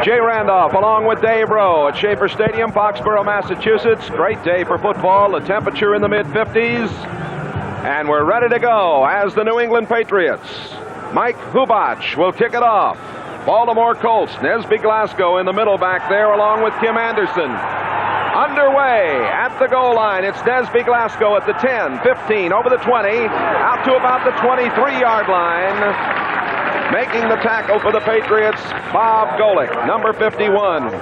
Jay Randolph along with Dave Rowe at Schaefer Stadium, Foxborough, Massachusetts. Great day for football. The temperature in the mid-50s. And we're ready to go as the New England Patriots. Mike Hubach will kick it off. Baltimore Colts, Nesby Glasgow in the middle back there along with Kim Anderson. Underway at the goal line. It's Nesby Glasgow at the 10, 15, over the 20, out to about the 23-yard line. Making the tackle for the Patriots, Bob Golick, number 51.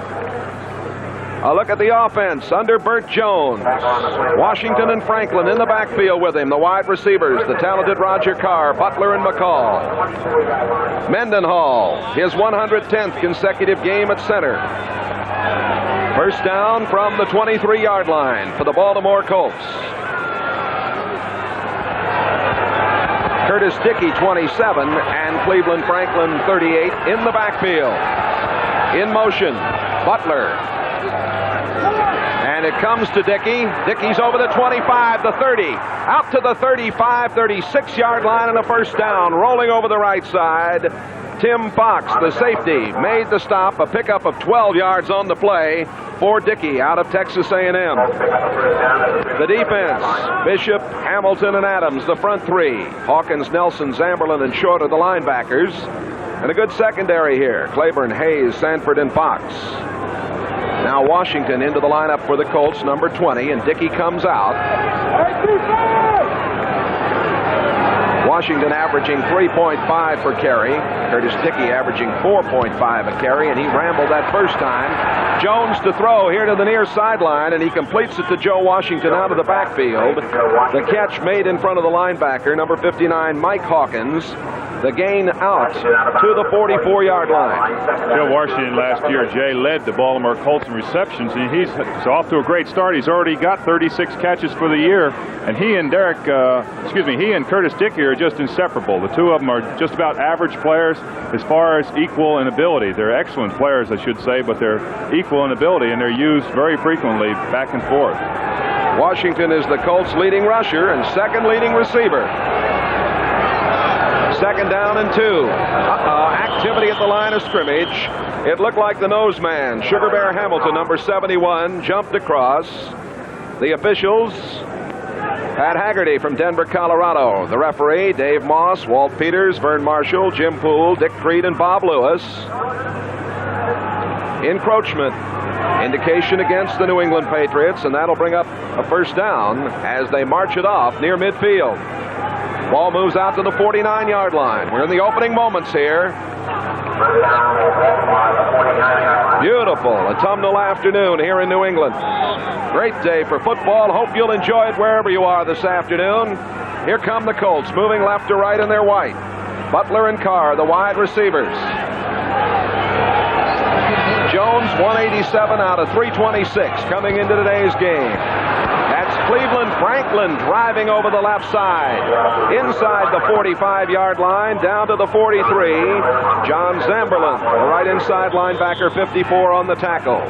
A look at the offense under Burt Jones. Washington and Franklin in the backfield with him. The wide receivers, the talented Roger Carr, Butler and McCall. Mendenhall, his 110th consecutive game at center. First down from the 23-yard line for the Baltimore Colts. Curtis Dickey, 27, and Cleveland Franklin, 38, in the backfield. In motion, Butler. And it comes to Dickey. Dickey's over the 25, the 30, out to the 35, 36-yard line, and a first down. Rolling over the right side, Tim Fox, the safety, made the stop, a pickup of 12 yards on the play for Dickey out of Texas A&M. The defense, Bishop, Hamilton, and Adams, the front three. Hawkins, Nelson, Zamberlin, and Short are the linebackers. And a good secondary here. Claiborne, Hayes, Sanford, and Fox. Now Washington into the lineup for the Colts, number 20, and Dickey comes out. Washington averaging 3.5 per carry. Curtis Dickey averaging 4.5 a carry, and he rambled that first time. Jones to throw here to the near sideline, and he completes it to Joe Washington out of the backfield. The catch made in front of the linebacker, number 59, Mike Hawkins. The gain out to the 44-yard line. Joe Washington last year, Jay, led the Baltimore Colts in receptions, and he's off to a great start. He's already got 36 catches for the year, and he and Curtis Dickey are just inseparable. The two of them are just about average players as far as equal in ability. They're excellent players, I should say, but they're equal in ability, and they're used very frequently back and forth. Washington is the Colts' leading rusher and second leading receiver. Second down and 2. Activity at the line of scrimmage. It looked like the nose man, Sugar Bear Hamilton, number 71, jumped across. The officials, Pat Haggerty from Denver, Colorado. The referee, Dave Moss, Walt Peters, Vern Marshall, Jim Poole, Dick Creed, and Bob Lewis. Encroachment. Indication against the New England Patriots, and that'll bring up a first down as they march it off near midfield. Ball moves out to the 49-yard line. We're in the opening moments here. Beautiful autumnal afternoon here in New England. Great day for football. Hope you'll enjoy it wherever you are this afternoon. Here come the Colts, moving left to right in their white. Butler and Carr, the wide receivers. Jones, 187 out of 326 coming into today's game. That's Cleveland Franklin driving over the left side. Inside the 45-yard line, down to the 43. John Zamberlin, the right inside linebacker, 54 on the tackle.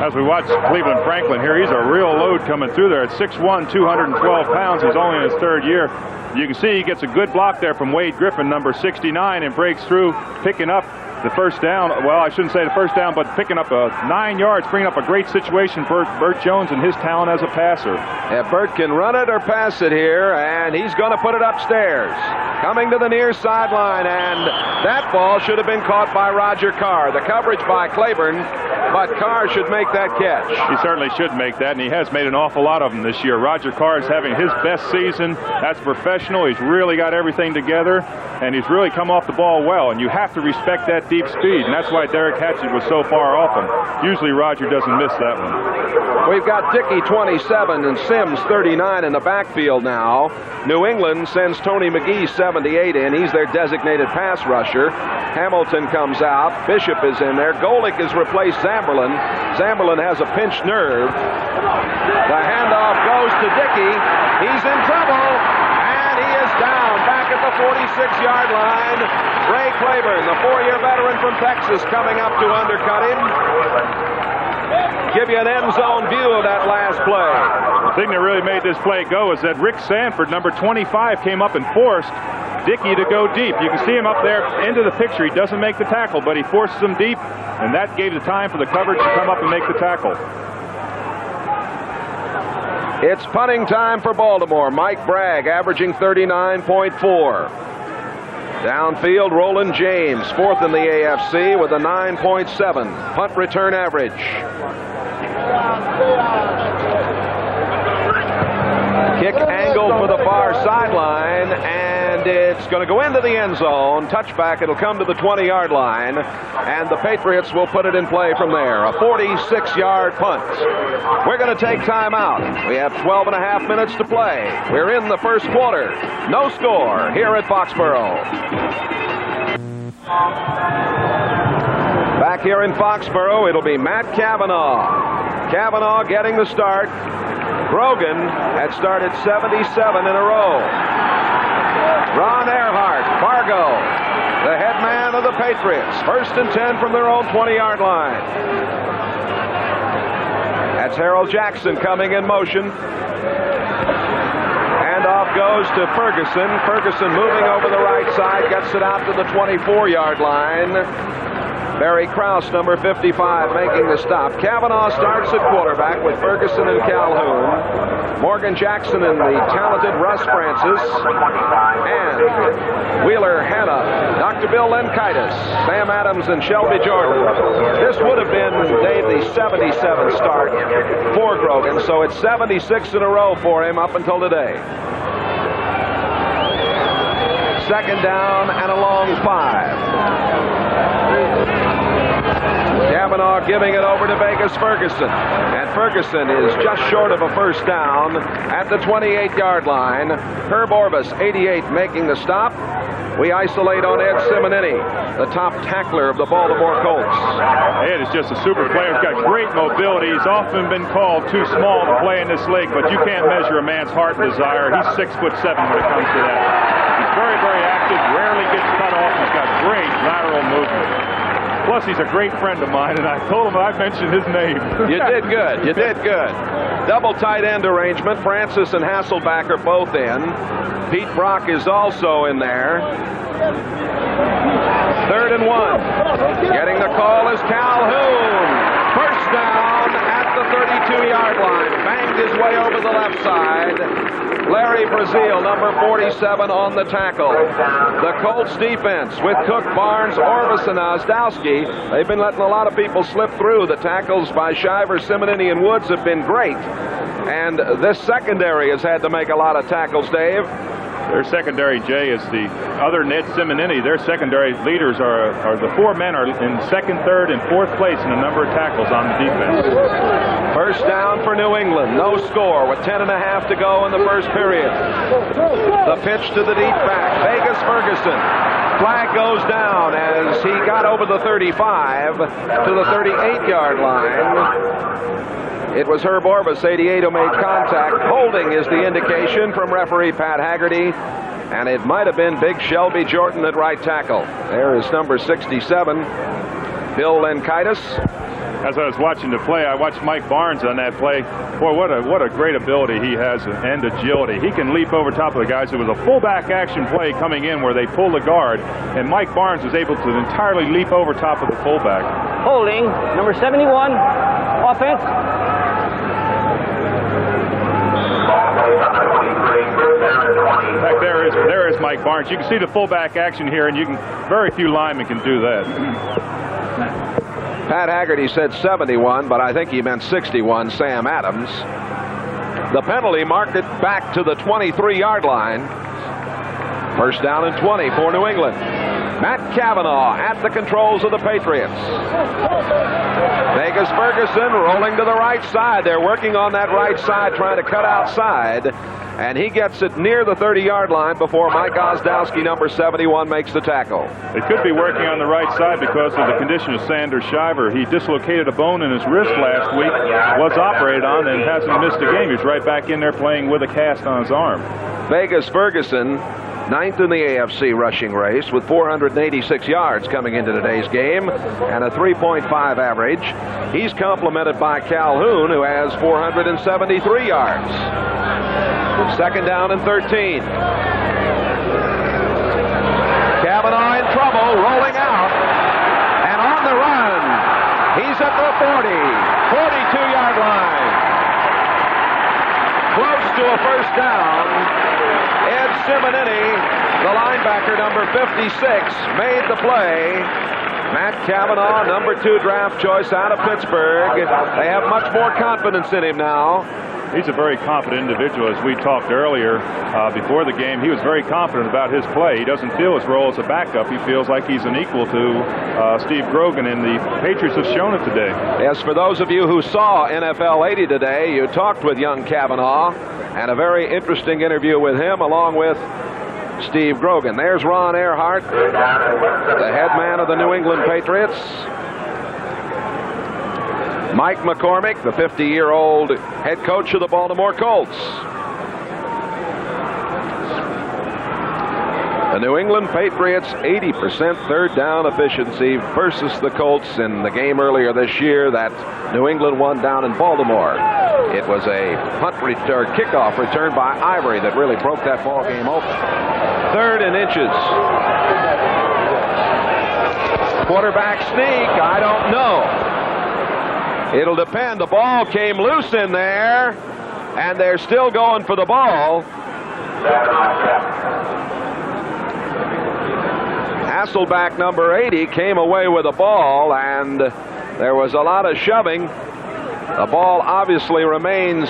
As we watch Cleveland Franklin here, he's a real load coming through there at 6'1", 212 pounds. He's only in his third year. You can see he gets a good block there from Wade Griffin, number 69, and breaks through, picking up the first down. Well, I shouldn't say the first down, but picking up 9 yards, bringing up a great situation for Burt Jones and his talent as a passer. Yeah, Burt can run it or pass it here, and he's going to put it upstairs. Coming to the near sideline, and that ball should have been caught by Roger Carr. The coverage by Claiborne, but Carr should make that catch. He certainly should make that, and he has made an awful lot of them this year. Roger Carr is having his best season. That's professional. He's really got everything together, and he's really come off the ball well, and you have to respect that deep speed, and that's why Derek Hatchett was so far off him. Usually Roger doesn't miss that one. We've got Dickey, 27, and Sims, 39 in the backfield now. New England sends Tony McGee, 78 in. He's their designated pass rusher. Hamilton comes out. Bishop is in there. Golick has replaced Zamberlin. Zamberlin has a pinched nerve. The handoff goes to Dickey. He's in trouble, and he is down back at the 46-yard line. Ray Claiborne, the 4-year veteran from Texas, coming up to undercut him. Give you an end zone view of that last play. The thing that really made this play go is that Rick Sanford, number 25, came up and forced Dickey to go deep. You can see him up there into the picture. He doesn't make the tackle, but he forces him deep, and that gave the time for the coverage to come up and make the tackle. It's punting time for Baltimore. Mike Bragg averaging 39.4. Downfield, Roland James, fourth in the AFC with a 9.7 punt return average. Kick angle for the far sideline, and it's going to go into the end zone. Touchback, it'll come to the 20-yard line, and the Patriots will put it in play from there. A 46-yard punt. We're going to take time out. We have 12 and a half minutes to play. We're in the first quarter. No score here at Foxborough. Back here in Foxborough, it'll be Matt Cavanaugh. Cavanaugh getting the start. Grogan had started 77 in a row. Ron Earhart, Fargo, the head man of the Patriots. 1st and 10 from their own 20-yard line. That's Harold Jackson coming in motion. And off goes to Ferguson. Ferguson moving over the right side, gets it out to the 24-yard line. Barry Krause, number 55, making the stop. Cavanaugh starts at quarterback with Ferguson and Calhoun. Morgan Jackson and the talented Russ Francis. And Wheeler Hanna, Dr. Bill Lenkaitis, Sam Adams, and Shelby Jordan. This would have been, Dave, the 77 start for Grogan, so it's 76 in a row for him up until today. 2nd down and a long 5. Cavanaugh giving it over to Vegas Ferguson. And Ferguson is just short of a 1st down at the 28-yard line. Herb Orvis, 88, making the stop. We isolate on Ed Simonini, the top tackler of the Baltimore Colts. Ed is just a super player. He's got great mobility. He's often been called too small to play in this league, but you can't measure a man's heart and desire. He's 6'7" when it comes to that. He's very, very active, rarely gets cut off. He's got great lateral movement. Plus, he's a great friend of mine, and I told him I'd mention his name. You did good. You did good. Double tight end arrangement. Francis and Hasselback are both in. Pete Brock is also in there. 3rd and 1. Getting the call is Calhoun. 1st down at the 32-yard line. Banged his way over the left side. Larry Brazil, number 47, on the tackle. The Colts defense with Cook, Barnes, Orvis, and Ozdowski. They've been letting a lot of people slip through. The tackles by Shiver, Simonini, and Woods have been great. And this secondary has had to make a lot of tackles, Dave. Their secondary, Jay, is the other Ned Simonini. Their secondary leaders are the 4 men are in 2nd, 3rd, and 4th place in a number of tackles on the defense. 1st down for New England. No score with 10 and a half to go in the 1st period. The pitch to the deep back. Vegas Ferguson. Flag goes down as he got over the 35 to the 38-yard line. It was Herb Orvis, 88, who made contact. Holding is the indication from referee Pat Haggerty. And it might have been big Shelby Jordan at right tackle. There is number 67, Bill Lenkaitis. As I was watching the play, I watched Mike Barnes on that play. Boy, what a great ability he has and agility. He can leap over top of the guys. It was a fullback action play coming in where they pulled the guard, and Mike Barnes was able to entirely leap over top of the fullback. Holding, number 71, offense. In fact, there is Mike Barnes. You can see the fullback action here, and very few linemen can do that. Pat Haggerty said 71, but I think he meant 61, Sam Adams. The penalty marked it back to the 23-yard line. 1st down and 20 for New England. Matt Cavanaugh at the controls of the Patriots. Vegas Ferguson rolling to the right side. They're working on that right side, trying to cut outside. And he gets it near the 30-yard line before Mike Ozdowski, number 71, makes the tackle. They could be working on the right side because of the condition of Sanders Shiver. He dislocated a bone in his wrist last week, was operated on, and hasn't missed a game. He's right back in there playing with a cast on his arm. Vegas Ferguson, 9th in the AFC rushing race with 486 yards coming into today's game and a 3.5 average. He's complemented by Calhoun, who has 473 yards. 2nd down and 13. He's at the 40, 42-yard line. Close to a first down. Ed Simonini, the linebacker, number 56, made the play. Matt Cavanaugh, number 2 draft choice out of Pittsburgh. They have much more confidence in him now. He's a very confident individual. As we talked earlier before the game, he was very confident about his play. He doesn't feel his role as a backup. He feels like he's an equal to Steve Grogan, and the Patriots have shown it today. Yes, for those of you who saw NFL 80 today, you talked with young Cavanaugh, and a very interesting interview with him along with Steve Grogan. There's Ron Earhart, the head man of the New England Patriots. Mike McCormick, the 50-year-old head coach of the Baltimore Colts. The New England Patriots 80% third down efficiency versus the Colts in the game earlier this year that New England won down in Baltimore. It was a kickoff return by Ivory that really broke that ball game open. 3rd and inches. Quarterback sneak, I don't know. It'll depend. The ball came loose in there, and they're still going for the ball. Hasselback, number 80, came away with the ball, and there was a lot of shoving. The ball obviously remains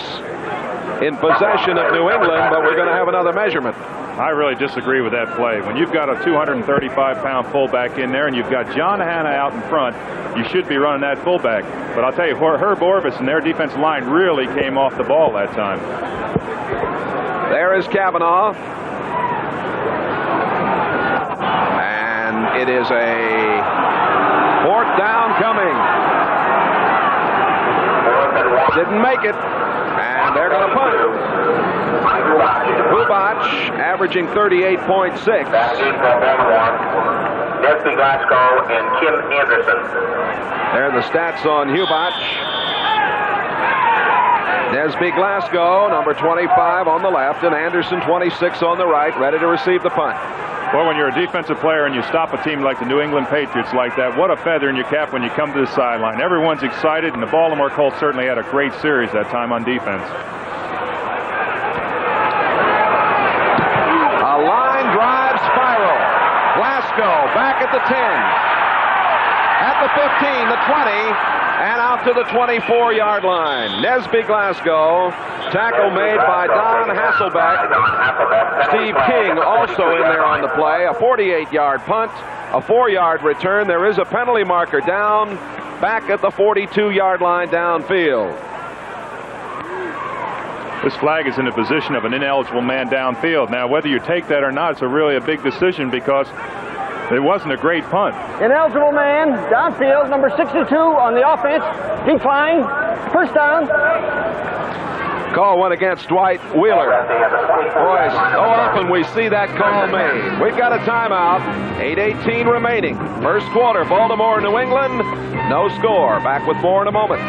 in possession of New England, but we're going to have another measurement. I really disagree with that play. When you've got a 235-pound fullback in there and you've got John Hanna out in front, you should be running that fullback. But I'll tell you, Herb Orvis and their defensive line really came off the ball that time. There is Cavanaugh. And it is a 4th down coming. Didn't make it. And they're going to punt. Hubach averaging 38.6. Nesby Glasgow and Kim Anderson. There are the stats on Hubach. Nesby Glasgow, number 25 on the left, and Anderson 26 on the right, ready to receive the punt. Well, when you're a defensive player and you stop a team like the New England Patriots like that, what a feather in your cap when you come to the sideline. Everyone's excited, and the Baltimore Colts certainly had a great series that time on defense. A line drive spiral. Glasgow back at the 10, at the 15, the 20, and out to the 24-yard line. Nesby Glasgow, tackle made by Don Hasselback. Steve King also in there on the play. A 48-yard punt, a 4-yard return. There is a penalty marker down, back at the 42-yard line downfield. This flag is in the position of an ineligible man downfield. Now, whether you take that or not, it's really a big decision because it wasn't a great punt. Ineligible man, downfield, number 62 on the offense. Decline, first down. Call went against Dwight Wheeler. Boy, so often we see that call made. We've got a timeout. 8:18 remaining. First quarter, Baltimore, New England. No score. Back with more in a moment.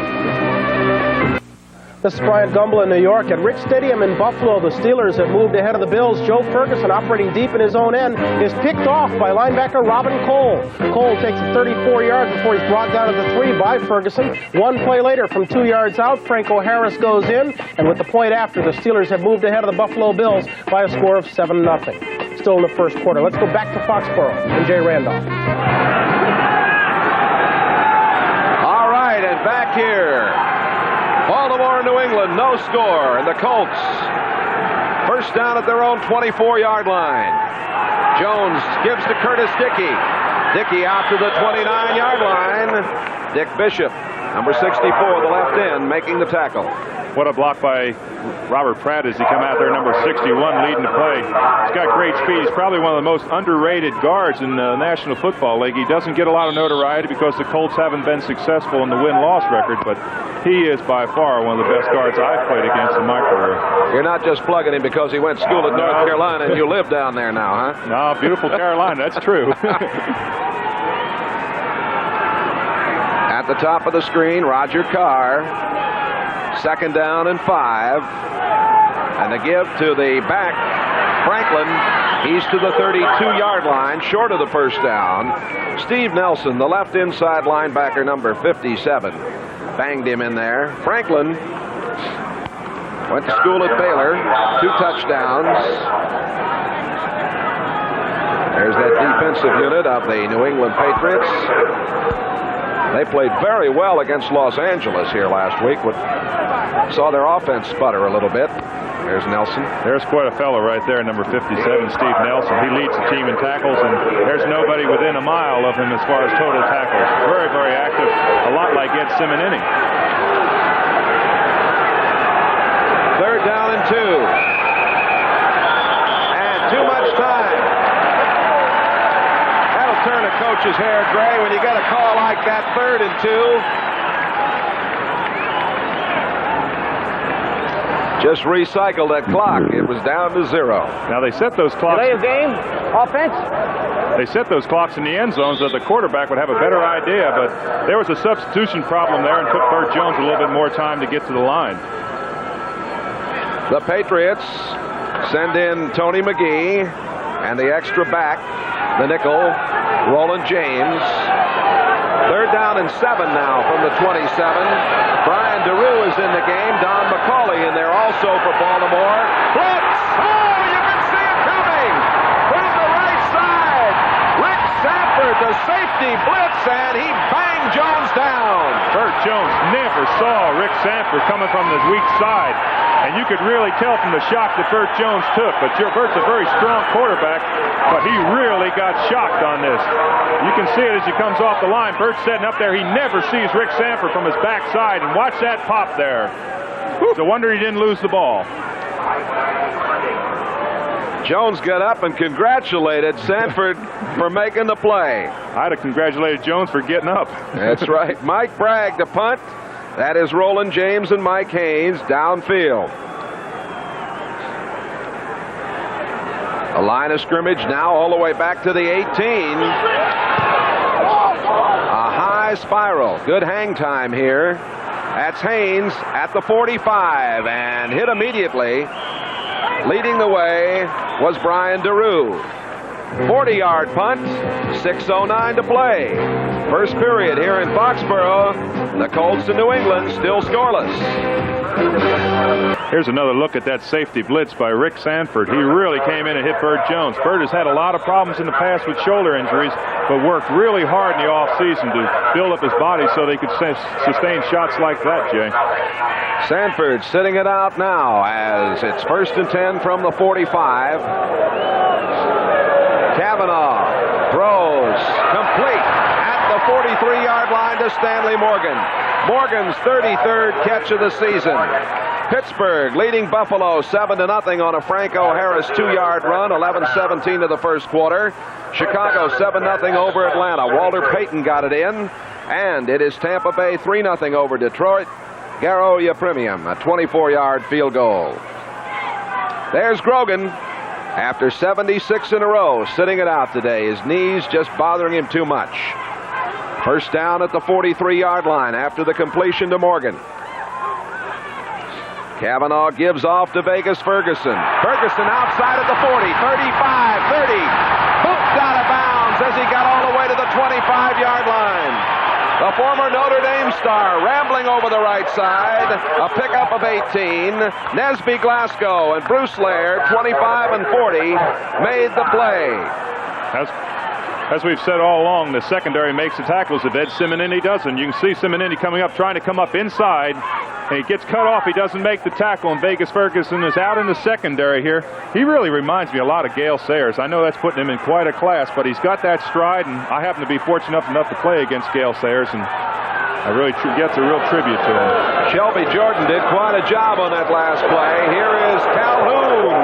This is Bryant Gumbel in New York. At Rich Stadium in Buffalo, the Steelers have moved ahead of the Bills. Joe Ferguson, operating deep in his own end, is picked off by linebacker Robin Cole. Cole takes it 34 yards before he's brought down at the 3 by Ferguson. One play later, from 2 yards out, Franco Harris goes in, and with the point after, the Steelers have moved ahead of the Buffalo Bills by a score of 7-0. Still in the first quarter. Let's go back to Foxborough and Jay Randolph. All right, and back here. Baltimore, New England, no score, and the Colts first down at their own 24-yard line. Jones gives to Curtis Dickey. Dickey out to the 29-yard line. Dick Bishop, number 64, the left end, making the tackle. What a block by Robert Pratt as he come out there, number 61, leading the play. He's got great speed. He's probably one of the most underrated guards in the National Football League. He doesn't get a lot of notoriety because the Colts haven't been successful in the win-loss record, but he is by far one of the best guards I've played against in my career. You're not just plugging him because he went to school at North Carolina and you live down there now, huh? No, beautiful Carolina, that's true. At the top of the screen, Roger Carr. Second down and 5. And the give to the back Franklin, he's to the 32-yard line, short of the first down. Steve Nelson, the left inside linebacker, number 57, banged him in there. Franklin went to school at Baylor, 2 touchdowns. There's that defensive unit of the New England Patriots. They played very well against Los Angeles here last week, but saw their offense sputter a little bit. There's Nelson. There's quite a fellow right there, number 57, Steve Nelson. He leads the team in tackles, and there's nobody within a mile of him as far as total tackles. Very, very active, a lot like Ed Simonini. 3rd down and 2. And too much time. That'll turn a coach's hair gray when you get a call like that, 3rd and 2. Just recycled that clock. It was down to 0. Now they set those clocks. Delay of game, offense. They set those clocks in the end zone so the quarterback would have a better idea, but there was a substitution problem there and took Burt Jones a little bit more time to get to the line. The Patriots send in Tony McGee and the extra back, the nickel, Roland James. 3rd down and 7 now from the 27. Brian DeRue is in the game. Don McCauley in there also for Baltimore. Blitz! Oh, you can see it coming! From the right side, Rick Sanford, the safety blitz, and he banged Jones down. Burt Jones never saw Rick Sanford coming from the weak side, and you could really tell from the shock that Burt Jones took. But Burt's a very strong quarterback, but he really got shocked on this. You can see it as he comes off the line. Burt's setting up there. He never sees Rick Sanford from his backside, and watch that pop there. It's a wonder he didn't lose the ball. Jones got up and congratulated Sanford for making the play. I'd have congratulated Jones for getting up. That's right. Mike Bragg to punt. That is Roland James and Mike Haynes downfield. A line of scrimmage now all the way back to the 18. A high spiral. Good hang time here. That's Haynes at the 45 and hit immediately. Leading the way was Brian DeRue. 40-yard punt, 6:09 to play. First period here in Foxborough. The Colts in New England still scoreless. Here's another look at that safety blitz by Rick Sanford. He really came in and hit Burt Jones. Burt has had a lot of problems in the past with shoulder injuries, but worked really hard in the offseason to build up his body so they could sustain shots like that, Jay. Sanford sitting it out now as it's 1st and 10 from the 45. Cavanaugh throws complete at the 43-yard line to Stanley Morgan. Morgan's 33rd catch of the season. Pittsburgh leading Buffalo 7-0 on a Franco Harris 2-yard run, 11-17 to the first quarter. Chicago 7-0 over Atlanta. Walter Payton got it in, and it is Tampa Bay 3-0 over Detroit. Garo Yepremian, a 24-yard field goal. There's Grogan. After 76 in a row, sitting it out today. His knees just bothering him too much. First down at the 43-yard line after the completion to Morgan. Cavanaugh gives off to Vegas Ferguson. Ferguson outside at the 40, 35, 30. Booked out of bounds as he got all the way to the 25-yard line. The former Notre Dame star rambling over the right side. A pickup of 18. Nesby Glasgow and Bruce Laird, 25 and 40, made the play. As we've said all along, the secondary makes the tackles if Ed Simonini doesn't. You can see Simonini coming up, trying to come up inside, and he gets cut off. He doesn't make the tackle, and Vegas Ferguson is out in the secondary here. He really reminds me a lot of Gale Sayers. I know that's putting him in quite a class, but he's got that stride, and I happen to be fortunate enough to play against Gale Sayers, and I really gets a real tribute to him. Shelby Jordan did quite a job on that last play. Here is Calhoun,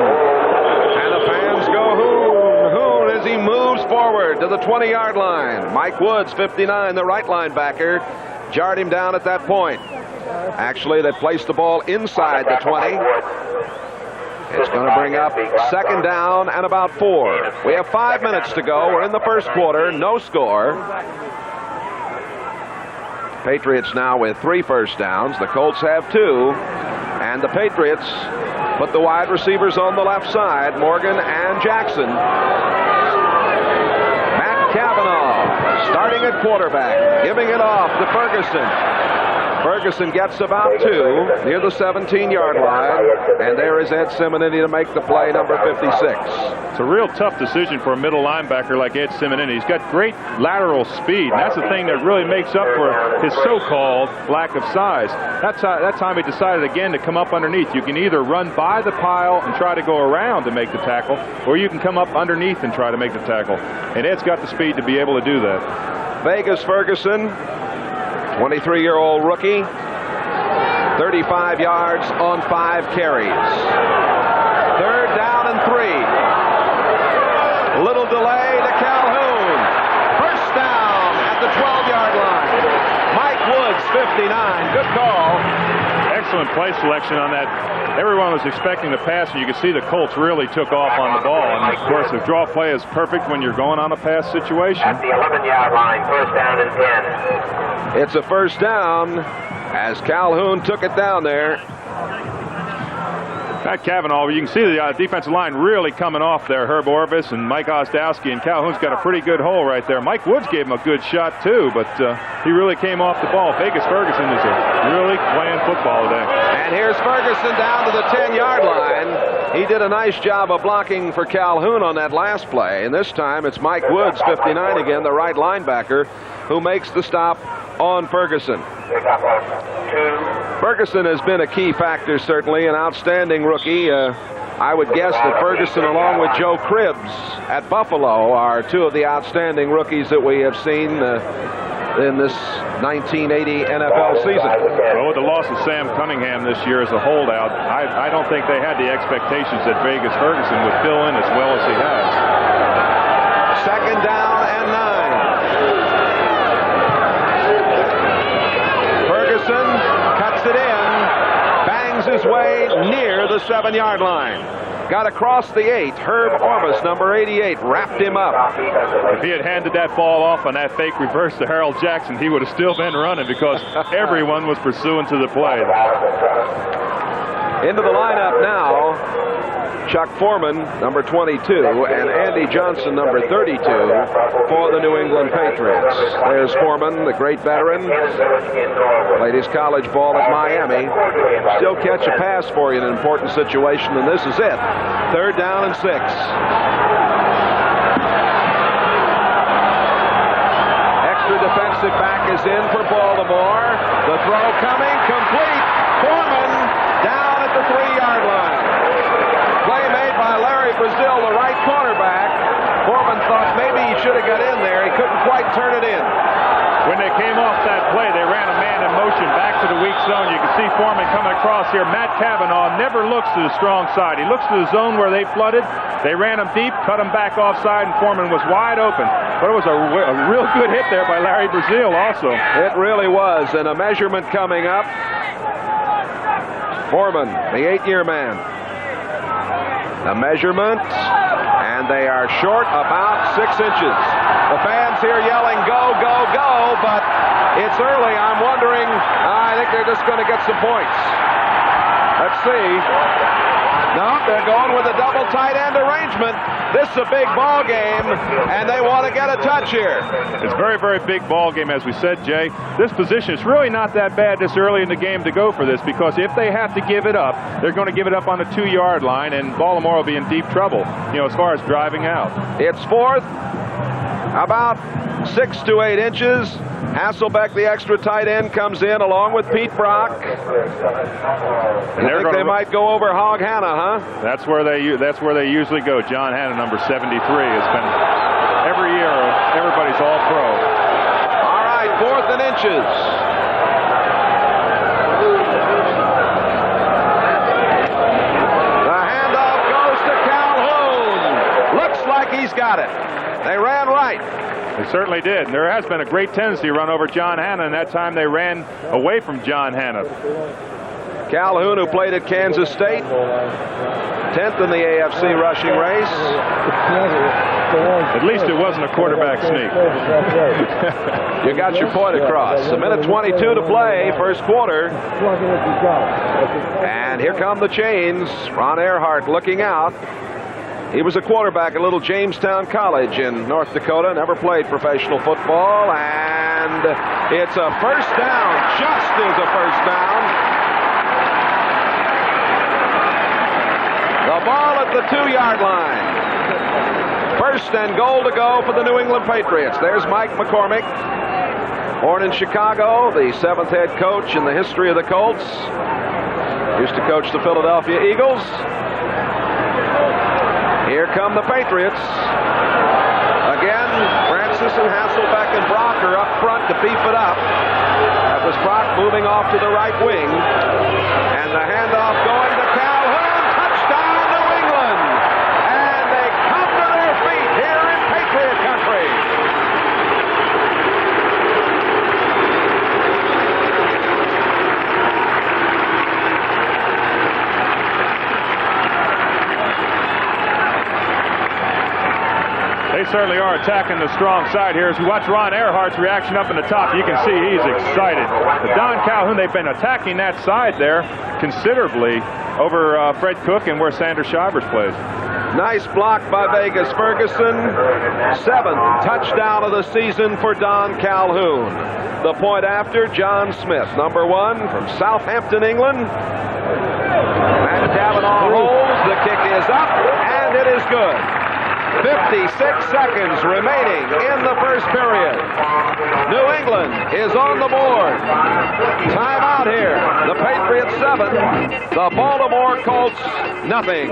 and the fans go Hoon as he moves forward to the 20-yard line. Mike Woods, 59, the right linebacker, jarred him down at that point. Actually, they placed the ball inside the 20. It's going to bring up 2nd down and about 4. We have 5 minutes to go. We're in the first quarter, no score. Patriots now with 3 first downs. The Colts have 2. And the Patriots Put the wide receivers on the left side, Morgan and Jackson. Matt Cavanaugh starting at quarterback, giving it off to Ferguson. Ferguson gets about 2 near the 17-yard line, and there is Ed Simonini to make the play, number 56. It's a real tough decision for a middle linebacker like Ed Simonini. He's got great lateral speed, and that's the thing that really makes up for his so-called lack of size. That time he decided again to come up underneath. You can either run by the pile and try to go around to make the tackle, or you can come up underneath and try to make the tackle. And Ed's got the speed to be able to do that. Vegas Ferguson, 23-year-old rookie, 35 yards on 5 carries. 3rd down and 3. Little delay to Calhoun. 1st down at the 12-yard line. Mike Woods, 59. Good call. Excellent play selection on that. Everyone was expecting the pass, and you can see the Colts really took off on the ball. And, of course, the draw play is perfect when you're going on a pass situation. At the 11-yard line, 1st down and 10. It's a 1st down as Calhoun took it down there. Pat Cavanaugh, you can see the defensive line really coming off there. Herb Orvis and Mike Ostowski, and Calhoun's got a pretty good hole right there. Mike Woods gave him a good shot, too, but he really came off the ball. Vegas Ferguson is really playing football today. And here's Ferguson down to the 10-yard line. He did a nice job of blocking for Calhoun on that last play, and this time it's Mike Woods, 59 again, the right linebacker, who makes the stop on Ferguson. Ferguson has been a key factor, certainly, an outstanding rookie. I would guess that Ferguson, along with Joe Cribbs at Buffalo, are 2 of the outstanding rookies that we have seen in this 1980 NFL season. Well, with the loss of Sam Cunningham this year as a holdout, I don't think they had the expectations that Vegas Ferguson would fill in as well as he has. 2nd down and 9. Ferguson cuts it in, bangs his way near the 7-yard line. Got across the 8. Herb Orvis, number 88, wrapped him up. If he had handed that ball off on that fake reverse to Harold Jackson, he would have still been running because everyone was pursuing to the play. Into the lineup now, Chuck Foreman, number 22, and Andy Johnson, number 32, for the New England Patriots. There's Foreman, the great veteran. Played his college ball at Miami. Still catch a pass for you in an important situation, and this is it. 3rd down and 6. Extra defensive back is in for Baltimore. The throw coming, complete. Foreman down at the 3-yard line. Play made by Larry Brazil, the right cornerback. Foreman thought maybe he should have got in there. He couldn't quite turn it in. When they came off that play, they ran a man in motion back to the weak zone. You can see Foreman coming across here. Matt Cavanaugh never looks to the strong side. He looks to the zone where they flooded. They ran him deep, cut him back offside, and Foreman was wide open. But it was a real good hit there by Larry Brazil also. It really was, and a measurement coming up. Foreman, the 8-year man. The measurement, and they are short about 6 inches. The fans here yelling, go, go, go, but it's early. I'm wondering, I think they're just going to get some points. Let's see. No, they're going with a double tight end arrangement. This is a big ball game, and they want to get a touch here. It's a very, very big ball game, as we said, Jay. This position is really not that bad this early in the game to go for this, because if they have to give it up, they're going to give it up on the 2-yard line, and Baltimore will be in deep trouble, as far as driving out. It's 4th, about 6 to 8 inches. Hasselbeck, the extra tight end, comes in along with Pete Brock. You think they might go over Hog Hanna, huh? That's where they usually go. John Hanna, number 73, has been every year. Everybody's all pro. All right, 4th and inches. The handoff goes to Calhoun. Looks like he's got it. They ran right. They certainly did. There has been a great tendency to run over John Hanna, and that time they ran away from John Hanna. Calhoun, who played at Kansas State, 10th in the AFC rushing race. At least it wasn't a quarterback sneak. You got your point across. A minute 22 to play, first quarter. And here come the chains. Ron Earhart looking out. He was a quarterback at little Jamestown College in North Dakota, never played professional football, and it's a first down, just as a first down. The ball at the 2-yard line. First and goal to go for the New England Patriots. There's Mike McCormick, born in Chicago, the 7th head coach in the history of the Colts. Used to coach the Philadelphia Eagles. Here come the Patriots. Again, Francis and Hasselbeck and Brock are up front to beef it up. That was Brock moving off to the right wing. And the handoff going to Calhoun. Touchdown, New England! And they come to their feet here in Patriot country. They certainly are attacking the strong side here. As we watch Ron Earhart's reaction up in the top, you can see he's excited. But Don Calhoun, they've been attacking that side there considerably over Fred Cook and where Sanders Shivers plays. Nice block by Vegas Ferguson. 7th touchdown of the season for Don Calhoun. The point after, John Smith, number 1 from Southampton, England. Matt Cavanaugh holds. The kick is up, and it is good. 56 seconds remaining in the first period. New England is on the board. Timeout here. The Patriots 7, the Baltimore Colts nothing.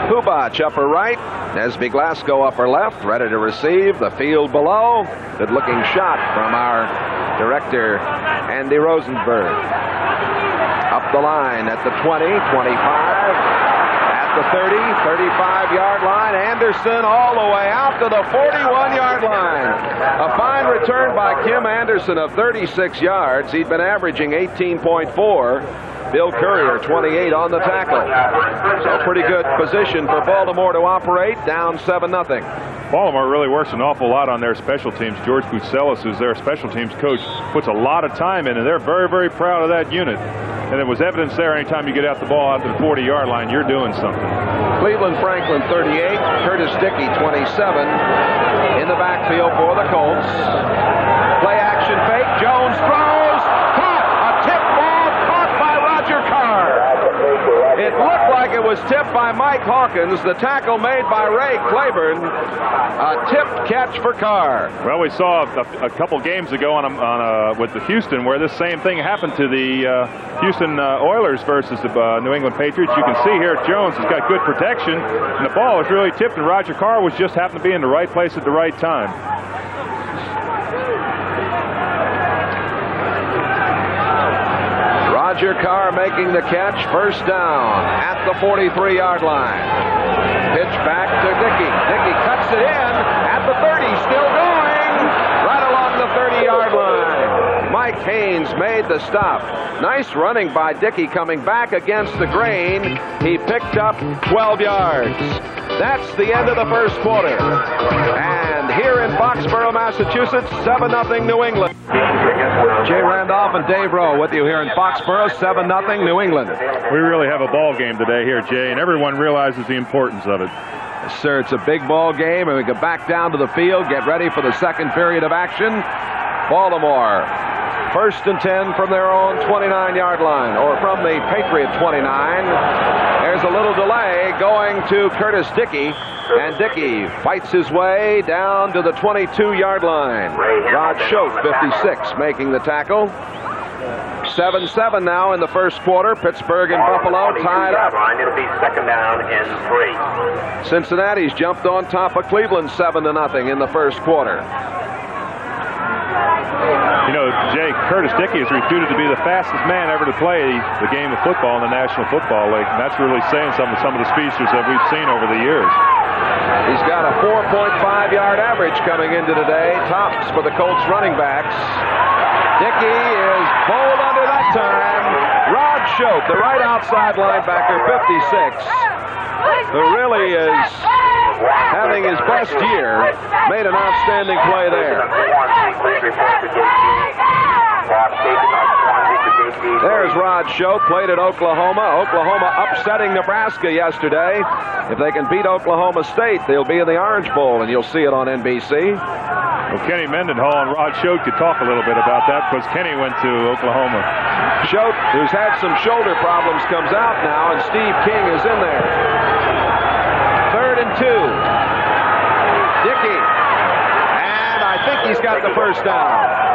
Kubac upper right, Nesby Glasgow upper left, ready to receive. The field below. Good looking shot from our director, Andy Rosenberg. Up the line at the 20, 25. The 30, 35-yard line. Anderson all the way out to the 41-yard line. A fine return by Kim Anderson of 36 yards. He'd been averaging 18.4. Bill Courier, 28 on the tackle. So pretty good position for Baltimore to operate, down 7-0. Baltimore really works an awful lot on their special teams. George Boutselis, who's their special teams coach, puts a lot of time in, and they're very, very proud of that unit. And there was evidence there anytime you get out the ball out to the 40-yard line, you're doing something. Cleveland Franklin, 38. Curtis Dickey, 27. In the backfield for the Colts. Play action fake. Jones throws. Caught. A tip ball caught by Roger Carr. It looked like it was tipped by Mike Hawkins. The tackle made by Ray Claiborne. A tipped catch for Carr. Well, we saw a couple games ago with the Houston where this same thing happened to the Houston Oilers versus the New England Patriots. You can see here Jones has got good protection, and the ball was really tipped, and Roger Carr was just happened to be in the right place at the right time. Roger Carr making the catch, first down at the 43-yard line. Pitch back to Dickey. Dickey cuts it in at the 30, still going right along the 30-yard line. Mike Haynes made the stop. Nice running by Dickey coming back against the grain. He picked up 12 yards. That's the end of the first quarter. And here in Foxborough, Massachusetts, 7-0 New England. Jay Randolph and Dave Rowe with you here in Foxborough, 7-0 New England. We really have a ball game today here, Jay, and everyone realizes the importance of it. Yes, sir, it's a big ball game, and we go back down to the field, get ready for the second period of action. Baltimore, 1st and 10 from their own 29-yard line, or from the Patriot 29. There's a little delay going to Curtis Dickey, and Dickey fights his way down to the 22-yard line. Rod Schote, 56, making the tackle. 7-7 now in the first quarter. Pittsburgh and Buffalo tied up. It'll be second down and 3. Cincinnati's jumped on top of Cleveland 7-0 in the first quarter. You know, Jay, Curtis Dickey is reputed to be the fastest man ever to play the game of football in the National Football League. And that's really saying something to some of the speedsters that we've seen over the years. He's got a 4.5-yard average coming into today. Tops for the Colts running backs. Dickey is bowled under that time. Rod Schote, the right outside linebacker, 56, who really is having his best year, made an outstanding play there. There's Rod Schote, played at Oklahoma. Oklahoma upsetting Nebraska yesterday. If they can beat Oklahoma State, they'll be in the Orange Bowl, and you'll see it on NBC. Well, Kenny Mendenhall and Rod Schote could talk a little bit about that because Kenny went to Oklahoma. Schote, who's had some shoulder problems, comes out now, and Steve King is in there. 3rd and 2. Dickey. And I think he's got the first down.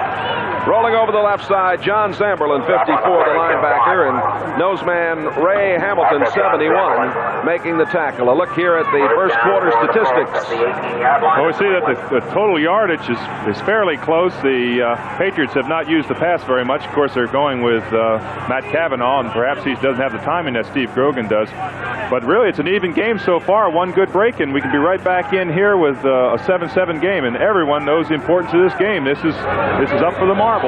Rolling over the left side, John Zamberlin, 54, the linebacker, and noseman Ray Hamilton, 71, making the tackle. A look here at the first quarter statistics. Well, we see that the total yardage is fairly close. The Patriots have not used the pass very much. Of course, they're going with Matt Cavanaugh, and perhaps he doesn't have the timing that Steve Grogan does. But really, it's an even game so far. One good break, and we can be right back in here with a 7-7 game. And everyone knows the importance of this game. This is up for the marbles. New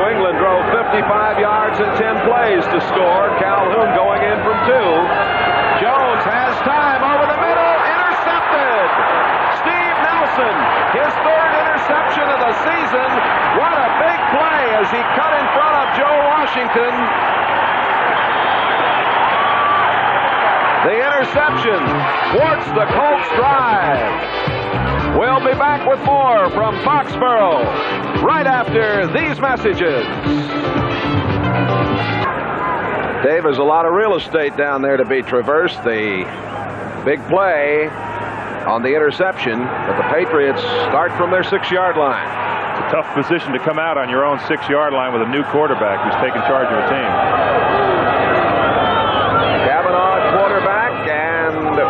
England drove 55 yards in 10 plays to score. Calhoun going in from 2. Jones has time over the middle. Intercepted. Steve Nelson, his 3rd interception of the season. What a big play as he cut in front of Joe Washington. The interception thwarts the Colts drive. We'll be back with more from Foxborough right after these messages. Dave, there's a lot of real estate down there to be traversed. The big play on the interception, but the Patriots start from their 6-yard line. It's a tough position to come out on your own 6-yard line with a new quarterback who's taking charge of a team.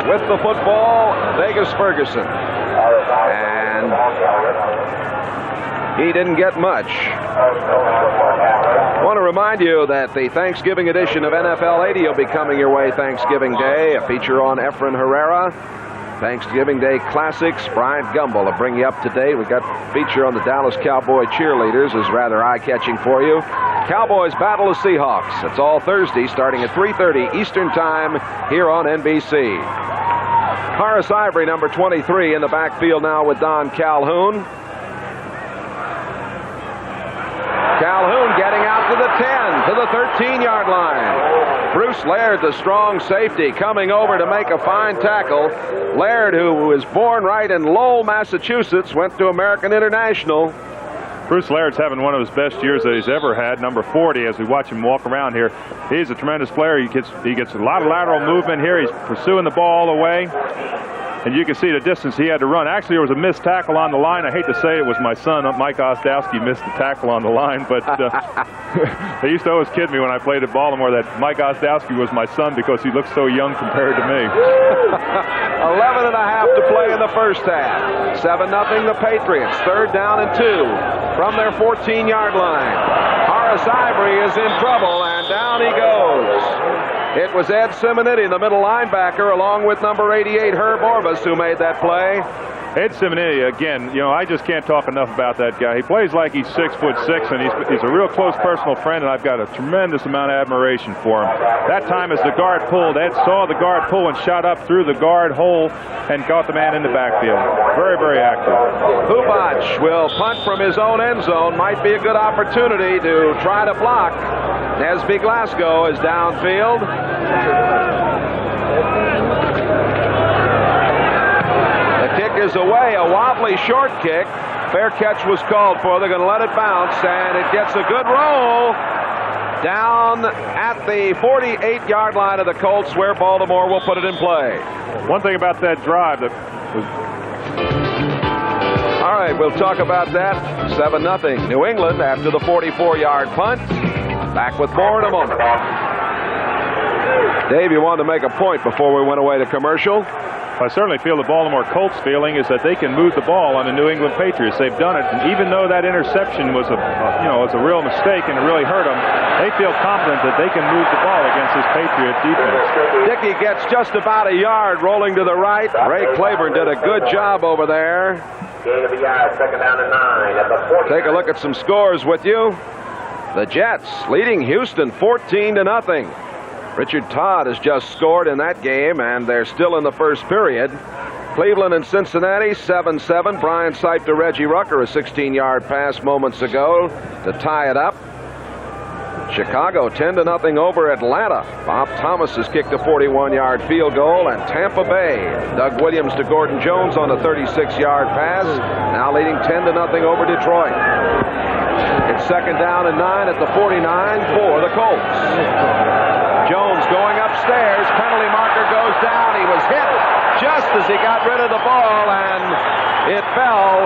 With the football, Vegas Ferguson. And he didn't get much. I want to remind you that the Thanksgiving edition of NFL 80 will be coming your way Thanksgiving Day. A feature on Efren Herrera. Thanksgiving Day Classics. Bryant Gumbel will bring you up to date. We got a feature on the Dallas Cowboy cheerleaders is rather eye-catching for you. Cowboys battle the Seahawks. It's all Thursday starting at 3:30 Eastern Time here on NBC. Horace Ivory, number 23, in the backfield now with Don Calhoun. Calhoun getting out to the 10, to the 13-yard line. Bruce Laird, the strong safety, coming over to make a fine tackle. Laird, who was born right in Lowell, Massachusetts, went to American International. Bruce Laird's having one of his best years that he's ever had, number 40, as we watch him walk around here. He's a tremendous player. He gets a lot of lateral movement here. He's pursuing the ball all the way. And you can see the distance he had to run. Actually, there was a missed tackle on the line. I hate to say it was my son, Mike Ostowski, missed the tackle on the line. But they used to always kid me when I played at Baltimore that Mike Ostowski was my son because he looked so young compared to me. 11 and a half to play in the first half. 7-0 the Patriots. 3rd down and 2 from their 14-yard line. Horace Ivory is in trouble, and down he goes. It was Ed Simonetti, the middle linebacker, along with number 88, Herb Orvis, who made that play. Ed Simonetti, again, you know, I just can't talk enough about that guy. He plays like he's 6'6", and he's a real close personal friend, and I've got a tremendous amount of admiration for him. That time as the guard pulled, Ed saw the guard pull and shot up through the guard hole and got the man in the backfield. Very, very active. Hubach will punt from his own end zone. Might be a good opportunity to try to block. Nesby Glasgow is downfield. The kick is away, a wobbly short kick. Fair catch was called for. They're going to let it bounce, and it gets a good roll down at the 48-yard line of the Colts, where Baltimore will put it in play. One thing about that drive that was... All right, we'll talk about that. 7-0 New England after the 44-yard punt. Back with more in a moment. Dave, you wanted to make a point before we went away to commercial. I certainly feel the Baltimore Colts feeling is that they can move the ball on the New England Patriots. They've done it, and even though that interception was a real mistake and it really hurt them, they feel confident that they can move the ball against this Patriot defense. Dickey gets just about a yard rolling to the right. Ray Claiborne did a good job over there. Gain of a yard, 2nd down and 9 at the 40. Take a look at some scores with you. The Jets leading Houston 14-0. Richard Todd has just scored in that game, and they're still in the first period. Cleveland and Cincinnati 7-7. Brian Sipe to Reggie Rucker, a 16-yard pass moments ago to tie it up. Chicago 10-0 over Atlanta. Bob Thomas has kicked a 41-yard field goal, and Tampa Bay, Doug Williams to Gordon Jones on a 36-yard pass, now leading 10-0 over Detroit. It's 2nd down and 9 at the 49 for the Colts. Jones going upstairs. Penalty marker goes down. He was hit just as he got rid of the ball, and it fell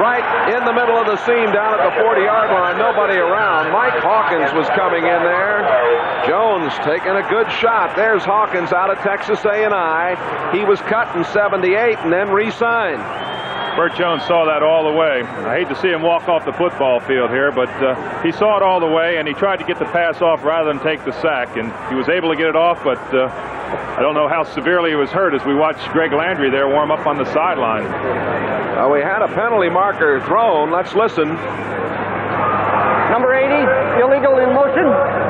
right in the middle of the seam down at the 40-yard line. Nobody around. Mike Hawkins was coming in there. Jones taking a good shot. There's Hawkins out of Texas A&I. He was cut in 78 and then re-signed. Burt Jones saw that all the way. I hate to see him walk off the football field here, but he saw it all the way, and he tried to get the pass off rather than take the sack, and he was able to get it off, but I don't know how severely he was hurt as we watched Greg Landry there warm up on the sideline. We had a penalty marker thrown. Let's listen. Number 80, illegal in motion.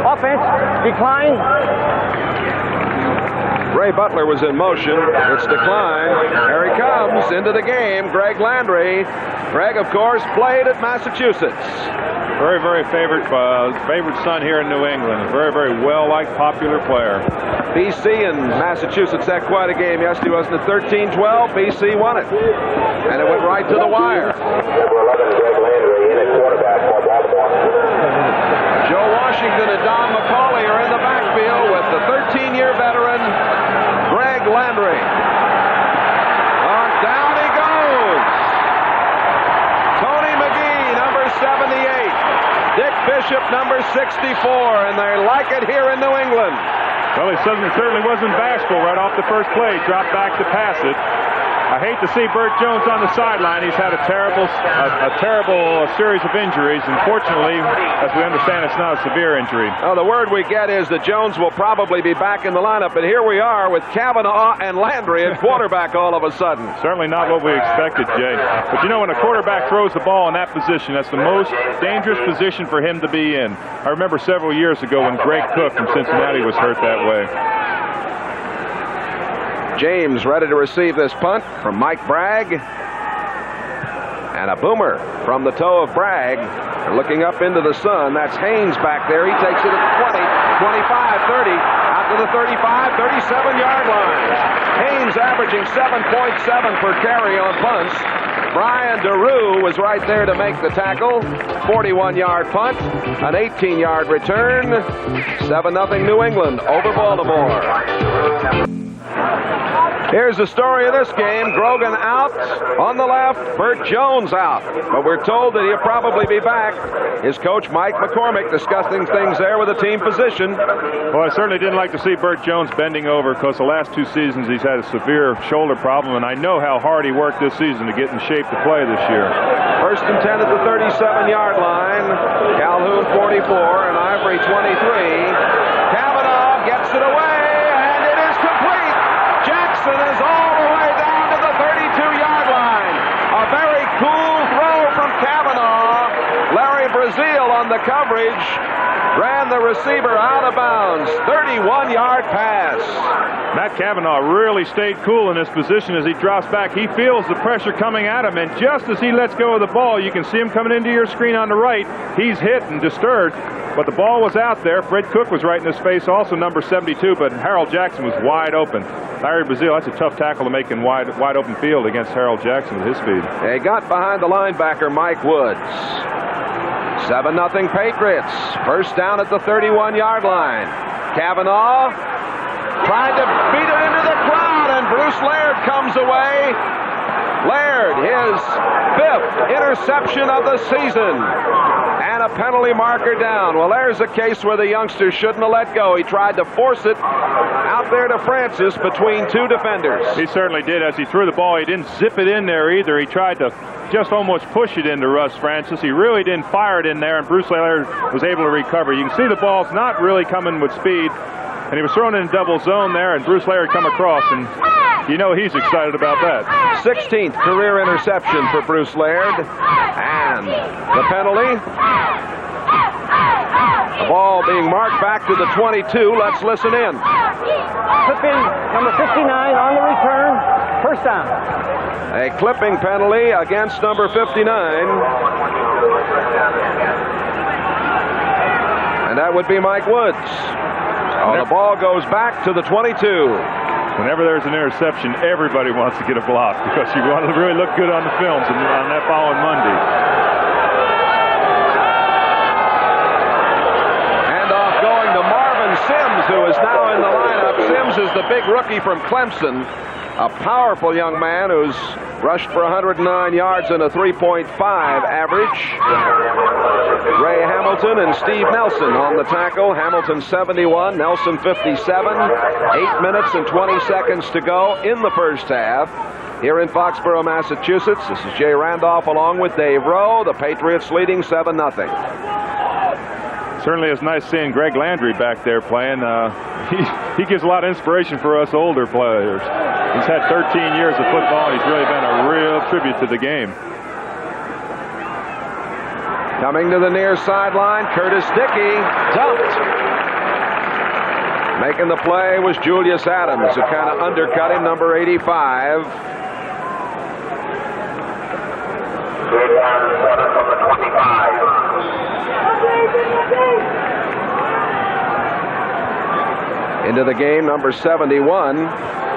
Offense, decline. Ray Butler was in motion. It's declined. Here he comes into the game, Greg Landry. Greg, of course, played at Massachusetts. Very, very favorite son here in New England. A very, very well-liked, popular player. BC and Massachusetts had quite a game yesterday, wasn't it? 13-12. BC won it. And it went right to the wire. Joe Washington and Don McCauley are in the backfield with the 13-year veteran, Greg Landry. Down he goes. Tony McGee, number 78. Dick Bishop, number 64. And they like it here in New England. Well, he certainly wasn't bashful right off the first play. Dropped back to pass it. I hate to see Burt Jones on the sideline. He's had a terrible series of injuries. Unfortunately, as we understand, it's not a severe injury. Oh, the word we get is that Jones will probably be back in the lineup, but here we are with Kavanaugh and Landry at quarterback all of a sudden. Certainly not what we expected, Jay. But you know, when a quarterback throws the ball in that position, that's the most dangerous position for him to be in. I remember several years ago when Greg Cook from Cincinnati was hurt that way. James ready to receive this punt from Mike Bragg. And a boomer from the toe of Bragg. They're looking up into the sun. That's Haynes back there. He takes it at the 20, 25, 30, out to the 35, 37-yard line. Haynes averaging 7.7 per carry on punts. Brian DeRue was right there to make the tackle. 41-yard punt, an 18-yard return. 7-0 New England over Baltimore. Here's the story of this game. Grogan out on the left, Burt Jones out. But we're told that he'll probably be back. His coach, Mike McCormick, discussing things there with the team physician. Well, I certainly didn't like to see Burt Jones bending over because the last 2 seasons he's had a severe shoulder problem, and I know how hard he worked this season to get in shape to play this year. 1st and 10 at the 37-yard line. Calhoun 44 and Ivory 23. Kavanaugh gets it away, and it is complete. Jackson is all the way down to the 32-yard line. A very cool throw from Kavanaugh. Larry Brazil on the coverage ran the receiver out of bounds. 31-yard pass. Matt Kavanaugh really stayed cool in his position as he drops back. He feels the pressure coming at him, and just as he lets go of the ball, you can see him coming into your screen on the right. He's hit and disturbed, but the ball was out there. Fred Cook was right in his face, also number 72, but Harold Jackson was wide open. Larry Brazil, that's a tough tackle to make in wide open field against Harold Jackson with his speed. They got behind the linebacker, Mike Woods. 7-0 Patriots. 1st down at the 31-yard line. Kavanaugh tried to beat it into the crowd, and Bruce Laird comes away. Laird, his 5th interception of the season. And a penalty marker down. Well, there's a case where the youngster shouldn't have let go. He tried to force it out there to Francis between 2 defenders. He certainly did. As he threw the ball, he didn't zip it in there either. He tried to just almost push it into Russ Francis. He really didn't fire it in there, and Bruce Laird was able to recover. You can see the ball's not really coming with speed, and he was thrown in double zone there, and Bruce Laird come across, and you know he's excited about that. 16th career interception for Bruce Laird. And the penalty. Ball being marked back to the 22. Let's listen in. Clipping, number 59 on the return. First down. A clipping penalty against number 59. And that would be Mike Woods. Oh, the ball goes back to the 22. Whenever there's an interception, everybody wants to get a block because you want to really look good on the films and on that following Monday. Handoff going to Marvin Sims, who is now in the lineup. Sims is the big rookie from Clemson, a powerful young man who's rushed for 109 yards and a 3.5 average. Ray Hamilton and Steve Nelson on the tackle. Hamilton 71, Nelson 57. 8 minutes and 20 seconds to go in the first half here in Foxborough, Massachusetts. This is Jay Randolph along with Dave Rowe. The Patriots leading 7-0. Certainly it's nice seeing Greg Landry back there playing. He gives a lot of inspiration for us older players. He's had 13 years of football, and he's really been a real tribute to the game. Coming to the near sideline, Curtis Dickey dumped. Making the play was Julius Adams, who kind of undercut him, number 85. Into the game, number 71.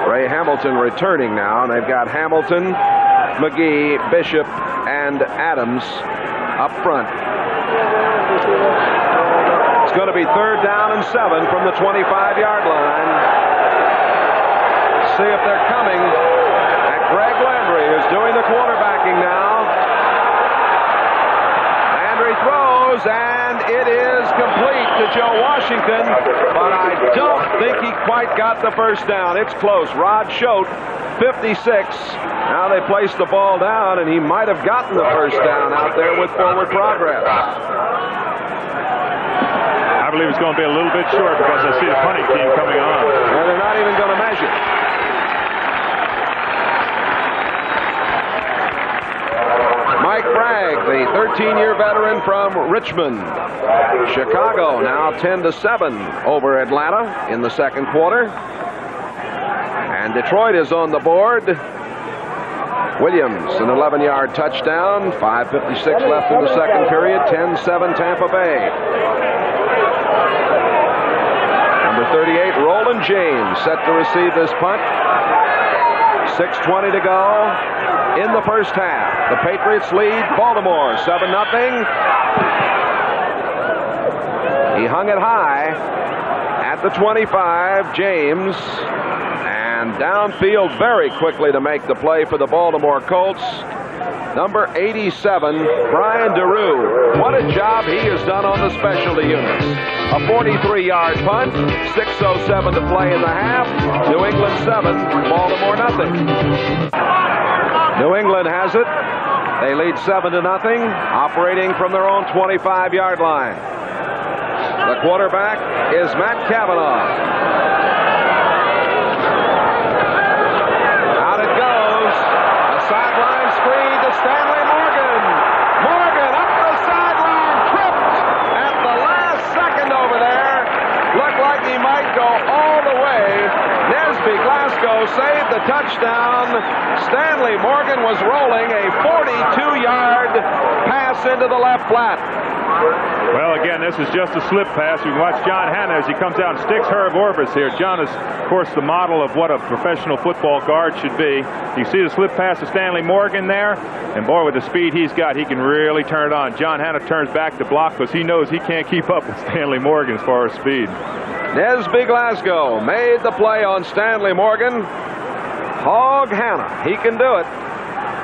Ray Hamilton returning now, and they've got Hamilton, McGee, Bishop, and Adams up front. It's going to be 3rd down and 7 from the 25-yard line. See if they're coming at Greg Landry, who's doing the quarterbacking now. Landry throws, and it is complete to Joe Washington, but I don't think he quite got the first down. It's close. Rod Schote, 56. Now they place the ball down, and he might have gotten the first down out there with forward progress. I believe it's going to be a little bit short because I see the punting team coming on. And they're not even going to measure. Mike Bragg, the 13-year veteran from Richmond. Chicago now 10-7 over Atlanta in the second quarter. And Detroit is on the board. Williams, an 11-yard touchdown. 5:56 left in the second period. 10-7 Tampa Bay. Number 38, Roland James, set to receive this punt. 6:20 to go in the first half. The Patriots lead Baltimore 7-0. He hung it high at the 25, James. And downfield very quickly to make the play for the Baltimore Colts. Number 87, Brian DeRue. What a job he has done on the specialty units. A 43-yard punt, 6:07 to play in the half. New England 7, Baltimore nothing. New England has it. They lead 7-0, operating from their own 25-yard line. The quarterback is Matt Cavanaugh. Out it goes. A sideline screen to Stanley Morgan. Morgan up the sideline, tripped at the last second over there. Looked like he might go all the way. Nesby Glasgow saved the touchdown. Stanley Morgan was rolling a 42-yard pass into the left flat. Well, again, this is just a slip pass. You can watch John Hanna as he comes out and sticks Herb Orvis here. John is, of course, the model of what a professional football guard should be. You see the slip pass to Stanley Morgan there, and boy, with the speed he's got, he can really turn it on. John Hanna turns back to block because he knows he can't keep up with Stanley Morgan as far as speed. Nesby Glasgow made the play on Stanley Morgan. Hog Hanna, he can do it.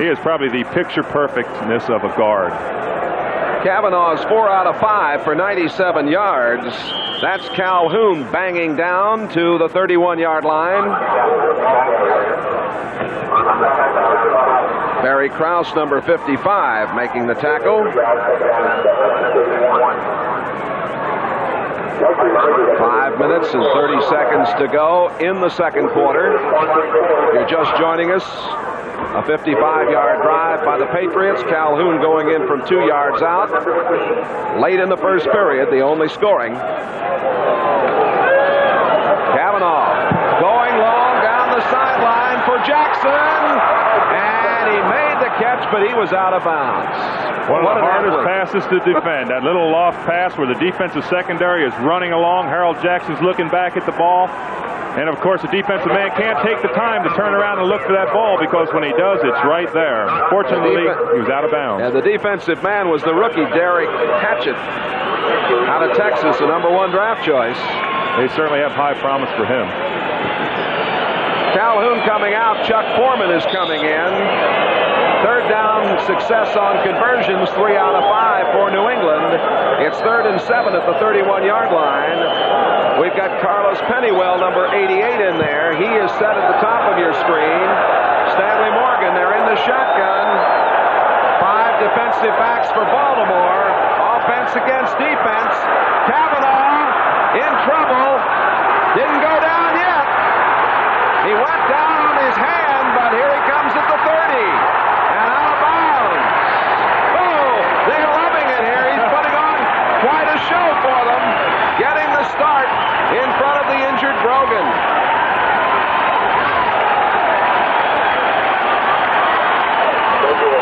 He is probably the picture perfectness of a guard. Cavanaugh's 4 out of 5 for 97 yards. That's Calhoun banging down to the 31-yard line. Barry Krause, number 55, making the tackle. 5 minutes and 30 seconds to go in the second quarter. If you're just joining us, a 55-yard drive by the Patriots. Calhoun going in from 2 yards out. Late in the first period, the only scoring. Cavanaugh going long down the sideline for Jackson. And he made the catch, but he was out of bounds. One of the hardest passes to defend. That little loft pass where the defensive secondary is running along. Harold Jackson's looking back at the ball. And, of course, the defensive man can't take the time to turn around and look for that ball because when he does, it's right there. Fortunately, he was out of bounds. Yeah, the defensive man was the rookie, Derek Hatchett, out of Texas, the #1 draft choice. They certainly have high promise for him. Calhoun coming out. Chuck Foreman is coming in. Third down success on conversions, 3 out of 5 for New England. It's 3rd and 7 at the 31-yard line. We've got Carlos Pennywell, number 88, in there. He is set at the top of your screen. Stanley Morgan, they're in the shotgun. 5 defensive backs for Baltimore. Offense against defense. Cavanaugh in trouble. Didn't go down yet. He went down on his hand, but here he comes at the 30. And out of bounds. Oh, they're loving it here. He's putting on quite a show for them. Getting the start in front of the injured Brogan.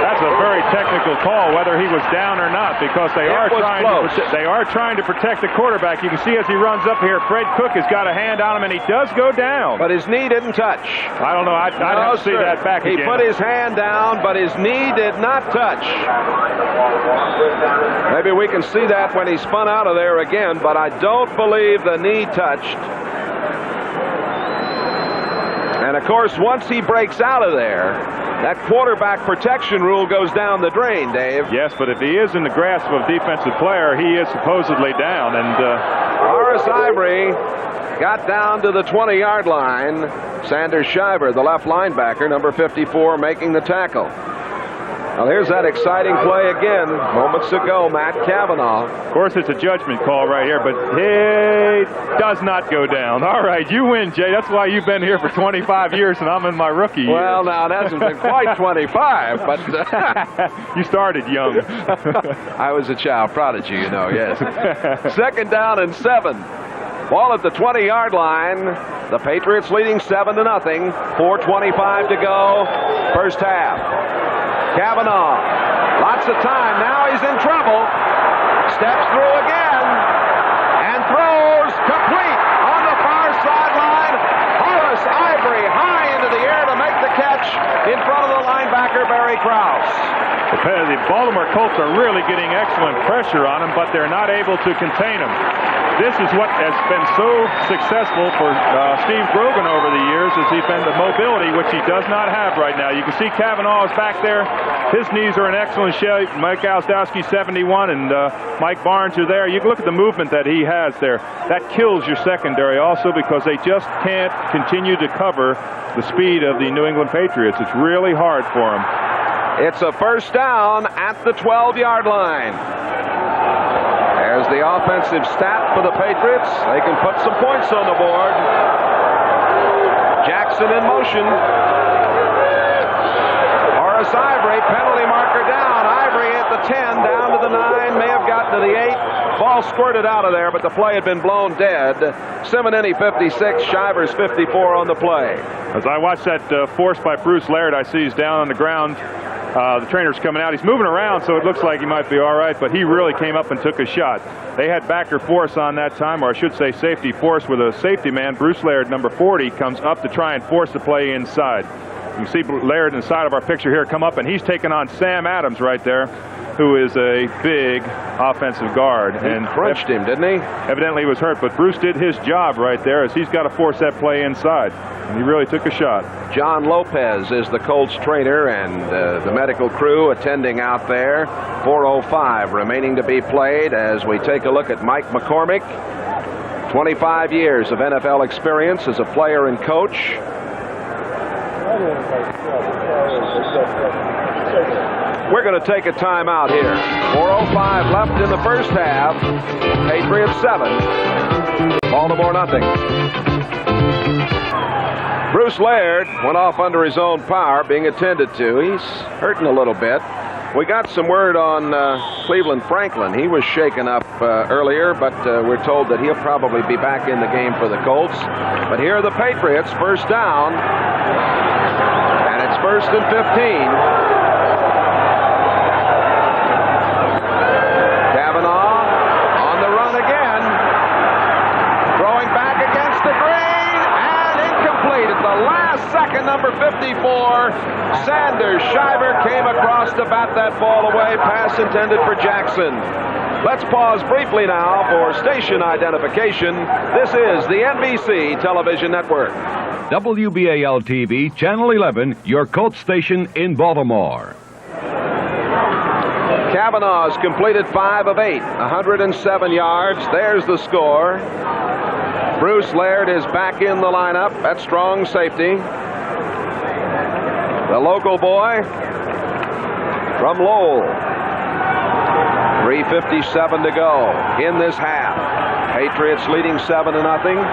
That's a very technical call, whether he was down or not, because they are trying to protect the quarterback. You can see as he runs up here, Fred Cook has got a hand on him, and he does go down. But his knee didn't touch. I don't know. I'd have to see that back again. He put his hand down, but his knee did not touch. Maybe we can see that when he spun out of there again, but I don't believe the knee touched. And, of course, once he breaks out of there, that quarterback protection rule goes down the drain, Dave. Yes, but if he is in the grasp of a defensive player, he is supposedly down. And Horace Ivory got down to the 20-yard line. Sanders Shiver, the left linebacker, number 54, making the tackle. Well, here's that exciting play again. Moments ago, Matt Cavanaugh. Of course, it's a judgment call right here, but he does not go down. All right, you win, Jay. That's why you've been here for 25 years, and I'm in my rookie year. Well, now, it hasn't been quite 25, but... You started young. I was a child prodigy, you know, yes. 2nd down and 7. Ball at the 20-yard line. The Patriots leading 7-0. 4:25 to go. First half. Cavanaugh. Lots of time. Now he's in trouble. Steps through again. And throws complete on the far sideline. Horace Ivory high into the air to make the catch in front of the linebacker, Barry Krause. The Baltimore Colts are really getting excellent pressure on him, but they're not able to contain him. This is what has been so successful for Steve Brogan over the years, has he been the mobility, which he does not have right now. You can see Cavanaugh is back there. His knees are in excellent shape. Mike Gostkowski, 71, and Mike Barnes are there. You can look at the movement that he has there. That kills your secondary also because they just can't continue to cover the speed of the New England Patriots. It's really hard for them. It's a first down at the 12-yard line. There's the offensive stat for the Patriots. They can put some points on the board. Jackson in motion. Horace Ivory, penalty marker down. Ivory at the 10, down to the 9, may have gotten to the 8. Ball squirted out of there, but the play had been blown dead. Simonini 56, Shivers 54 on the play. As I watch that force by Bruce Laird, I see he's down on the ground. The trainer's coming out. He's moving around, so it looks like he might be all right, but he really came up and took a shot. They had backer force on that time, or I should say safety force, with a safety man. Bruce Laird, number 40, comes up to try and force the play inside. You can see Laird inside of our picture here come up, and he's taking on Sam Adams right there, who is a big offensive guard. And crunched him, didn't he? Evidently he was hurt, but Bruce did his job right there, as he's got to force that play inside. And he really took a shot. John Lopez is the Colts trainer, and the medical crew attending out there. 4:05 remaining to be played as we take a look at Mike McCormick. 25 years of NFL experience as a player and coach. We're going to take a timeout here. 4:05 left in the first half. Patriots 7. Baltimore nothing. Bruce Laird went off under his own power, being attended to. He's hurting a little bit. We got some word on Cleveland Franklin. He was shaken up earlier, but we're told that he'll probably be back in the game for the Colts. But here are the Patriots, first down. And it's 1st and 15. Cavanaugh on the run again. Throwing back against the green. And incomplete at the last second, number 54. Sanders Shiver came across to bat that ball away. Pass intended for Jackson. Let's pause briefly now for station identification. This is the NBC Television Network. WBAL-TV, Channel 11, your Colts station in Baltimore. Cavanaugh's completed 5 of 8, 107 yards. There's the score. Bruce Laird is back in the lineup at strong safety. The local boy from Lowell. 3:57 to go in this half. Patriots leading 7-0.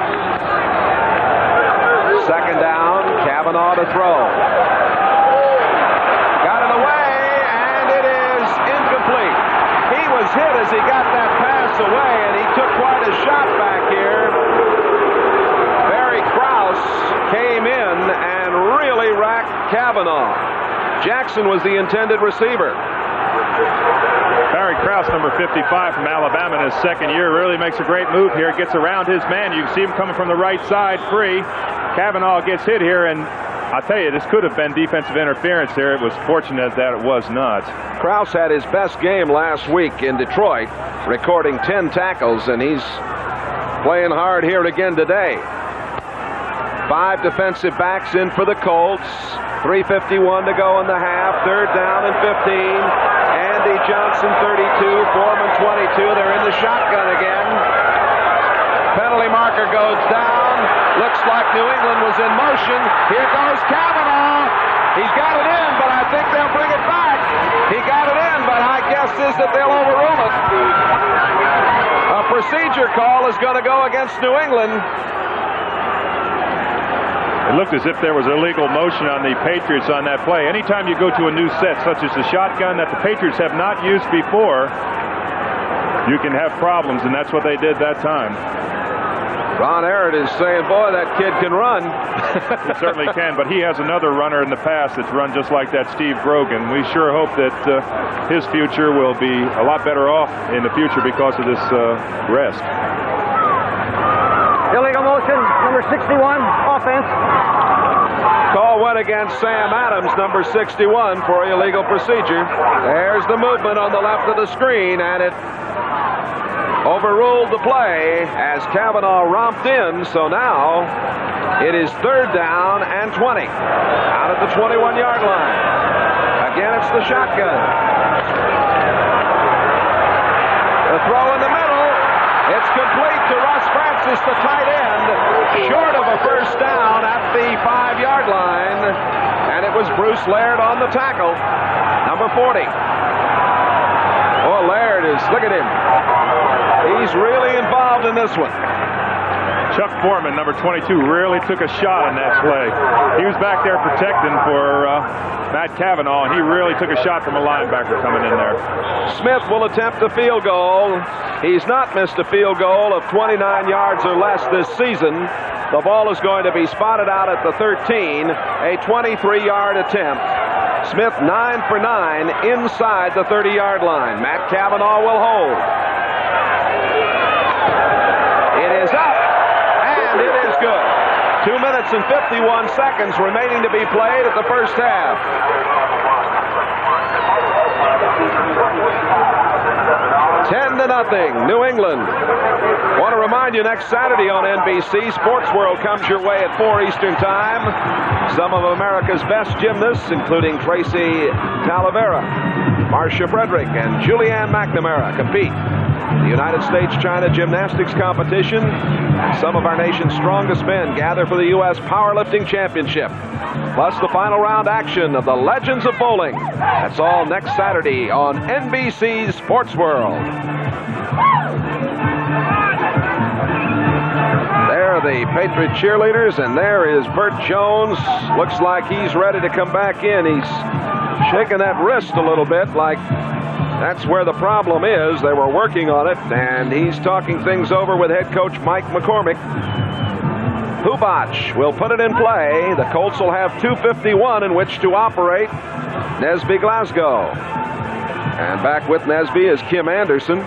Second down, Cavanaugh to throw. Got it away, and it is incomplete. He was hit as he got that pass away, and he took quite a shot back here. Barry Krause came in and really racked Cavanaugh. Jackson was the intended receiver. Barry Krause, number 55 from Alabama in his second year, really makes a great move here. Gets around his man. You can see him coming from the right side free. Cavanaugh gets hit here, and I'll tell you, this could have been defensive interference there. It was fortunate that it was not. Krause had his best game last week in Detroit, recording 10 tackles, and he's playing hard here again today. 5 defensive backs in for the Colts. 3:51 to go in the half. Third down and 15. Andy Johnson 32, Foreman 22. They're in the shotgun again. Penalty marker goes down. Looks like New England was in motion. Here goes Cavanaugh. He's got it in, but I think they'll bring it back. He got it in, but my guess is that they'll overrule it. A procedure call is going to go against New England. It looked as if there was illegal motion on the Patriots on that play. Anytime you go to a new set, such as the shotgun that the Patriots have not used before, you can have problems, and that's what they did that time. Ron Arrett is saying, boy, that kid can run. He certainly can, but he has another runner in the past that's run just like that, Steve Grogan. We sure hope that his future will be a lot better off in the future because of this rest. Illegal motion, number 61, offense. Call went against Sam Adams, number 61, for illegal procedure. There's the movement on the left of the screen, and it overruled the play as Cavanaugh romped in. So now it is third down and 20 out at the 21-yard line. Again, it's the shotgun. The throw in the middle. It's complete to Russ Francis, the tight end, short of a first down at the 5-yard line. And it was Bruce Laird on the tackle, number 40. Oh, Laird is, look at him. He's really involved in this one. Chuck Foreman, number 22, really took a shot on that play. He was back there protecting for Matt Cavanaugh, and he really took a shot from a linebacker coming in there. Smith will attempt a field goal. He's not missed a field goal of 29 yards or less this season. The ball is going to be spotted out at the 13, a 23-yard attempt. Smith 9 for 9 inside the 30-yard line. Matt Cavanaugh will hold. It is up, and it is good. 2 minutes and 51 seconds remaining to be played at the first half. Ten to nothing, New England. Want to remind you, next Saturday on NBC, Sports World comes your way at 4 Eastern Time. Some of America's best gymnasts, including Tracy Talavera, Marcia Frederick, and Julianne McNamara, compete. The United States-China gymnastics competition. Some of our nation's strongest men gather for the U.S. Powerlifting Championship. Plus the final round action of the Legends of Bowling. That's all next Saturday on NBC's Sports World. There are the Patriot cheerleaders, and there is Bert Jones. Looks like he's ready to come back in. He's shaking that wrist a little bit, like that's where the problem is. They were working on it, and he's talking things over with head coach Mike McCormick. Hubach will put it in play. The Colts will have 2:51 in which to operate. Nesby Glasgow. And back with Nesby is Kim Anderson.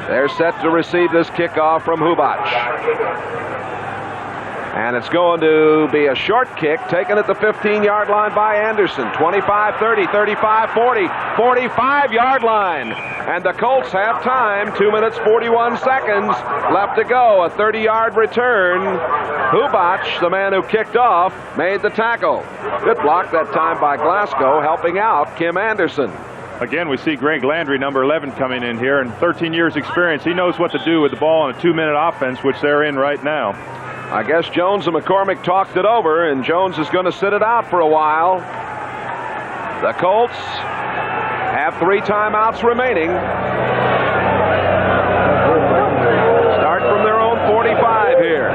They're set to receive this kickoff from Hubach. And it's going to be a short kick taken at the 15-yard line by Anderson. 25, 30, 35, 40, 45-yard line. And the Colts have time. 2 minutes, 41 seconds left to go. A 30-yard return. Hubach, the man who kicked off, made the tackle. Good block that time by Glasgow, helping out Kim Anderson. Again, we see Greg Landry, number 11, coming in here, and 13 years experience. He knows what to do with the ball on a 2-minute offense, which they're in right now. I guess Jones and McCormick talked it over, and Jones is going to sit it out for a while. The Colts have 3 timeouts remaining. Start from their own 45 here.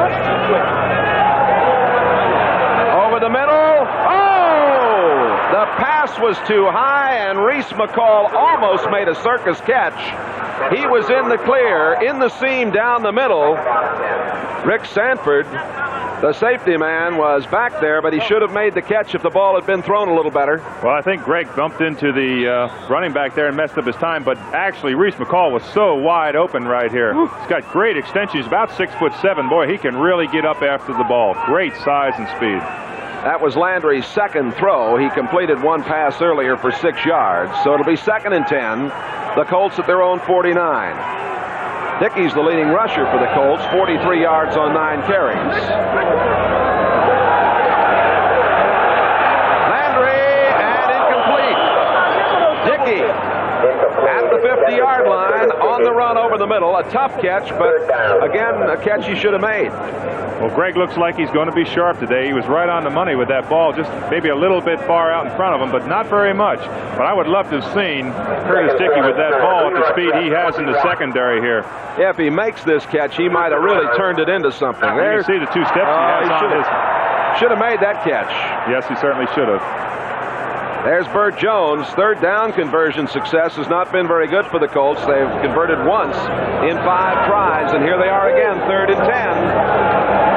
Over the middle. Oh! The pass was too high, and Reese McCall almost made a circus catch. He was in the clear, in the seam down the middle. Rick Sanford, the safety man, was back there, but he should have made the catch if the ball had been thrown a little better. Well, I think Greg bumped into the running back there and messed up his time, but actually Reese McCall was so wide open right here. He's got great extension. He's about 6'7". Boy, he can really get up after the ball. Great size and speed. That was Landry's second throw. He completed one pass earlier for 6 yards, so it'll be 2nd and 10. The Colts at their own 49. Dickey's the leading rusher for the Colts, 43 yards on 9 carries. Landry, and incomplete. Dickey at the 50-yard line on the run over the middle. A tough catch, but again, a catch he should have made. Well, Greg looks like he's going to be sharp today. He was right on the money with that ball, just maybe a little bit far out in front of him, but not very much. But I would love to have seen Curtis Dickey with that ball at the speed he has in the secondary here. Yeah, if he makes this catch, he might have really turned it into something. There you see the 2 steps he has on his. Should have made that catch. Yes, he certainly should have. There's Bert Jones. 3rd down conversion success has not been very good for the Colts. They've converted once in 5 tries, and here they are again, 3rd and 10.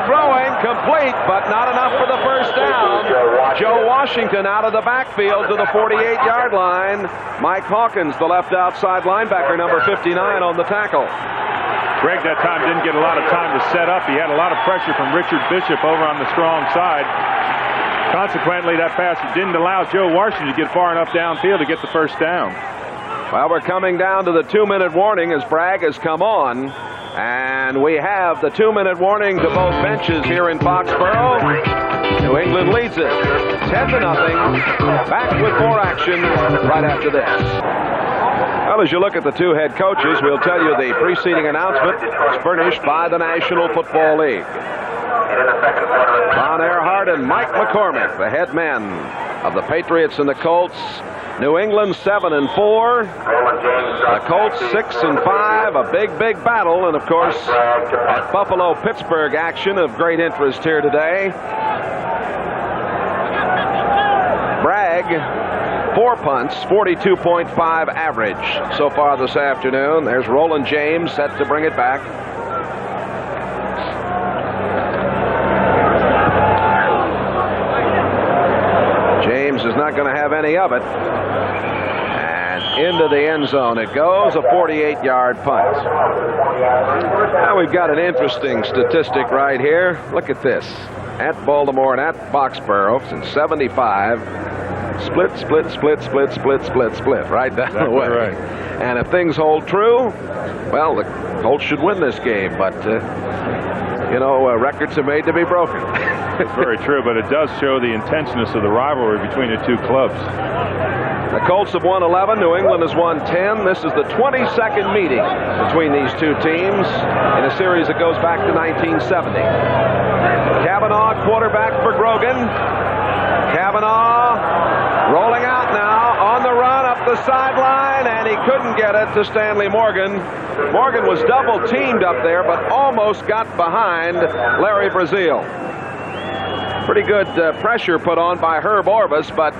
Throwing, complete, but not enough for the first down. Joe Washington out of the backfield to the 48-yard line. Mike Hawkins, the left outside linebacker, number 59, on the tackle. Greg that time didn't get a lot of time to set up. He had a lot of pressure from Richard Bishop over on the strong side. Consequently, that pass didn't allow Joe Washington to get far enough downfield to get the first down. Well, we're coming down to the 2-minute warning as Bragg has come on. And we have the 2-minute warning to both benches here in Foxborough. New England leads it 10-0. Back with more action right after this. Well, as you look at the 2 head coaches, we'll tell you the preceding announcement is furnished by the National Football League. Ron Earhart and Mike McCormick, the head men of the Patriots and the Colts. New England 7-4. The Colts 6-5. A big battle, and of course, that Buffalo-Pittsburgh action of great interest here today. Bragg, 4 punts, 42.5 average so far this afternoon. There's Roland James set to bring it back. James is not going to have any of it. And into the end zone it goes, a 48-yard punt. Now we've got an interesting statistic right here. Look at this. At Baltimore and at Foxborough since 75. Split right down the way. Right. And if things hold true, well, the Colts should win this game. But, records are made to be broken. It's very true, but it does show the intenseness of the rivalry between the 2 clubs. The Colts have won 11. New England has won 10. This is the 22nd meeting between these two teams in a series that goes back to 1970. Cavanaugh, quarterback for Grogan. Cavanaugh rolling out now on the run up the sideline, and he couldn't get it to Stanley Morgan. Morgan was double teamed up there, but almost got behind Larry Brazil. Pretty good pressure put on by Herb Orvis, but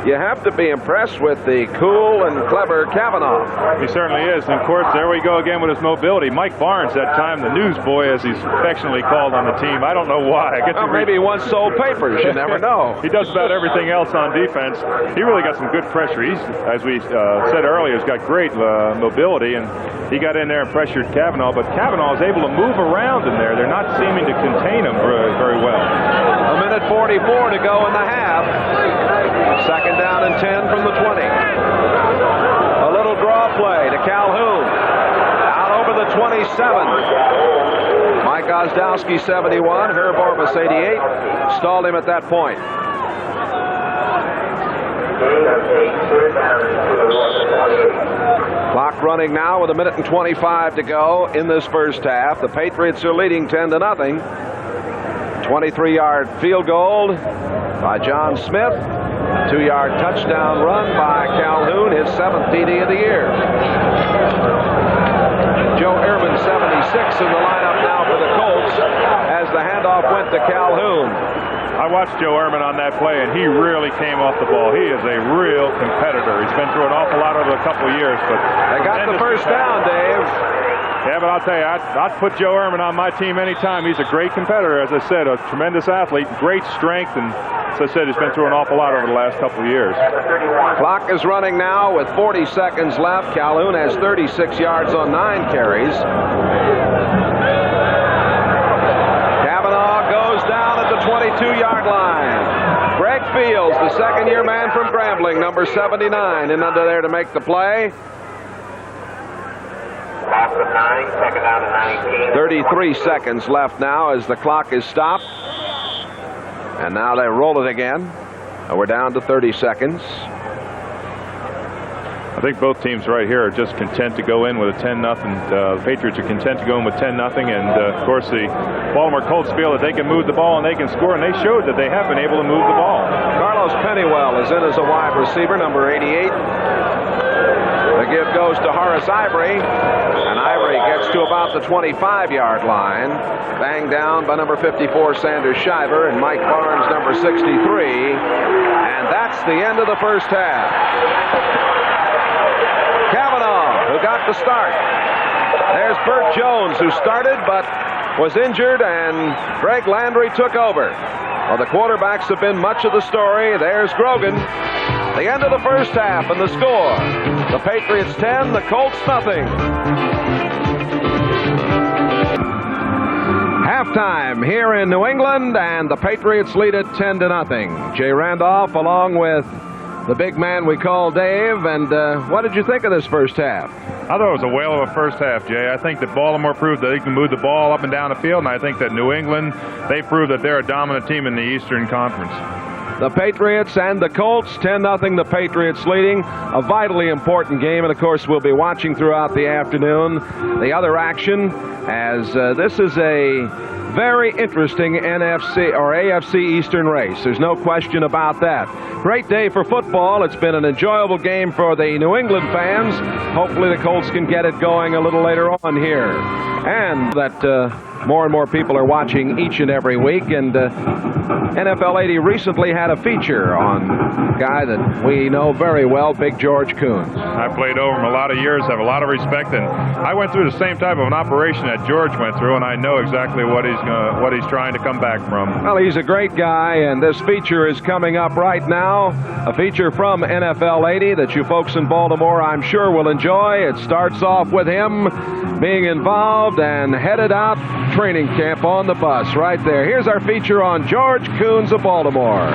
you have to be impressed with the cool and clever Cavanaugh. He certainly is. And, of course, there we go again with his mobility. Mike Barnes, that time, the newsboy, as he's affectionately called on the team. I don't know why. Maybe he once sold papers. You never know. He does about everything else on defense. He really got some good pressure. He's, as we said earlier, he's got great mobility, and he got in there and pressured Cavanaugh. But Cavanaugh is able to move around in there. They're not seeming to contain him very well. A minute 44 to go in the half. Second down and 10 from the 20. A little draw play to Calhoun. Out over the 27. Mike Ozdowski, 71. Herb Orvis, 88. Stalled him at that point. Clock running now with a minute and 25 to go in this first half. The Patriots are leading 10-0. 23-yard field goal by John Smith. 2-yard touchdown run by Calhoun, his 7th TD of the year. Joe Ehrman, 76, in the lineup now for the Colts as the handoff went to Calhoun. I watched Joe Ehrman on that play, and he really came off the ball. He is a real competitor. He's been through an awful lot over a couple of years. But they got the first down, Dave. Yeah, but I'll tell you, I'd put Joe Ehrman on my team anytime. He's a great competitor, as I said, a tremendous athlete, great strength, and as I said, he's been through an awful lot over the last couple of years. Clock is running now with 40 seconds left. Calhoun has 36 yards on 9 carries. Cavanaugh goes down at the 22-yard line. Greg Fields, the second-year man from Grambling, number 79, in under there to make the play. 33 seconds left now as the clock is stopped. And now they roll it again. We're down to 30 seconds. I think both teams right here are just content to go in with a 10-0. The Patriots are content to go in with 10-0. And, of course, the Baltimore Colts feel that they can move the ball and they can score. And they showed that they have been able to move the ball. Carlos Pennywell is in as a wide receiver, number 88. The give goes to Horace Ivory, and Ivory gets to about the 25-yard line. Banged down by number 54, Sanders Shiver, and Mike Barnes, number 63. And that's the end of the first half. Cavanaugh, who got the start. There's Burt Jones, who started but was injured, and Greg Landry took over. Well, the quarterbacks have been much of the story. There's Grogan. The end of the first half and the score. The Patriots 10, the Colts nothing. Halftime here in New England, and the Patriots lead it 10-0. Jay Randolph along with the big man we call Dave. And what did you think of this first half? I thought it was a whale of a first half, Jay. I think that Baltimore proved that they can move the ball up and down the field, and I think that New England, they proved that they're a dominant team in the Eastern Conference. The Patriots and the Colts, 10-0, the Patriots leading. A vitally important game, and of course we'll be watching throughout the afternoon the other action, as this is a very interesting NFC or AFC Eastern race. There's no question about that. Great day for football. It's been an enjoyable game for the New England fans. Hopefully the Colts can get it going a little later on here. And that more and more people are watching each and every week, and NFL 80 recently had a feature on a guy that we know very well, Big George Coons. I played over him a lot of years, have a lot of respect, and I went through the same type of an operation that George went through, and I know exactly what he's trying to come back from. Well, he's a great guy, and this feature is coming up right now, a feature from NFL 80 that you folks in Baltimore, I'm sure, will enjoy. It starts off with him being involved and headed out training camp on the bus right there. Here's our feature on George Coons of Baltimore.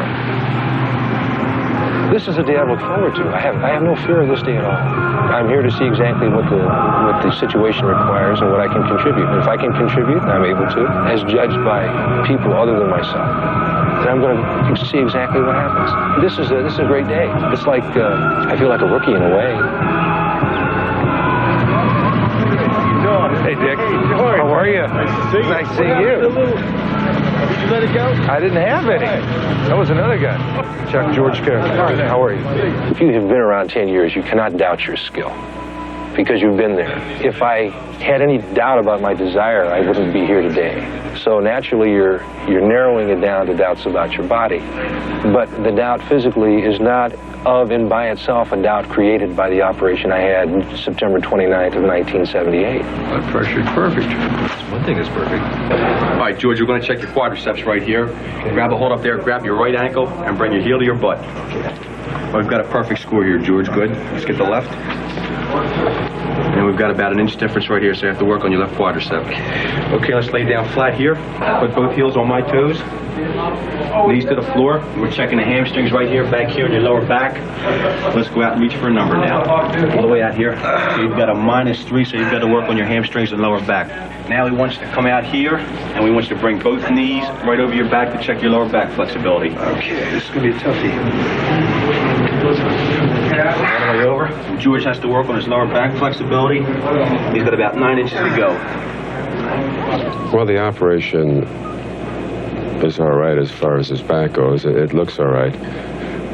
This is a day I look forward to. I have no fear of this day at all. I'm here to see exactly what the situation requires and what I can contribute. And if I can contribute, I'm able to, as judged by people other than myself. and I'm going to see exactly what happens. This is a great day. It's like I feel like a rookie in a way. Hey, Dick. Hey, George. How are you? Nice to see you. Nice seeing you. Did you let it go? I didn't have any. That was another gun. Chuck George Carroll. How are you? If you have been around 10 years, you cannot doubt your skill because you've been there. If I had any doubt about my desire, I wouldn't be here today. So naturally, you're narrowing it down to doubts about your body. But the doubt physically is not of and by itself a doubt created by the operation I had September 29th of 1978. Blood pressure is perfect. That's one thing that's perfect. All right, George, we're going to check your quadriceps right here. Grab a hold up there, grab your right ankle, and bring your heel to your butt. Well, we've got a perfect score here, George. Good. Let's get the left. And we've got about an inch difference right here, so you have to work on your left quadricep. Okay, let's lay down flat here. Put both heels on my toes. Knees to the floor. We're checking the hamstrings right here, back here in your lower back. Let's go out and reach for a number now. All the way out here. So you've got a -3, so you've got to work on your hamstrings and lower back. Now we want you to come out here, and we want you to bring both knees right over your back to check your lower back flexibility. Okay, this is going to be a toughie. All the way over. George has to work on his lower back flexibility. He's got about 9 inches to go. Well, the operation is all right as far as his back goes. It looks all right.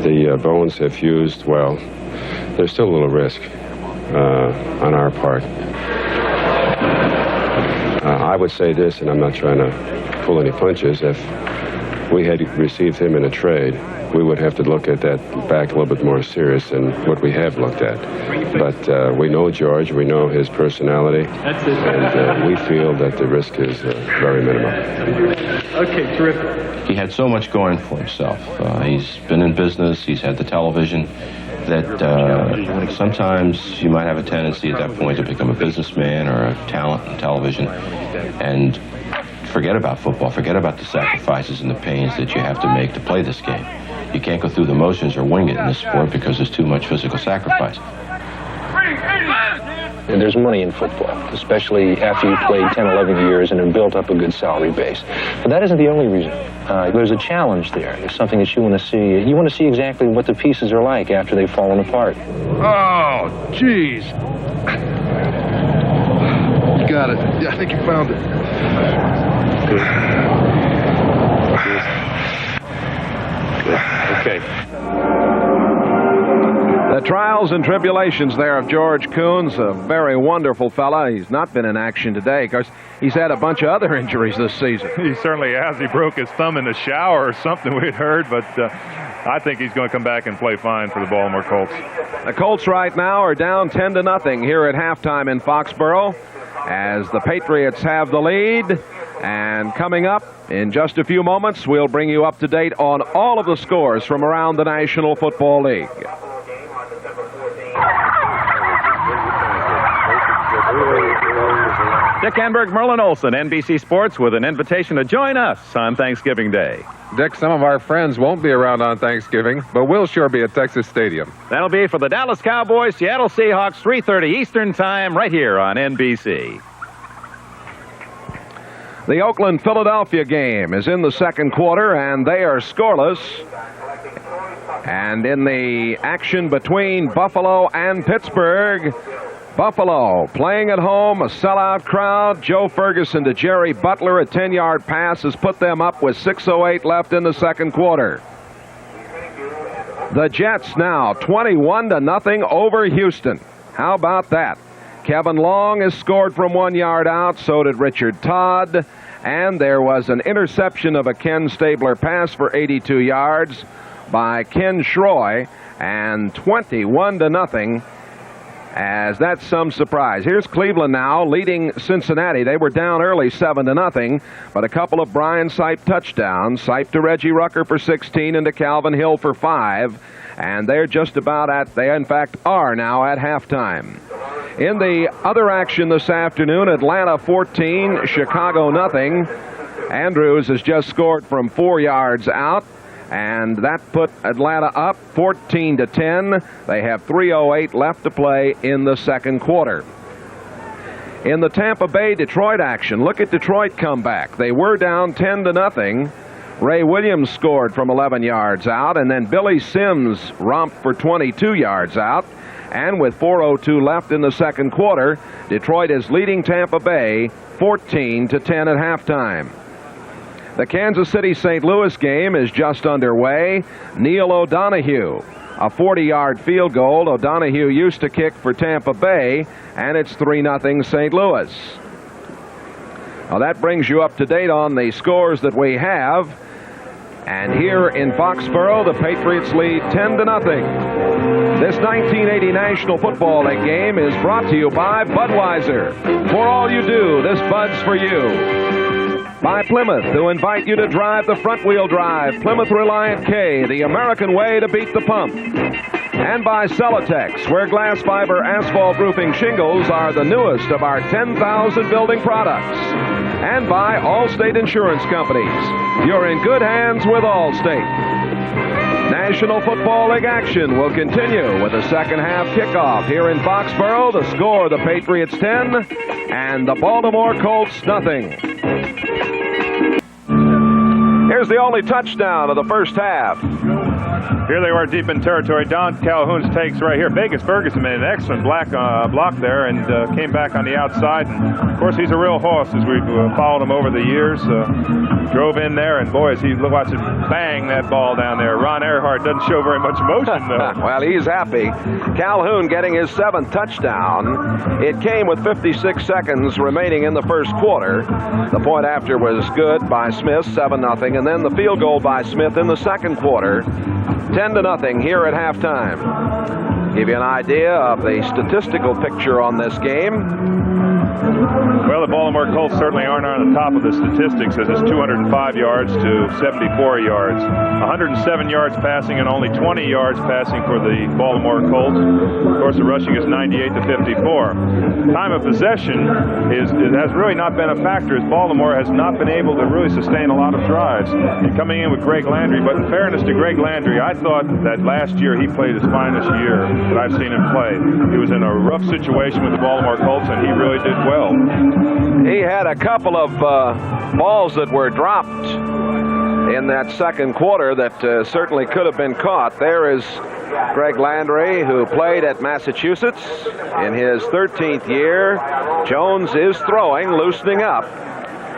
The bones have fused well. There's still a little risk on our part. I would say this, and I'm not trying to pull any punches, if we had received him in a trade, we would have to look at that back a little bit more serious than what we have looked at. But we know George, we know his personality, and we feel that the risk is very minimal. Okay, terrific. He had so much going for himself. He's been in business, he's had the television, that sometimes you might have a tendency at that point to become a businessman or a talent in television and forget about football, forget about the sacrifices and the pains that you have to make to play this game. You can't go through the motions or wing it in this sport because there's too much physical sacrifice. And there's money in football, especially after you've played 10, 11 years and have built up a good salary base. But that isn't the only reason. There's a challenge there. There's something that you want to see. You want to see exactly what the pieces are like after they've fallen apart. Oh, jeez. You got it. Yeah, I think you found it. Okay. The trials and tribulations there of George Coons, a very wonderful fella. He's not been in action today because he's had a bunch of other injuries this season. He certainly has. He broke his thumb in the shower or something we'd heard, but I think he's going to come back and play fine for the Baltimore Colts. The Colts right now are down 10-0 here at halftime in Foxborough as the Patriots have the lead. And coming up in just a few moments, we'll bring you up to date on all of the scores from around the National Football League. Dick Enberg, Merlin Olsen, NBC Sports, with an invitation to join us on Thanksgiving Day. Dick, some of our friends won't be around on Thanksgiving, but we'll sure be at Texas Stadium. That'll be for the Dallas Cowboys, Seattle Seahawks, 3:30 Eastern Time, right here on NBC. The Oakland-Philadelphia game is in the second quarter, and they are scoreless. And in the action between Buffalo and Pittsburgh, Buffalo playing at home, a sellout crowd. Joe Ferguson to Jerry Butler, a 10-yard pass has put them up with 6:08 left in the second quarter. The Jets now 21-0 over Houston. How about that? Kevin Long has scored from 1 yard out, so did Richard Todd. And there was an interception of a Ken Stabler pass for 82 yards by Ken Schroy, and 21-0, as that's some surprise. Here's Cleveland now leading Cincinnati. They were down early 7-0, but a couple of Brian Sipe touchdowns. Sipe to Reggie Rucker for 16 and to Calvin Hill for 5. And they're just about at, they in fact are now at halftime. In the other action this afternoon, Atlanta 14, Chicago nothing. Andrews has just scored from 4 yards out, and that put Atlanta up 14-10. They have 3:08 left to play in the second quarter. In the Tampa Bay-Detroit action, look at Detroit come back. They were down 10-0. Ray Williams scored from 11 yards out, and then Billy Sims romped for 22 yards out. And with 4:02 left in the second quarter, Detroit is leading Tampa Bay 14-10 at halftime. The Kansas City-St. Louis game is just underway. Neil O'Donohue, a 40-yard field goal. O'Donohue used to kick for Tampa Bay, and it's 3-0 St. Louis. Now that brings you up to date on the scores that we have. And here in Foxborough, the Patriots lead 10-0. This 1980 National Football League game is brought to you by Budweiser. For all you do, this Bud's for you. By Plymouth, who invite you to drive the front-wheel drive Plymouth Reliant K, the American way to beat the pump. And by Celotex, where glass fiber asphalt roofing shingles are the newest of our 10,000 building products. And by Allstate Insurance Companies. You're in good hands with Allstate. National Football League action will continue with the second half kickoff here in Foxborough. The score, the Patriots 10 and the Baltimore Colts nothing. Here's the only touchdown of the first half. Here they are deep in territory. Don Calhoun's takes right here. Vegas Ferguson made an excellent block there and came back on the outside. And of course, he's a real horse as we've followed him over the years. Drove in there, and boy, as he watched it bang that ball down there. Ron Earhart doesn't show very much emotion, though. Well, he's happy. Calhoun getting his 7th touchdown. It came with 56 seconds remaining in the first quarter. The point after was good by Smith, 7-0, and then the field goal by Smith in the second quarter. 10-0 here at halftime. Give you an idea of the statistical picture on this game. Well, the Baltimore Colts certainly aren't on the top of the statistics as it's 205 yards to 74 yards. 107 yards passing and only 20 yards passing for the Baltimore Colts. Of course, the rushing is 98 to 54. Time of possession has really not been a factor as Baltimore has not been able to really sustain a lot of drives. And coming in with Greg Landry, but in fairness to Greg Landry, I thought that last year he played his finest year that I've seen him play. He was in a rough situation with the Baltimore Colts, and he really did well. He had a couple of balls that were dropped in that second quarter that certainly could have been caught. There is Greg Landry, who played at Massachusetts in his 13th year. Jones is throwing, loosening up.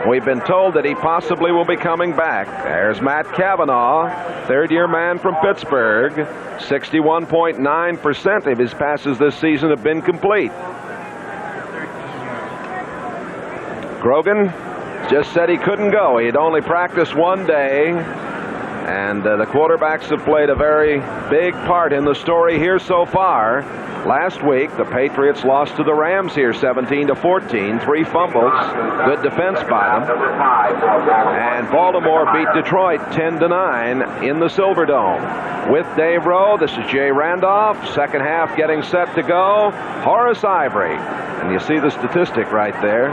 We've been told that he possibly will be coming back. There's Matt Cavanaugh, third-year man from Pittsburgh. 61.9% of his passes this season have been complete. Grogan just said he couldn't go. He had only practiced one day, and the quarterbacks have played a very big part in the story here so far. Last week, the Patriots lost to the Rams here 17-14, 3 fumbles, good defense by them. And Baltimore beat Detroit 10-9 in the Silverdome. With Dave Rowe, this is Jay Randolph. Second half getting set to go. Horace Ivory. And you see the statistic right there.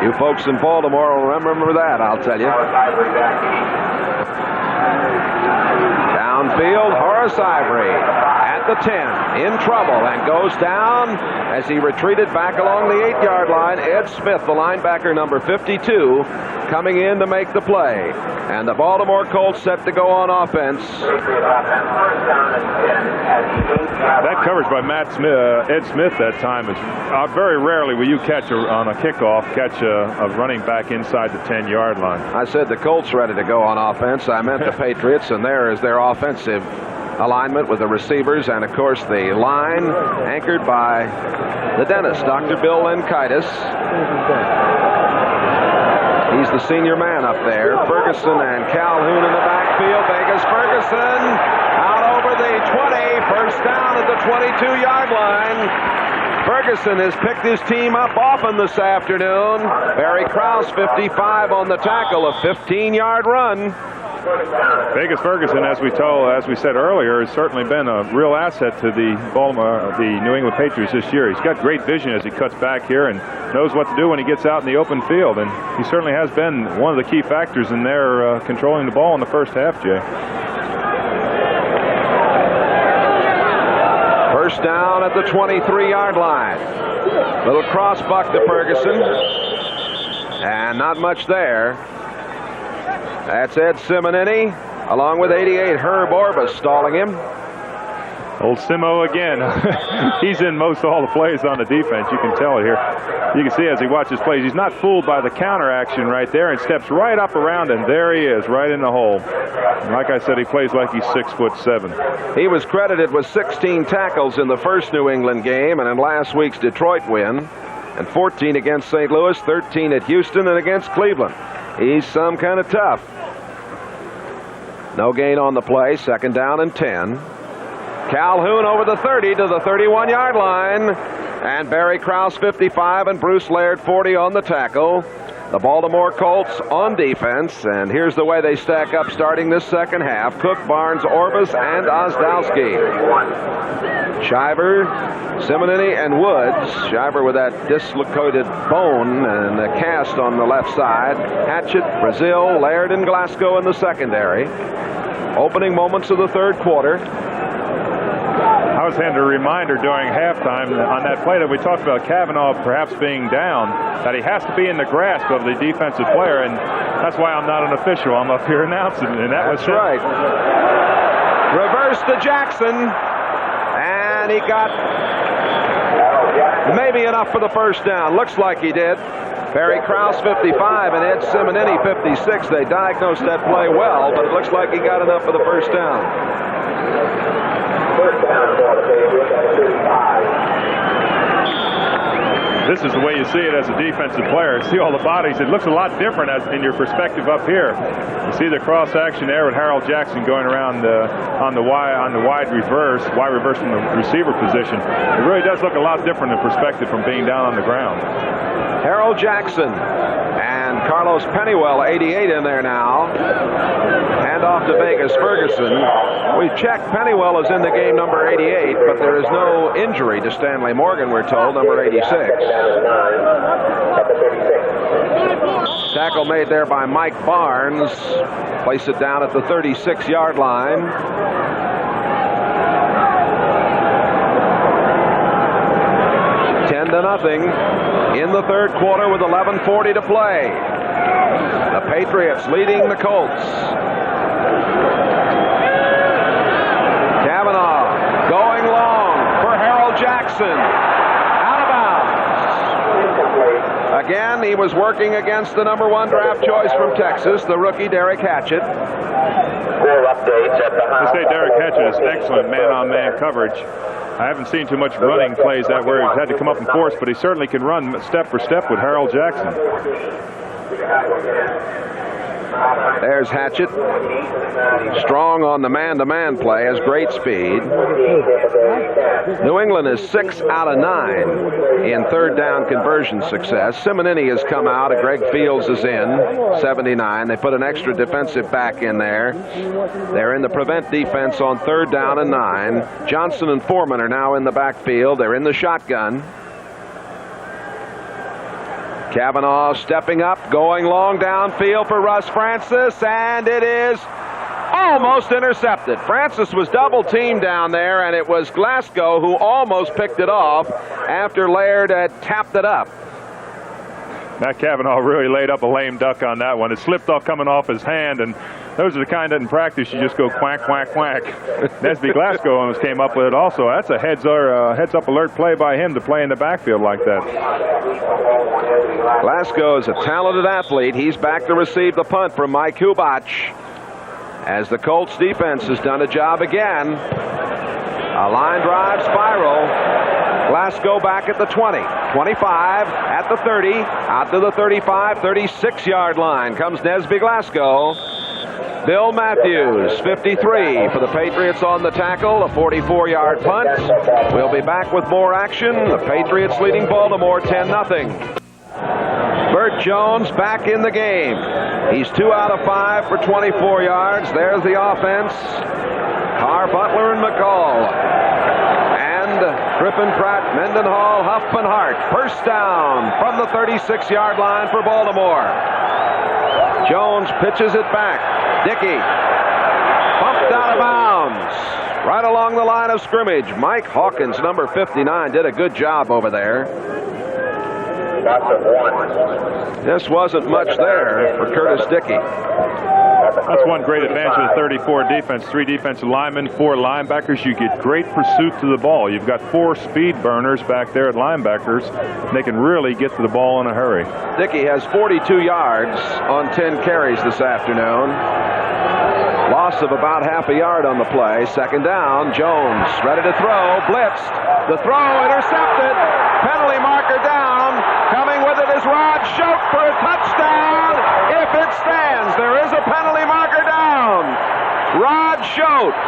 You folks in Baltimore will remember that, I'll tell you. Downfield, Horace Ivory at the 10, in trouble, and goes down as he retreated back along the 8-yard line. Ed Smith, the linebacker, number 52, coming in to make the play. And the Baltimore Colts set to go on offense. That coverage by Ed Smith that time is very rarely will you catch on a kickoff, catch a running back inside the 10-yard line. I said the Colts ready to go on offense. I meant the Patriots, and there is their offensive alignment with the receivers and, of course, the line anchored by the dentist, Dr. Bill Lenkaitis. He's the senior man up there. Ferguson and Calhoun in the backfield. Vegas Ferguson out over the 20. First down at the 22-yard line. Ferguson has picked his team up often this afternoon. Barry Krause, 55 on the tackle, a 15-yard run. Vegas Ferguson, as we said earlier, has certainly been a real asset to the New England Patriots this year. He's got great vision as he cuts back here and knows what to do when he gets out in the open field. And he certainly has been one of the key factors in their controlling the ball in the first half, Jay. First down at the 23-yard line. Little cross buck to Ferguson. And not much there. That's Ed Simonini, along with 88 Herb Orbis stalling him. Old Simo again. He's in most all the plays on the defense. You can tell it here. You can see as he watches plays, he's not fooled by the counter action right there and steps right up around, and there he is, right in the hole. And like I said, he plays like he's 6'7". He was credited with 16 tackles in the first New England game and in last week's Detroit win, and 14 against St. Louis, 13 at Houston, and against Cleveland. He's some kind of tough. No gain on the play, 2nd down and 10. Calhoun over the 30 to the 31-yard line. And Barry Krause 55 and Bruce Laird 40 on the tackle. The Baltimore Colts on defense. And here's the way they stack up starting this second half. Cook, Barnes, Orbis, and Ozdowski. Shiver, Simonini, and Woods. Shiver with that dislocated bone and a cast on the left side. Hatchett, Brazil, Laird, and Glasgow in the secondary. Opening moments of the third quarter. I was handed a reminder during halftime on that play that we talked about Kavanaugh perhaps being down, that he has to be in the grasp of the defensive player, and that's why I'm not an official. I'm up here announcing, and that's right. Reverse to Jackson, and he got maybe enough for the first down. Looks like he did. Barry Krause 55 and Ed Simonini 56. They diagnosed that play well, but it looks like he got enough for the first down. This is the way you see it as a defensive player. See all the bodies. It looks a lot different as in your perspective up here. You see the cross action there with Harold Jackson going around on the wide reverse from the receiver position. It really does look a lot different in perspective from being down on the ground. Harold Jackson and Carlos Pennywell, 88 in there now. Hand off to Vegas Ferguson. We checked. Pennywell is in the game, number 88, but there is no injury to Stanley Morgan, we're told, number 86. Tackle made there by Mike Barnes. Place it down at the 36-yard line. $10-0 in the third quarter with 11:40 to play. The Patriots leading the Colts. Kavanaugh going long for Harold Jackson. Out of bounds. Again, he was working against the number 1 draft choice from Texas, the rookie Derek Hatchett. This day Derek Hatchett is excellent man-on-man coverage. I haven't seen too much running plays that where he's had to come up and force, but he certainly can run step for step with Harold Jackson. There's Hatchett. Strong on the man-to-man play, has great speed. New England is 6 out of 9 in third down conversion success. Simonini has come out. Greg Fields is in, 79. They put an extra defensive back in there. They're in the prevent defense on 3rd down and 9. Johnson and Foreman are now in the backfield. They're in the shotgun. Kavanaugh stepping up, going long downfield for Russ Francis, and it is almost intercepted. Francis was double teamed down there, and it was Glasgow who almost picked it off after Laird had tapped it up. Matt Kavanaugh really laid up a lame duck on that one. It slipped off coming off his hand, and those are the kind that in practice you just go quack, quack, quack. Nesby Glasgow almost came up with it also. That's a heads-up alert play by him to play in the backfield like that. Glasgow is a talented athlete. He's back to receive the punt from Mike Hubach, as the Colts defense has done a job again. A line drive spiral. Glasgow back at the 20, 25, at the 30, out to the 35, 36-yard line comes Nesby Glasgow. Bill Matthews, 53 for the Patriots on the tackle, a 44-yard punt. We'll be back with more action. The Patriots leading Baltimore 10-0. Bert Jones back in the game. He's 2 out of 5 for 24 yards. There's the offense. Carr, Butler, and McCall. And Griffin, Pratt, Mendenhall, Huff, and Hart. First down from the 36-yard line for Baltimore. Jones pitches it back. Dickey bumped out of bounds right along the line of scrimmage. Mike Hawkins, number 59, did a good job over there. This wasn't much there for Curtis Dickey. That's one great advantage of the 34 defense. 3 defensive linemen, 4 linebackers. You get great pursuit to the ball. You've got 4 speed burners back there at linebackers. They can really get to the ball in a hurry. Dickey has 42 yards on 10 carries this afternoon. Loss of about half a yard on the play. Second down. Jones ready to throw. Blitzed. The throw intercepted. Penalty marker down. Coming with it is Rod Schote for a touchdown. If it stands, there is a penalty marker down. Rod Schote.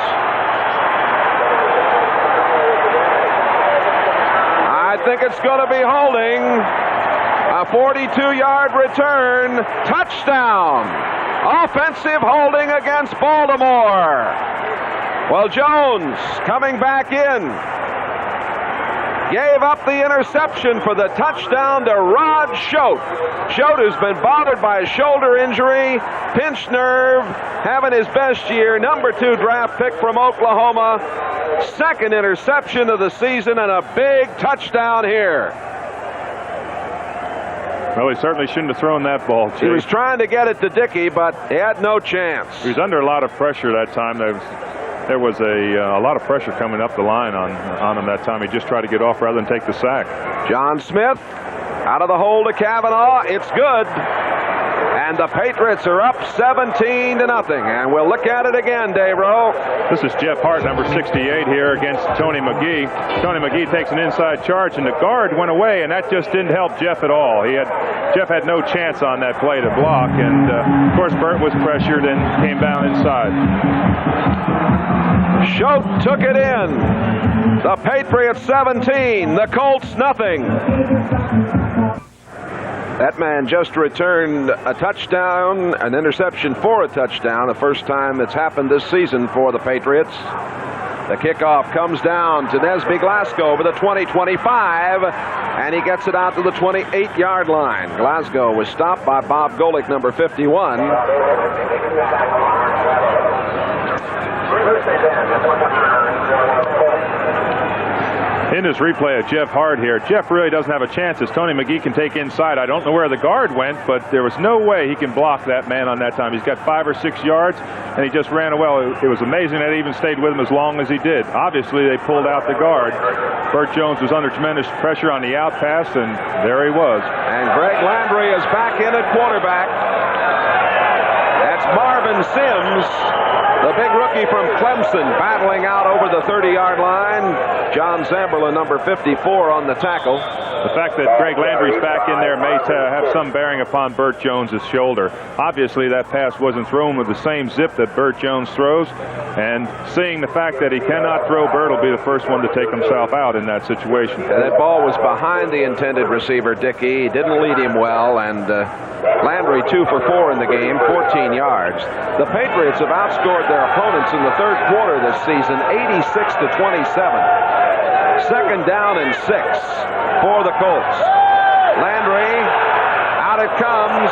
I think it's going to be holding. A 42-yard return. Touchdown. Offensive holding against Baltimore. Well, Jones coming back in. Gave up the interception for the touchdown to Rod Schote. Schote has been bothered by a shoulder injury, pinched nerve, having his best year. Number 2 draft pick from Oklahoma. Second interception of the season and a big touchdown here. Well, he certainly shouldn't have thrown that ball, Jay. He was trying to get it to Dickey, but he had no chance. He was under a lot of pressure that time. There was a lot of pressure coming up the line on him that time. He just tried to get off rather than take the sack. John Smith out of the hole to Kavanaugh. It's good. And the Patriots are up 17-0. And we'll look at it again, Dave Rowe. This is Jeff Hart, number 68 here against Tony McGee. Tony McGee takes an inside charge, and the guard went away, and that just didn't help Jeff at all. Jeff had no chance on that play to block, and of course Burt was pressured and came down inside. Schote took it in. The Patriots 17, the Colts nothing. That man just returned a touchdown, an interception for a touchdown, the first time it's happened this season for the Patriots. The kickoff comes down to Nesby Glasgow over the 20-25, and he gets it out to the 28-yard line. Glasgow was stopped by Bob Golick, number 51. In this replay of Jeff Hart here, Jeff really doesn't have a chance as Tony McGee can take inside. I don't know where the guard went, but there was no way he can block that man on that time. He's got 5 or 6 yards, and he just ran away. It was amazing that he even stayed with him as long as he did. Obviously, they pulled out the guard. Burt Jones was under tremendous pressure on the out pass, and there he was. And Greg Landry is back in at quarterback. That's Marvin Sims, the big rookie from Clemson, battling out over the 30-yard line. John Zamberlin, number 54, on the tackle. The fact that Greg Landry's back in there may have some bearing upon Burt Jones' shoulder. Obviously, that pass wasn't thrown with the same zip that Burt Jones throws. And seeing the fact that he cannot throw, Burt will be the first one to take himself out in that situation. And that ball was behind the intended receiver, Dickey. He didn't lead him well, and Landry 2 for 4 in the game, 14 yards. The Patriots have outscored their opponents in the third quarter this season, 86-27. Second down and 6 for the Colts. Landry, out it comes.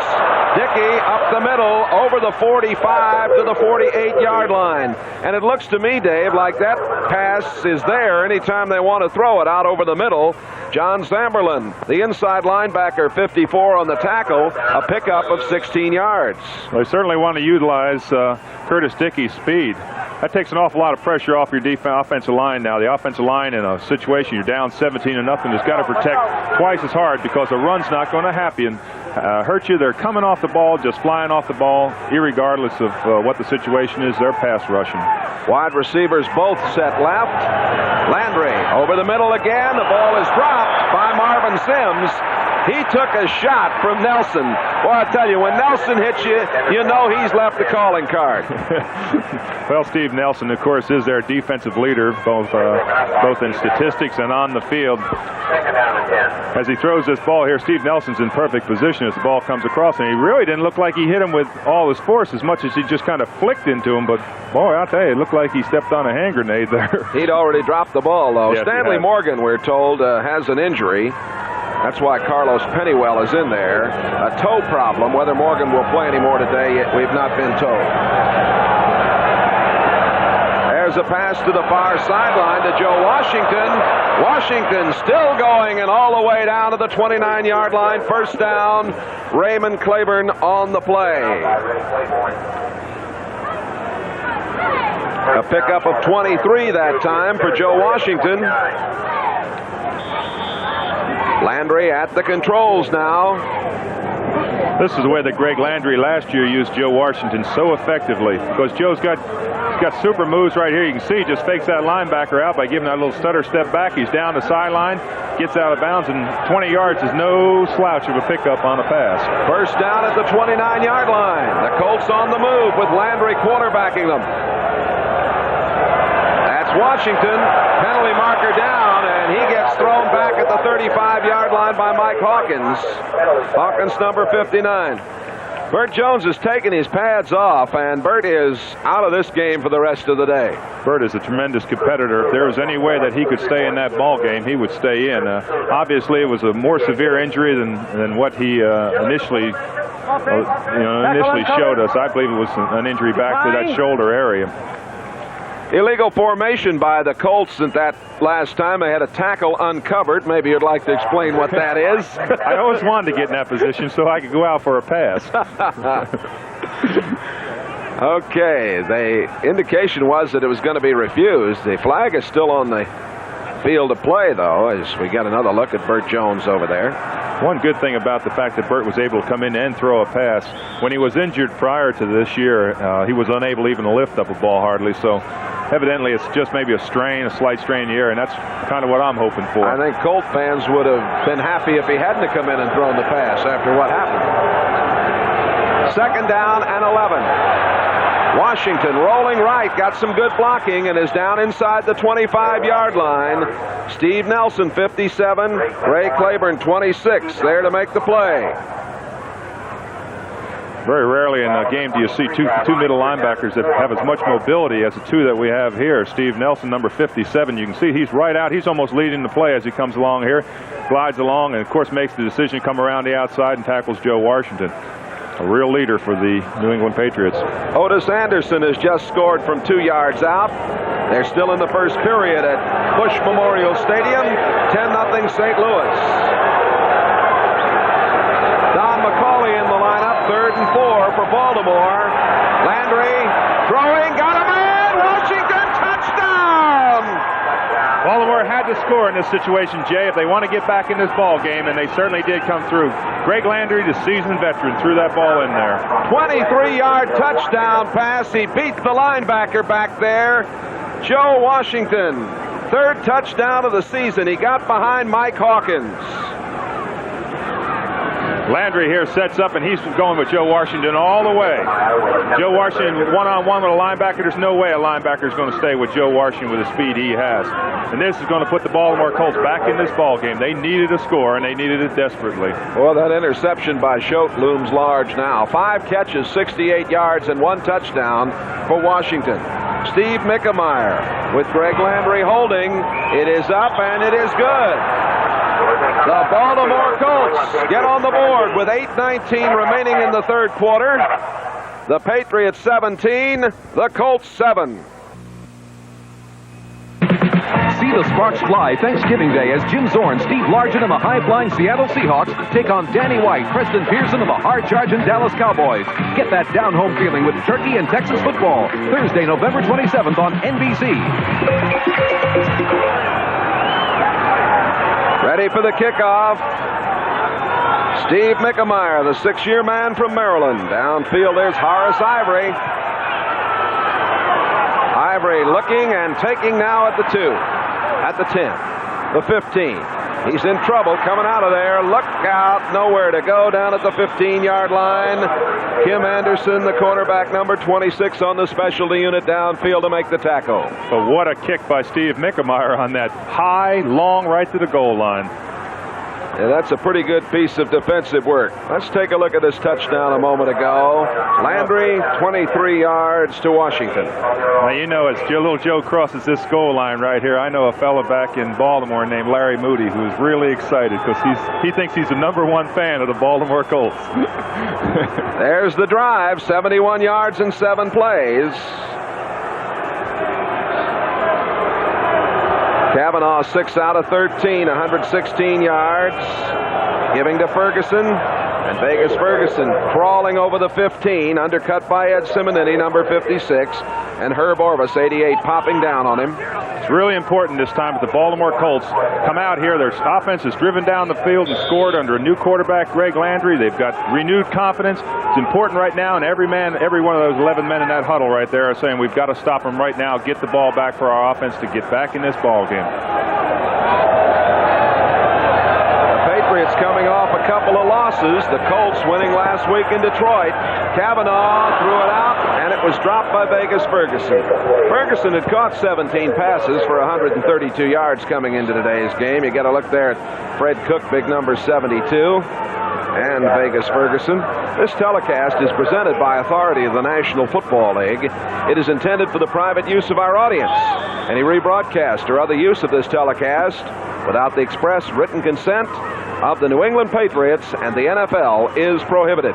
Dickey up the middle, over the 45 to the 48-yard line. And it looks to me, Dave, like that pass is there anytime they want to throw it out over the middle. John Zamberlin, the inside linebacker, 54 on the tackle, a pickup of 16 yards. Well, they certainly want to utilize Curtis Dickey's speed. That takes an awful lot of pressure off your offensive line now. The offensive line in a situation you're down 17-0 has got to protect twice as hard because a run's not going to happen. Hurt you. They're coming off the ball, just flying off the ball, irregardless of what the situation is. They're pass rushing. Wide receivers both set left. Landry over the middle again. The ball is dropped by Marvin Sims. He took a shot from Nelson. Well, I tell you, when Nelson hits you, you know he's left the calling card. Well, Steve Nelson, of course, is their defensive leader, both in statistics and on the field. As he throws this ball here, Steve Nelson's in perfect position as the ball comes across, and he really didn't look like he hit him with all his force as much as he just kind of flicked into him. But, boy, I'll tell you, it looked like he stepped on a hand grenade there. He'd already dropped the ball, though. Yes, Stanley Morgan, we're told, has an injury. That's why Carlos Pennywell is in there. A toe problem. Whether Morgan will play anymore today, we've not been told. There's a pass to the far sideline to Joe Washington. Washington still going and all the way down to the 29-yard line. First down. Raymond Claiborne on the play. A pickup of 23 that time for Joe Washington. Landry at the controls now. This is the way that Greg Landry last year used Joe Washington so effectively, because Joe's got super moves right here. You can see he just fakes that linebacker out by giving that little stutter step back. He's down the sideline, gets out of bounds, and 20 yards is no slouch of a pickup on a pass. First down at the 29-yard line. The Colts on the move with Landry quarterbacking them. That's Washington. Penalty marker down, and he gets thrown back at the 35-yard line by Mike Hawkins. Hawkins, number 59. Bert Jones has taken his pads off, and Bert is out of this game for the rest of the day. Bert is a tremendous competitor. If there was any way that he could stay in that ball game, he would stay in. Obviously, it was a more severe injury than what he initially showed us. I believe it was an injury back to that shoulder area. Illegal formation by the Colts at that last time. They had a tackle uncovered. Maybe you'd like to explain what that is. I always wanted to get in that position so I could go out for a pass. Okay, the indication was that it was going to be refused. The flag is still on the field of play, though, as we get another look at Bert Jones over there. One good thing about the fact that Bert was able to come in and throw a pass, when he was injured prior to this year, he was unable even to lift up a ball hardly, so evidently it's just maybe a slight strain in the air, and that's kind of what I'm hoping for. I think Colt fans would have been happy if he hadn't come in and thrown the pass after what happened. Second down and 11. Washington rolling right, got some good blocking, and is down inside the 25-yard line. Steve Nelson, 57. Ray Claiborne, 26, there to make the play. Very rarely in a game do you see two middle linebackers that have as much mobility as the two that we have here. Steve Nelson, number 57, you can see he's right out. He's almost leading the play as he comes along here, glides along, and of course makes the decision to come around the outside and tackles Joe Washington. A real leader for the New England Patriots. Otis Anderson has just scored from 2 yards out. They're still in the first period at Bush Memorial Stadium. 10-0 St. Louis. Don McCauley in the lineup. 3rd and 4 for Baltimore. Landry throwing. Got a man. Washington touchdown. Baltimore had to score in this situation, Jay, if they want to get back in this ball game, and they certainly did come through. Greg Landry, the seasoned veteran, threw that ball in there. 23-yard touchdown pass. He beat the linebacker back there. Joe Washington, 3rd touchdown of the season. He got behind Mike Hawkins. Landry here sets up, and he's going with Joe Washington all the way. Joe Washington one-on-one with a linebacker. There's no way a linebacker is going to stay with Joe Washington with the speed he has. And this is going to put the Baltimore Colts back in this ball game. They needed a score, and they needed it desperately. Well, that interception by Schote looms large now. 5 catches, 68 yards, and 1 touchdown for Washington. Steve Mickemeyer with Greg Landry holding. It is up, and it is good. The Baltimore Colts get on the board with 8:19 remaining in the 3rd quarter. The Patriots 17, the Colts 7. See the sparks fly Thanksgiving Day as Jim Zorn, Steve Largent, and the high-flying Seattle Seahawks take on Danny White, Preston Pearson, and the hard-charging Dallas Cowboys. Get that down-home feeling with Turkey and Texas football. Thursday, November 27th on NBC. Ready for the kickoff. Steve Mickemeyer, the 6-year man from Maryland. Downfield, there's Horace Ivory. Ivory looking and taking now at the 2, at the 10, the 15. He's in trouble coming out of there. Look out, nowhere to go down at the 15-yard line. Kim Anderson, the cornerback, number 26 on the specialty unit downfield to make the tackle. But what a kick by Steve Mickemeyer on that high, long right to the goal line. Yeah, that's a pretty good piece of defensive work. Let's take a look at this touchdown a moment ago. Landry, 23 yards to Washington. Now, you know, as little Joe crosses this goal line right here, I know a fellow back in Baltimore named Larry Moody who's really excited because he thinks he's the #1 fan of the Baltimore Colts. There's the drive, 71 yards and 7 plays. Kavanaugh 6 out of 13, 116 yards. Giving to Ferguson. And Vegas Ferguson crawling over the 15, undercut by Ed Simonetti, number 56, and Herb Orvis, 88, popping down on him. It's really important this time that the Baltimore Colts come out here. Their offense is driven down the field and scored under a new quarterback, Greg Landry. They've got renewed confidence. It's important right now, and every one of those 11 men in that huddle right there are saying we've got to stop them right now, get the ball back for our offense to get back in this ball game. Patriots coming off a couple of losses. The Colts winning last week in Detroit. Kavanaugh threw it out, and it was dropped by Vegas Ferguson. Ferguson had caught 17 passes for 132 yards coming into today's game. You got to look there at Fred Cook, big number 72, and Vegas Ferguson. This telecast is presented by authority of the National Football League. It is intended for the private use of our audience. Any rebroadcast or other use of this telecast without the express written consent of the New England Patriots and the NFL is prohibited.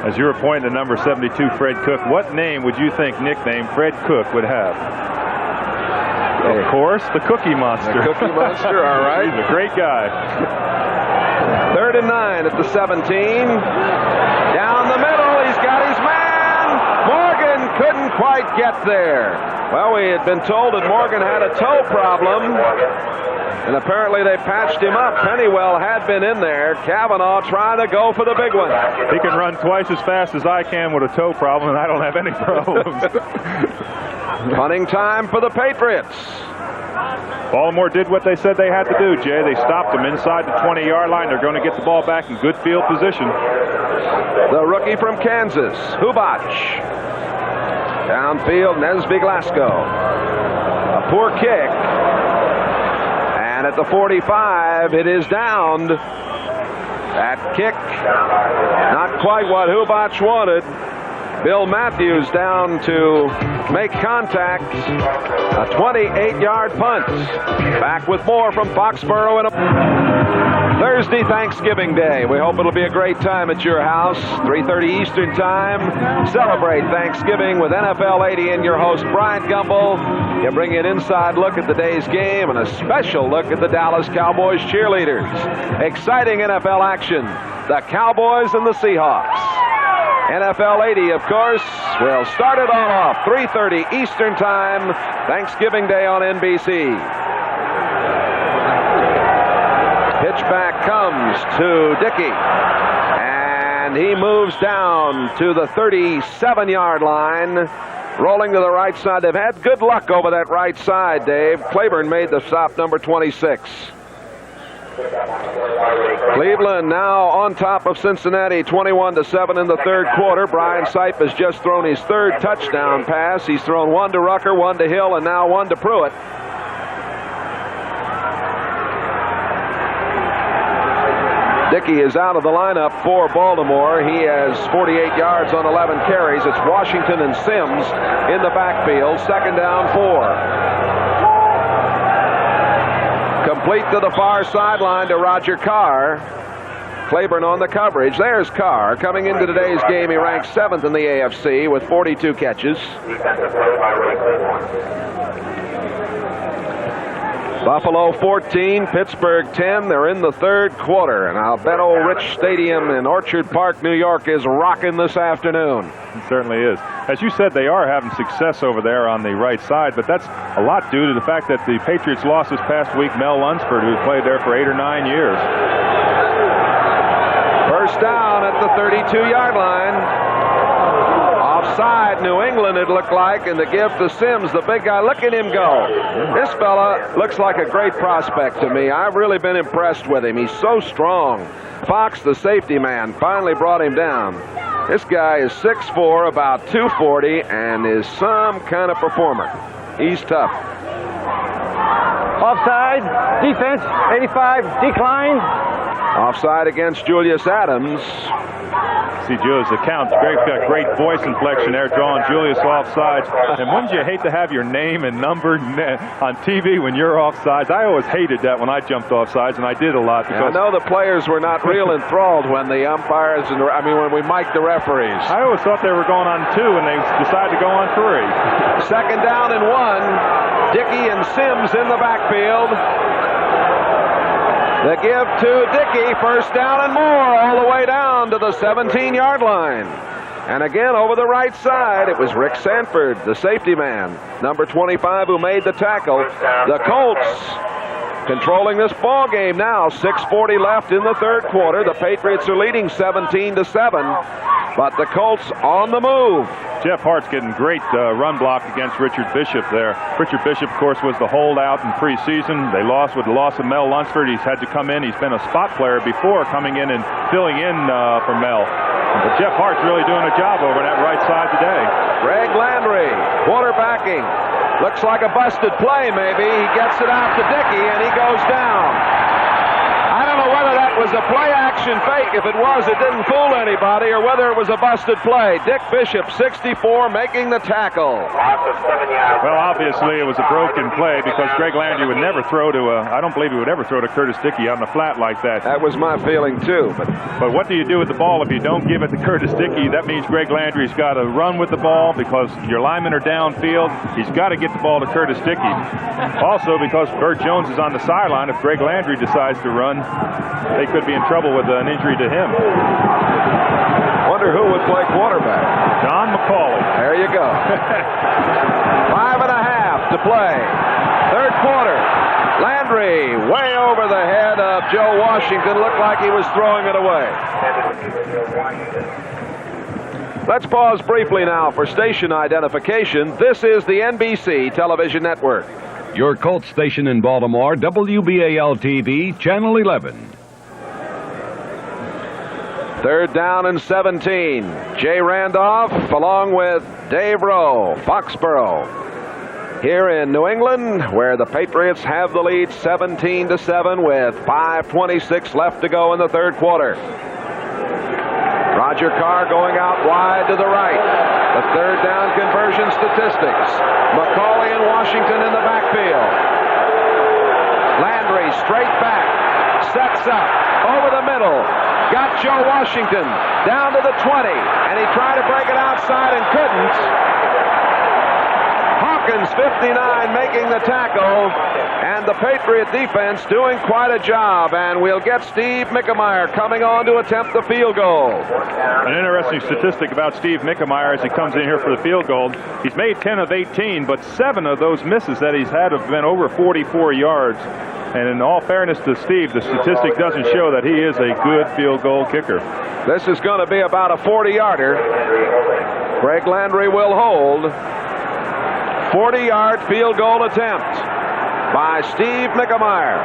As you were pointing to number 72, Fred Cook, what name would you think nickname Fred Cook would have? Of course, the Cookie Monster. The Cookie Monster, all right. He's a great guy. 3rd and 9 at the 17. Down the middle, he's got his man. Morgan couldn't quite get there. Well, we had been told that Morgan had a toe problem, and apparently they patched him up. Pennywell had been in there. Kavanaugh trying to go for the big one. He can run twice as fast as I can with a toe problem, and I don't have any problems. Punting time for the Patriots. Baltimore did what they said they had to do, Jay. They stopped them inside the 20-yard line. They're going to get the ball back in good field position. The rookie from Kansas, Hubach. Downfield, Nesby Glasgow. A poor kick. And at the 45, it is downed. That kick, not quite what Hubach wanted. Bill Matthews down to make contact. A 28-yard punt. Back with more from Foxborough and Thursday, Thanksgiving Day. We hope it'll be a great time at your house. 3:30 Eastern Time. Celebrate Thanksgiving with NFL 80 and your host, Bryant Gumbel. You bring you an inside look at the day's game and a special look at the Dallas Cowboys cheerleaders. Exciting NFL action. The Cowboys and the Seahawks. NFL 80, of course, will start it all off. 3:30 Eastern Time, Thanksgiving Day on NBC. Pitch back comes to Dickey. And he moves down to the 37-yard line. Rolling to the right side. They've had good luck over that right side, Dave. Claiborne made the stop, number 26. Cleveland now on top of Cincinnati, 21-7 in the third quarter. Brian Sipe has just thrown his third touchdown pass. He's thrown one to Rucker, one to Hill, and now one to Pruitt. Dickey is out of the lineup for Baltimore. He has 48 yards on 11 carries. It's Washington and Sims in the backfield. 2nd down, 4. Complete to the far sideline to Roger Carr. Claiborne on the coverage. There's Carr. Coming into today's game, he ranks 7th in the AFC with 42 catches. Buffalo 14, Pittsburgh 10. They're in the third quarter, and I'll bet old Rich Stadium in Orchard Park, New York is rocking this afternoon. It certainly is. As you said, they are having success over there on the right side, but that's a lot due to the fact that the Patriots lost this past week Mel Lunsford, who played there for 8 or 9 years. First down at the 32-yard line. Offside, New England, it looked like, and the give to Sims, the big guy. Look at him go. This fella looks like a great prospect to me. I've really been impressed with him. He's so strong. Fox, the safety man, finally brought him down. This guy is 6'4", about 240, and is some kind of performer. He's tough. Offside, defense, 85, decline. Offside against Julius Adams. See Julius, the count. Greg's got great voice inflection there, drawing Julius offsides. And wouldn't you hate to have your name and number on TV when you're offsides? I always hated that when I jumped offsides, and I did a lot. Because I know the players were not real enthralled when the umpires, when we mic'd the referees. I always thought they were going on 2, and they decided to go on 3. 2nd down and 1. Dickey and Sims in the backfield. The give to Dickey, first down and more, all the way down to the 17-yard line. And again, over the right side, it was Rick Sanford, the safety man, number 25, who made the tackle. The Colts controlling this ball game now. 6:40 left in the third quarter. The Patriots are leading 17-7, but the Colts on the move. Jeff Hart's getting great run block against Richard Bishop there. Richard Bishop, of course, was the holdout in preseason. They lost with the loss of Mel Lunsford. He's had to come in. He's been a spot player before, coming in and filling in for Mel. But Jeff Hart's really doing a job over on that right side today. Greg Landry, quarterbacking. Looks like a busted play, maybe. He gets it out to Dickey, and he goes down. I don't know whether that was a play-action fake. If it was, it didn't fool anybody, or whether it was a busted play. Dick Bishop, 64, making the tackle. Well, obviously, it was a broken play because Greg Landry would never throw to I don't believe he would ever throw to Curtis Dickey on the flat like that. That was my feeling, too. But what do you do with the ball if you don't give it to Curtis Dickey? That means Greg Landry's got to run with the ball because your linemen are downfield. He's got to get the ball to Curtis Dickey. Also, because Bert Jones is on the sideline, if Greg Landry decides to run, they could be in trouble with an injury to him. Wonder who would play quarterback. John McCauley. There you go. 5.5 to play. Third quarter. Landry way over the head of Joe Washington. Looked like he was throwing it away. Let's pause briefly now for station identification. This is the NBC television network. Your Colts station in Baltimore, WBAL-TV, Channel 11. Third down and 17. Jay Randolph along with Dave Rowe, Foxborough. Here in New England, where the Patriots have the lead 17-7 with 5:26 left to go in the third quarter. Roger Carr going out wide to the right. The third down conversion statistics. McCauley and Washington in the backfield. Landry straight back. Sets up. Over the middle. Got Joe Washington down to the 20. And he tried to break it outside and couldn't. Hawkins, 59, making the tackle. And the Patriot defense doing quite a job. And we'll get Steve Mickemeyer coming on to attempt the field goal. An interesting statistic about Steve Mickemeyer as he comes in here for the field goal. He's made 10 of 18, but 7 of those misses that he's had have been over 44 yards. And in all fairness to Steve, the statistic doesn't show that he is a good field goal kicker. This is going to be about a 40-yarder. Greg Landry will hold. 40-yard field goal attempt by Steve Mickemeyer.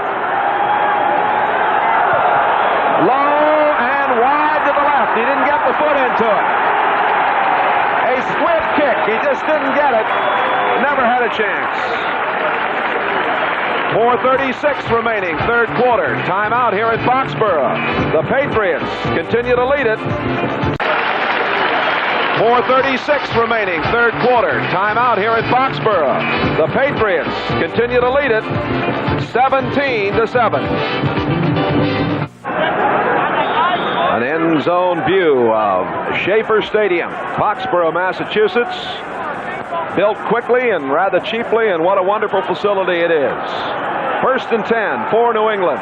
Low and wide to the left. He didn't get the foot into it. A swift kick. He just didn't get it. Never had a chance. 4:36 remaining, third quarter. Timeout here in Foxborough. The Patriots continue to lead it. 4:36 remaining, third quarter. Timeout here in Foxborough. The Patriots continue to lead it 17-7. An end zone view of Schaefer Stadium, Foxborough, Massachusetts. Built quickly and rather cheaply, and what a wonderful facility it is. First and 10 for New England.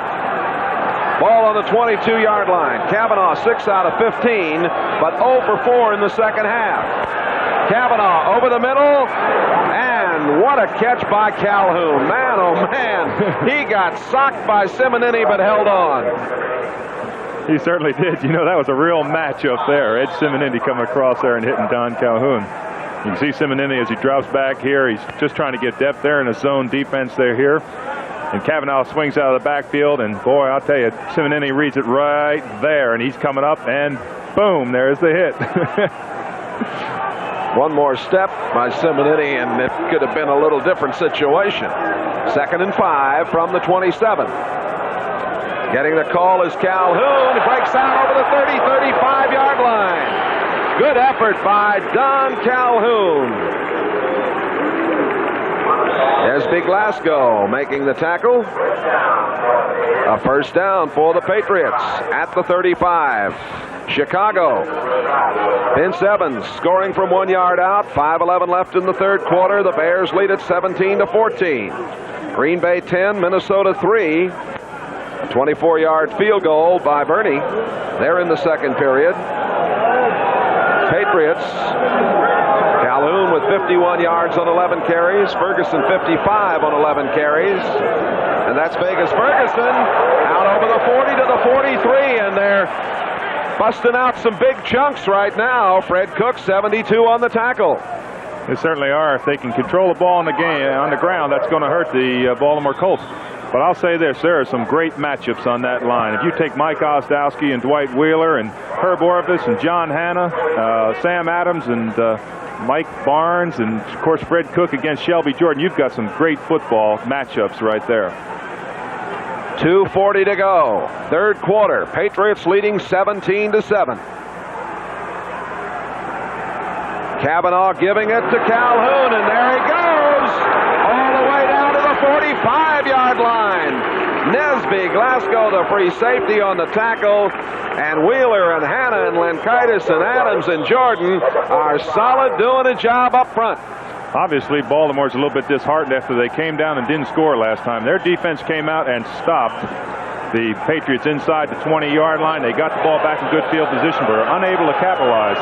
Ball on the 22-yard line. Cavanaugh 6 out of 15, but 0 for 4 in the second half. Cavanaugh over the middle, and what a catch by Calhoun. Man, oh man, he got socked by Simonini but held on. He certainly did. You know, that was a real match up there. Ed Simonini coming across there and hitting Don Calhoun. You can see Simonini as he drops back here. He's just trying to get depth there in a zone defense there here. And Cavanaugh swings out of the backfield, and boy, I'll tell you, Simonini reads it right there, and he's coming up, and boom, there's the hit. One more step by Simonini, and it could have been a little different situation. Second and 5 from the 27. Getting the call is Calhoun. He breaks out over the 30, 35-yard line. Good effort by Don Calhoun. Esby Glasgow making the tackle. A first down for the Patriots at the 35. Chicago. Vince Evans scoring from 1 yard out. 5:11 left in the third quarter. The Bears lead at 17-14. Green Bay 10, Minnesota 3. A 24-yard field goal by Bernie. They're in the second period. Patriots. Calhoun with 51 yards on 11 carries. Ferguson 55 on 11 carries. And that's Vegas Ferguson out over the 40 to the 43, and they're busting out some big chunks right now. Fred Cook 72 on the tackle. They certainly are. If they can control the ball on the ground, that's going to hurt the Baltimore Colts. But I'll say this, there are some great matchups on that line. If you take Mike Ostowski and Dwight Wheeler and Herb Orvis and John Hanna, Sam Adams and Mike Barnes, and of course Fred Cook against Shelby Jordan, you've got some great football matchups right there. 2:40 to go. Third quarter. Patriots leading 17-7. Kavanaugh giving it to Calhoun, and there he goes, all the way down to the 45-yard line. Nesby, Glasgow, the free safety on the tackle, and Wheeler and Hanna and Lenkaitis and Adams and Jordan are solid, doing a job up front. Obviously, Baltimore's a little bit disheartened after they came down and didn't score last time. Their defense came out and stopped the Patriots inside the 20-yard line. They got the ball back in good field position, but are unable to capitalize.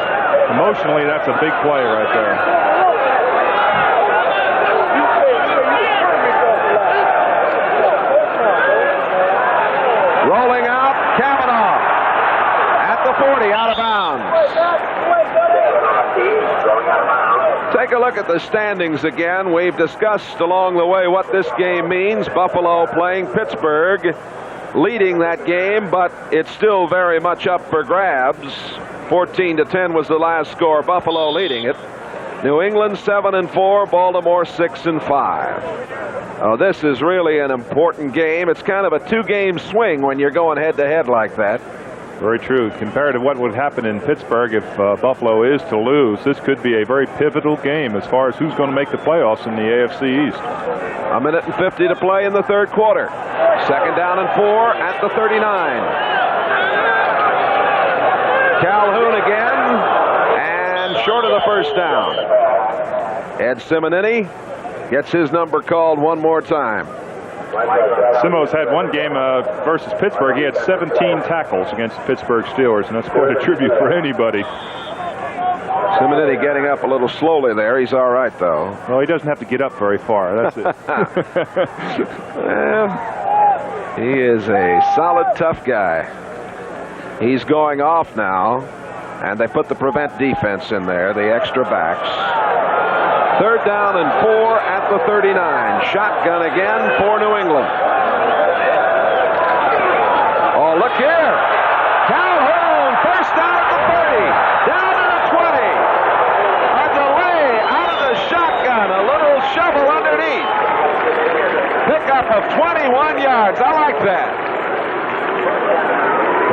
Emotionally, that's a big play right there. Rolling out, Kavanaugh at the 40, out of bounds. Take a look at the standings again. We've discussed along the way what this game means. Buffalo playing Pittsburgh, leading that game, but it's still very much up for grabs. 14-10 was the last score. Buffalo leading it. New England 7-4, Baltimore 6-5. Oh, this is really an important game. It's kind of a two-game swing when you're going head-to-head like that. Very true. Compared to what would happen in Pittsburgh if Buffalo is to lose, this could be a very pivotal game as far as who's going to make the playoffs in the AFC East. A minute and 50 to play in the third quarter. Second down and 4 at the 39. Calhoun again, and short of the first down. Ed Simonini gets his number called one more time. Simo's had one game versus Pittsburgh. He had 17 tackles against the Pittsburgh Steelers, and that's quite a tribute for anybody. Simonini getting up a little slowly there. He's all right, though. Well, he doesn't have to get up very far. That's it. Well, he is a solid, tough guy. He's going off now, and they put the prevent defense in there, the extra backs. Third down and 4 at the 39. Shotgun again for New England. Oh, look here. Calhoun, first down at the 30. Down to the 20. A delay out of the shotgun. A little shovel underneath. Pickup of 21 yards. I like that.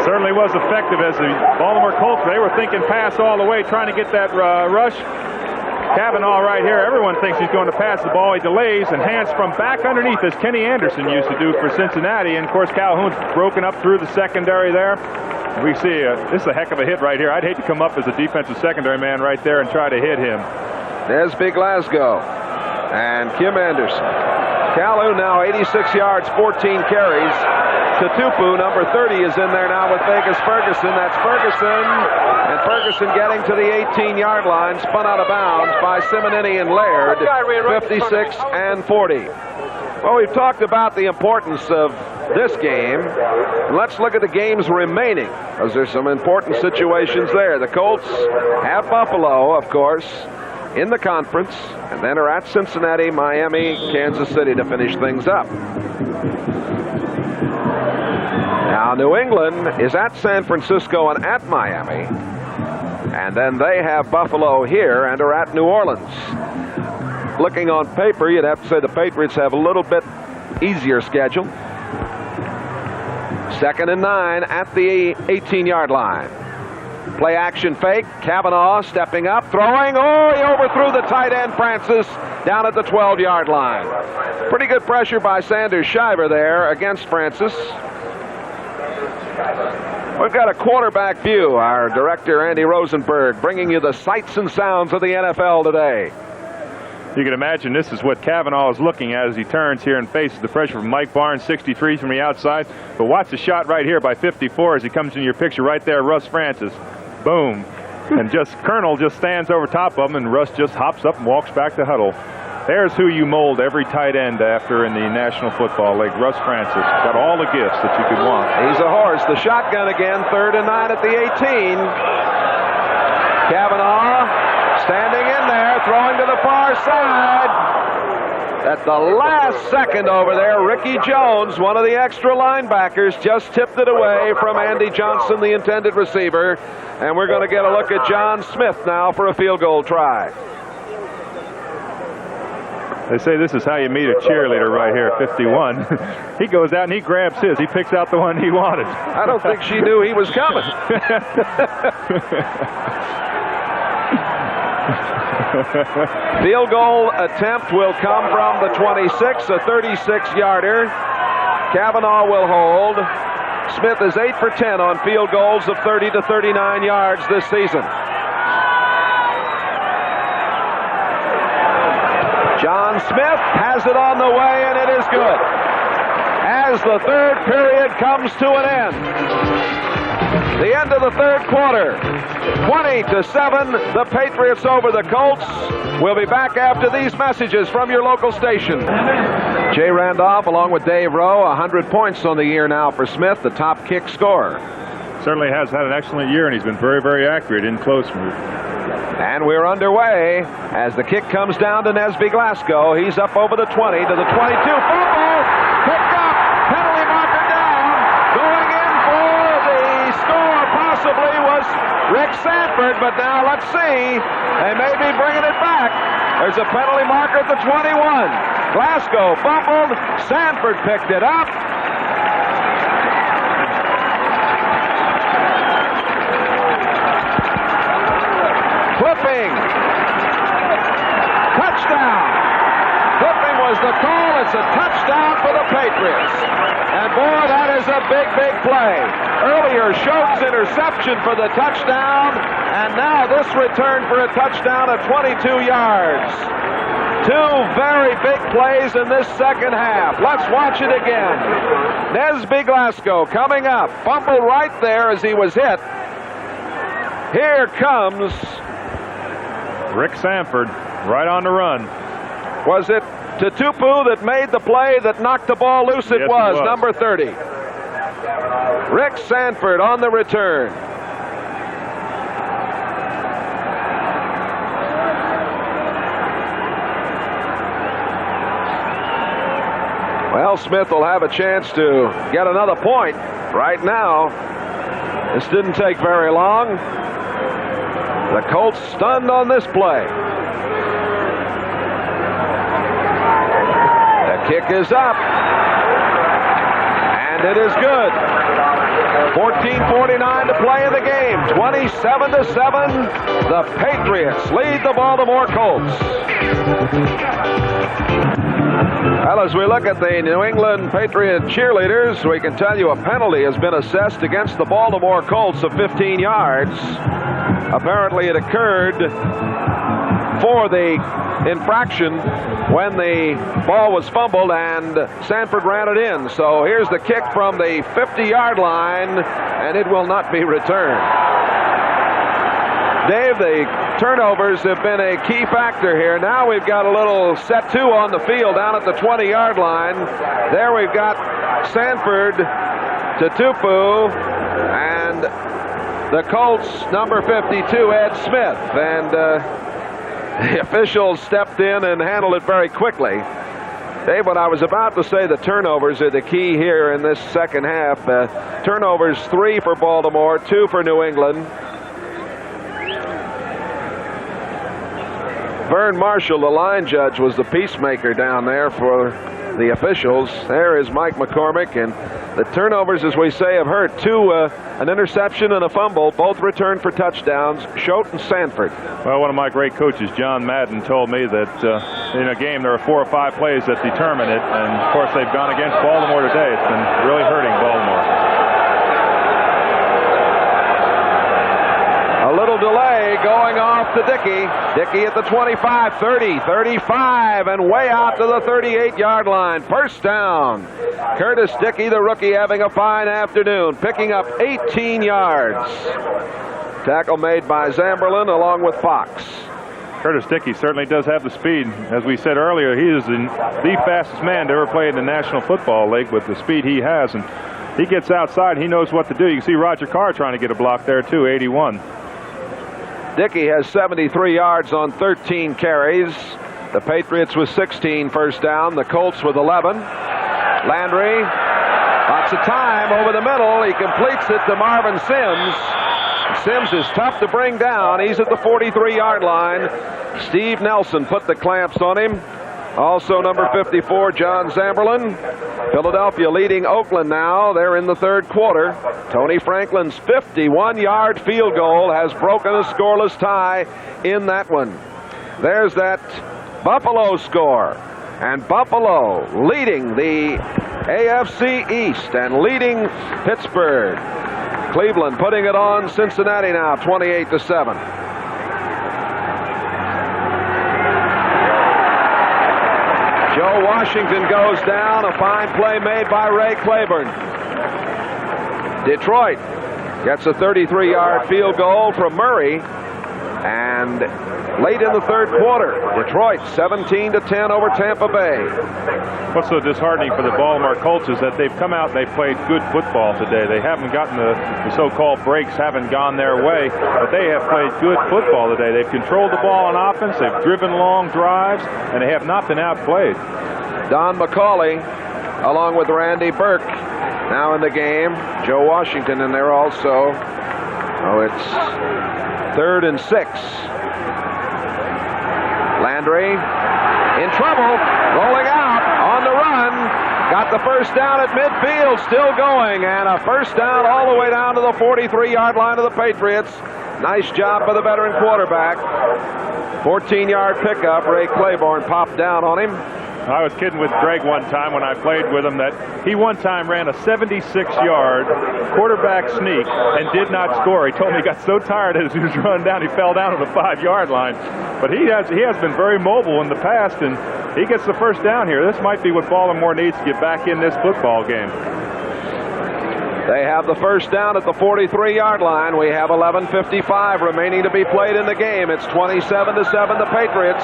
Certainly was effective as the Baltimore Colts. They were thinking pass all the way, trying to get that rush. Kavanaugh right here, everyone thinks he's going to pass the ball. He delays and hands from back underneath, as Kenny Anderson used to do for Cincinnati. And, of course, Calhoun's broken up through the secondary there. We see this is a heck of a hit right here. I'd hate to come up as a defensive secondary man right there and try to hit him. There's Big Glasgow and Kim Anderson. Calhoun now 86 yards, 14 carries. Tatupu, number 30, is in there now with Vegas Ferguson. That's Ferguson. And Ferguson getting to the 18-yard line, spun out of bounds by Simonini and Laird, 56 and 40. Well, we've talked about the importance of this game. Let's look at the games remaining, because there's some important situations there. The Colts have Buffalo, of course, in the conference, and then are at Cincinnati, Miami, Kansas City to finish things up. Now, New England is at San Francisco and at Miami. And then they have Buffalo here and are at New Orleans. Looking on paper, you'd have to say the Patriots have a little bit easier schedule. 2nd and 9 at the 18-yard line. Play action fake. Kavanaugh stepping up, throwing. Oh, he overthrew the tight end, Francis, down at the 12-yard line. Pretty good pressure by Sanders Shiver there against Francis. We've got a quarterback view. Our director, Andy Rosenberg, bringing you the sights and sounds of the NFL today. You can imagine this is what Cavanaugh is looking at as he turns here and faces the pressure from Mike Barnes, 63 from the outside. But watch the shot right here by 54 as he comes into your picture right there, Russ Francis. Boom. And Colonel just stands over top of him, and Russ just hops up and walks back to huddle. There's who you mold every tight end after in the National Football League. Russ Francis. Got all the gifts that you could want. He's a horse. The shotgun again, 3rd and 9 at the 18. Cavanaugh standing in there, throwing to the far side. At the last second over there, Ricky Jones, one of the extra linebackers, just tipped it away from Andy Johnson, the intended receiver. And we're going to get a look at John Smith now for a field goal try. They say this is how you meet a cheerleader right here at 51. He goes out and he grabs his. He picks out the one he wanted. I don't think she knew he was coming. Field goal attempt will come from the 26, a 36-yarder. Cavanaugh will hold. Smith is 8 for 10 on field goals of 30 to 39 yards this season. John Smith has it on the way, and it is good. As the third period comes to an end. The end of the third quarter. 20-7, the Patriots over the Colts. We'll be back after these messages from your local station. Jay Randolph along with Dave Rowe, 100 points on the year now for Smith, the top kick scorer. Certainly has had an excellent year, and he's been very, very accurate in close move. And we're underway as the kick comes down to Nesby Glasgow. He's up over the 20 to the 22. Fumble! Picked up! Penalty marker down! Going in for the score possibly was Rick Sanford, but now let's see. They may be bringing it back. There's a penalty marker at the 21. Glasgow fumbled. Sanford picked it up. Flipping. Touchdown. Flipping was the call. It's a touchdown for the Patriots. And boy, that is a big, big play. Earlier, Schultz interception for the touchdown. And now this return for a touchdown of 22 yards. Two very big plays in this second half. Let's watch it again. Nesby Glasgow coming up. Fumble right there as he was hit. Here comes Rick Sanford, right on the run. Was it Tutupu that made the play that knocked the ball loose? It was number 30. Rick Sanford on the return. Well, Smith will have a chance to get another point right now. This didn't take very long. The Colts stunned on this play. The kick is up. And it is good. 14:49 to play in the game. 27-7. The Patriots lead the Baltimore Colts. Well, as we look at the New England Patriot cheerleaders, we can tell you a penalty has been assessed against the Baltimore Colts of 15 yards. Apparently it occurred for the infraction when the ball was fumbled and Sanford ran it in. So here's the kick from the 50-yard line, and it will not be returned. Dave, the turnovers have been a key factor here. Now we've got a little set two on the field down at the 20-yard line. There we've got Sanford, Tutupu, and the Colts, number 52, Ed Smith. And the officials stepped in and handled it very quickly. Dave, what I was about to say, the turnovers are the key here in this second half. Turnovers, 3 for Baltimore, 2 for New England. Vern Marshall, the line judge, was the peacemaker down there for the officials. There is Mike McCormick, and the turnovers, as we say, have hurt. 2, an interception and a fumble, both returned for touchdowns, Schote and Sanford. Well, one of my great coaches, John Madden, told me that in a game there are 4 or 5 plays that determine it, and of course they've gone against Baltimore today. It's been really hurting Baltimore. A little delay going off to Dickey. Dickey at the 25, 30, 35, and way out to the 38-yard line. First down. Curtis Dickey, the rookie, having a fine afternoon, picking up 18 yards. Tackle made by Zamberlin along with Fox. Curtis Dickey certainly does have the speed. As we said earlier, he is the fastest man to ever play in the National Football League with the speed he has. And he gets outside, he knows what to do. You can see Roger Carr trying to get a block there, too, 81. Dickey has 73 yards on 13 carries. The Patriots with 16 first down. The Colts with 11. Landry, lots of time over the middle. He completes it to Marvin Sims. Sims is tough to bring down. He's at the 43-yard line. Steve Nelson put the clamps on him. Also number 54, John Zamberlin. Philadelphia leading Oakland now. They're in the third quarter. Tony Franklin's 51-yard field goal has broken a scoreless tie in that one. There's that Buffalo score. And Buffalo leading the AFC East and leading Pittsburgh. Cleveland putting it on Cincinnati now, 28-7. Joe Washington goes down. A fine play made by Ray Claiborne. Detroit gets a 33-yard field goal from Murray. And late in the third quarter, Detroit 17-10 over Tampa Bay. What's so disheartening for the Baltimore Colts is that they've come out and they've played good football today. They haven't gotten the so-called breaks, haven't gone their way, but they have played good football today. They've controlled the ball on offense, they've driven long drives, and they have not been outplayed. Don McCauley, along with Randy Burke, now in the game. Joe Washington in there also. Oh, it's 3rd and 6. Landry in trouble, rolling out on the run. Got the first down at midfield, still going, and a first down all the way down to the 43-yard line of the Patriots. Nice job by the veteran quarterback. 14-yard pickup. Ray Claiborne popped down on him. I was kidding with Greg one time when I played with him that he one time ran a 76-yard quarterback sneak and did not score. He told me he got so tired as he was running down, he fell down to the 5-yard line. But he has been very mobile in the past, and he gets the first down here. This might be what Baltimore needs to get back in this football game. They have the first down at the 43-yard line. We have 11:55 remaining to be played in the game. It's 27-7 the Patriots.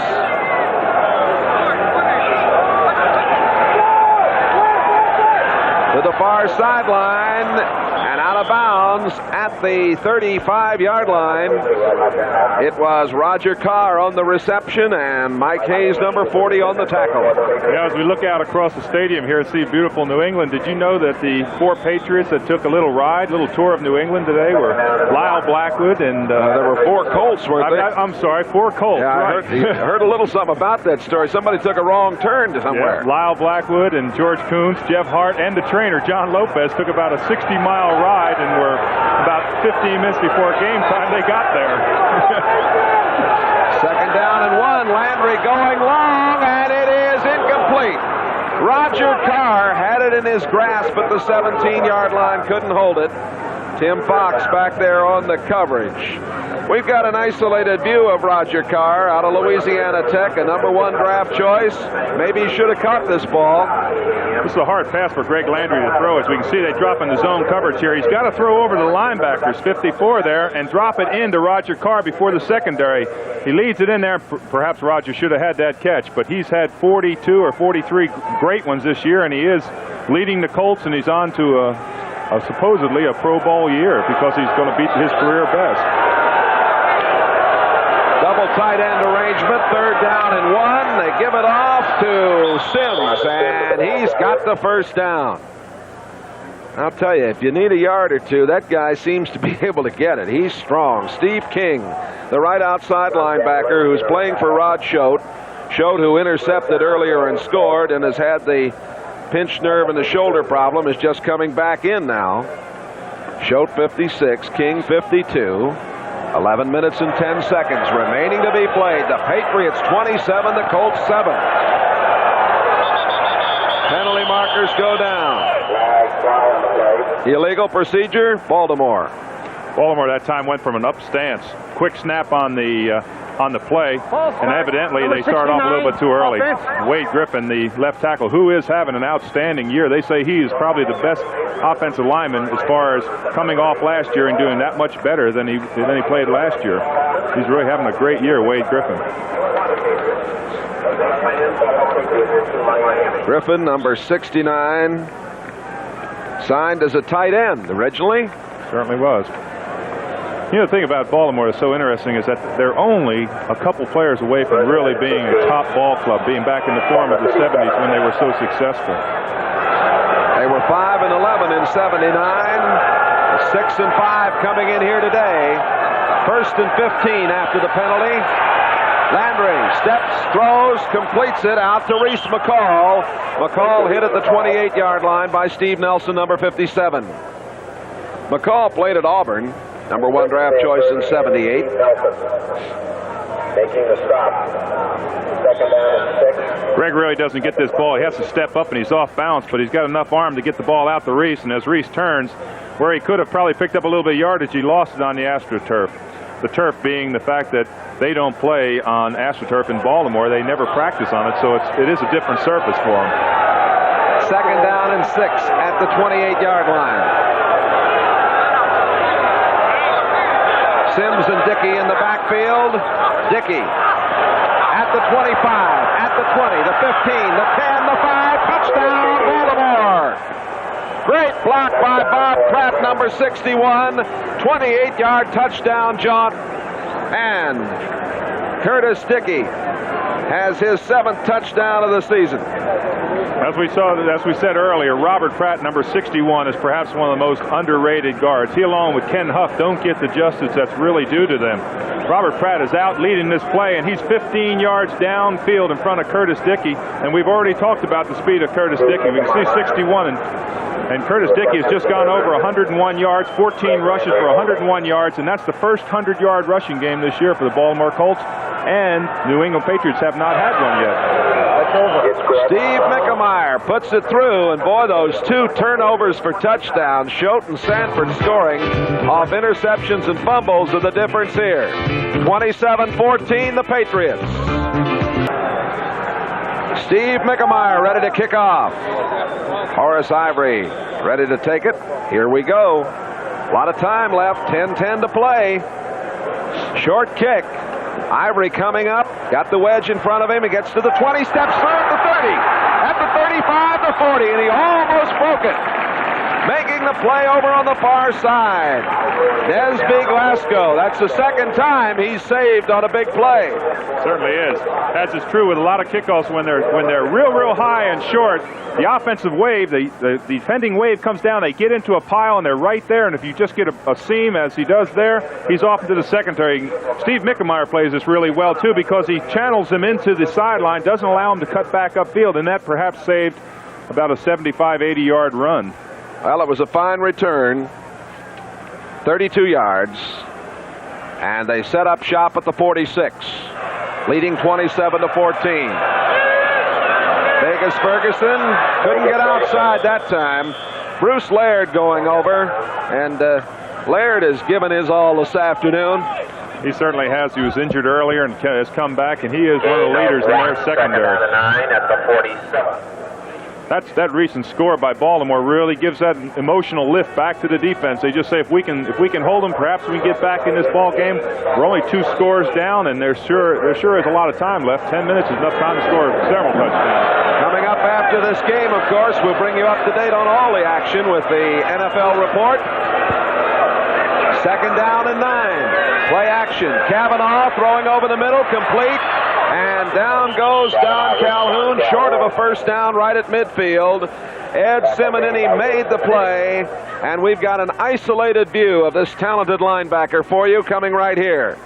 To the far sideline and out of bounds at the 35-yard line. It was Roger Carr on the reception and Mike Hayes, number 40, on the tackle. Yeah, as we look out across the stadium here and see beautiful New England, did you know that the 4 Patriots that took a little tour of New England today were Lyle Blackwood and... there were 4 Colts, weren't there? I'm sorry, 4 Colts. Yeah, right. I heard a little something about that story. Somebody took a wrong turn to somewhere. Yeah, Lyle Blackwood and George Kuntz, Jeff Hart, and the trainer, John Lopez, took about a 60-mile ride and were about 15 minutes before game time they got there. Second down and 1. Landry going long, and it is incomplete. Roger Carr had it in his grasp at the 17-yard line, couldn't hold it. Tim Fox back there on the coverage. We've got an isolated view of Roger Carr out of Louisiana Tech, a number 1 draft choice. Maybe he should have caught this ball. This is a hard pass for Greg Landry to throw. As we can see, they drop in the zone coverage here. He's got to throw over the linebackers, 54 there, and drop it into Roger Carr before the secondary. He leads it in there. Perhaps Roger should have had that catch, but he's had 42 or 43 great ones this year, and he is leading the Colts, and he's on to supposedly a Pro Bowl year because he's going to beat his career best. Double tight end arrangement, 3rd down and 1. They give it off to Sims, and he's got the first down. I'll tell you, if you need a yard or two, that guy seems to be able to get it. He's strong. Steve King, the right outside linebacker who's playing for Rod Schote. Schote, who intercepted earlier and scored and has had the pinched nerve and the shoulder problem, is just coming back in now. Schote 56, King 52. 11 minutes and 10 seconds remaining to be played. The Patriots 27, the Colts 7. Penalty markers go down. Illegal procedure, Baltimore. Baltimore that time went from an up stance, quick snap on the play, and evidently they start off a little bit too early. Wade Griffin, the left tackle, who is having an outstanding year. They say he is probably the best offensive lineman as far as coming off last year and doing that much better than he played last year. He's really having a great year, Wade Griffin. Griffin, number 69, signed as a tight end originally. Certainly was. You know, the thing about Baltimore that's so interesting is that they're only a couple players away from really being a top ball club, being back in the form of the 70s when they were so successful. They were 5-11 in '79. 6-5 coming in here today. 1st and 15 after the penalty. Landry steps, throws, completes it out to Reese McCall. McCall hit at the 28-yard line by Steve Nelson, number 57. McCall played at Auburn. Number 1 draft choice in '78. Making the stop. 2nd down and 6. Greg really doesn't get this ball. He has to step up and he's off balance, but he's got enough arm to get the ball out to Reese. And as Reese turns, where he could have probably picked up a little bit of yardage, he lost it on the AstroTurf. The turf being the fact that they don't play on AstroTurf in Baltimore. They never practice on it, so it is a different surface for them. 2nd down and 6 at the 28-yard line. Sims and Dickey in the backfield. Dickey at the 25, at the 20, the 15, the 10, the 5, touchdown Baltimore. Great block by Bob Pratt, number 61. 28-yard touchdown jaunt. And Curtis Dickey has his 7th touchdown of the season. As we said earlier, Robert Pratt, number 61, is perhaps one of the most underrated guards. He, along with Ken Huff, don't get the justice that's really due to them. Robert Pratt is out leading this play, and he's 15 yards downfield in front of Curtis Dickey. And we've already talked about the speed of Curtis Dickey. We can see 61, and Curtis Dickey has just gone over 101 yards, 14 rushes for 101 yards, and that's the first 100-yard rushing game this year for the Baltimore Colts. And New England Patriots have not had one yet. Steve Mickemeyer puts it through, and boy, those 2 turnovers for touchdowns, Schote and Sanford scoring off interceptions and fumbles are the difference here. 27-14, the Patriots. Steve Mickemeyer ready to kick off. Horace Ivory ready to take it. Here we go. A lot of time left, 10-10 to play. Short kick. Ivory coming up, got the wedge in front of him. He gets to the 20, steps through at the 30, at the 35, the 40, and he almost broke it. Making the play over on the far side. Desby Glasgow, that's the 2nd time he's saved on a big play. Certainly is. As is true with a lot of kickoffs when they're real high and short. The offensive wave, the defending wave comes down, they get into a pile and they're right there, and if you just get a seam as he does there, he's off into the secondary. Steve Mickemeyer plays this really well too because he channels him into the sideline, doesn't allow him to cut back upfield, and that perhaps saved about a 75-80-yard run. Well, it was a fine return, 32 yards, and they set up shop at the 46, leading 27-14. Vegas Ferguson couldn't get outside that time. Bruce Laird going over, and Laird has given his all this afternoon. He certainly has. He was injured earlier and has come back, and he is one of the leaders in their secondary. 2nd down and 9 at the 47. That recent score by Baltimore really gives that emotional lift back to the defense. They just say if we can hold them, perhaps we can get back in this ball game. We're only 2 scores down, and there sure is a lot of time left. 10 minutes is enough time to score several touchdowns. Coming up after this game, of course, we'll bring you up to date on all the action with the NFL report. 2nd down and 9. Play action. Cavanaugh throwing over the middle, complete. And down goes Don Calhoun, short of a 1st down right at midfield. Ed Simonini made the play, and we've got an isolated view of this talented linebacker for you coming right here.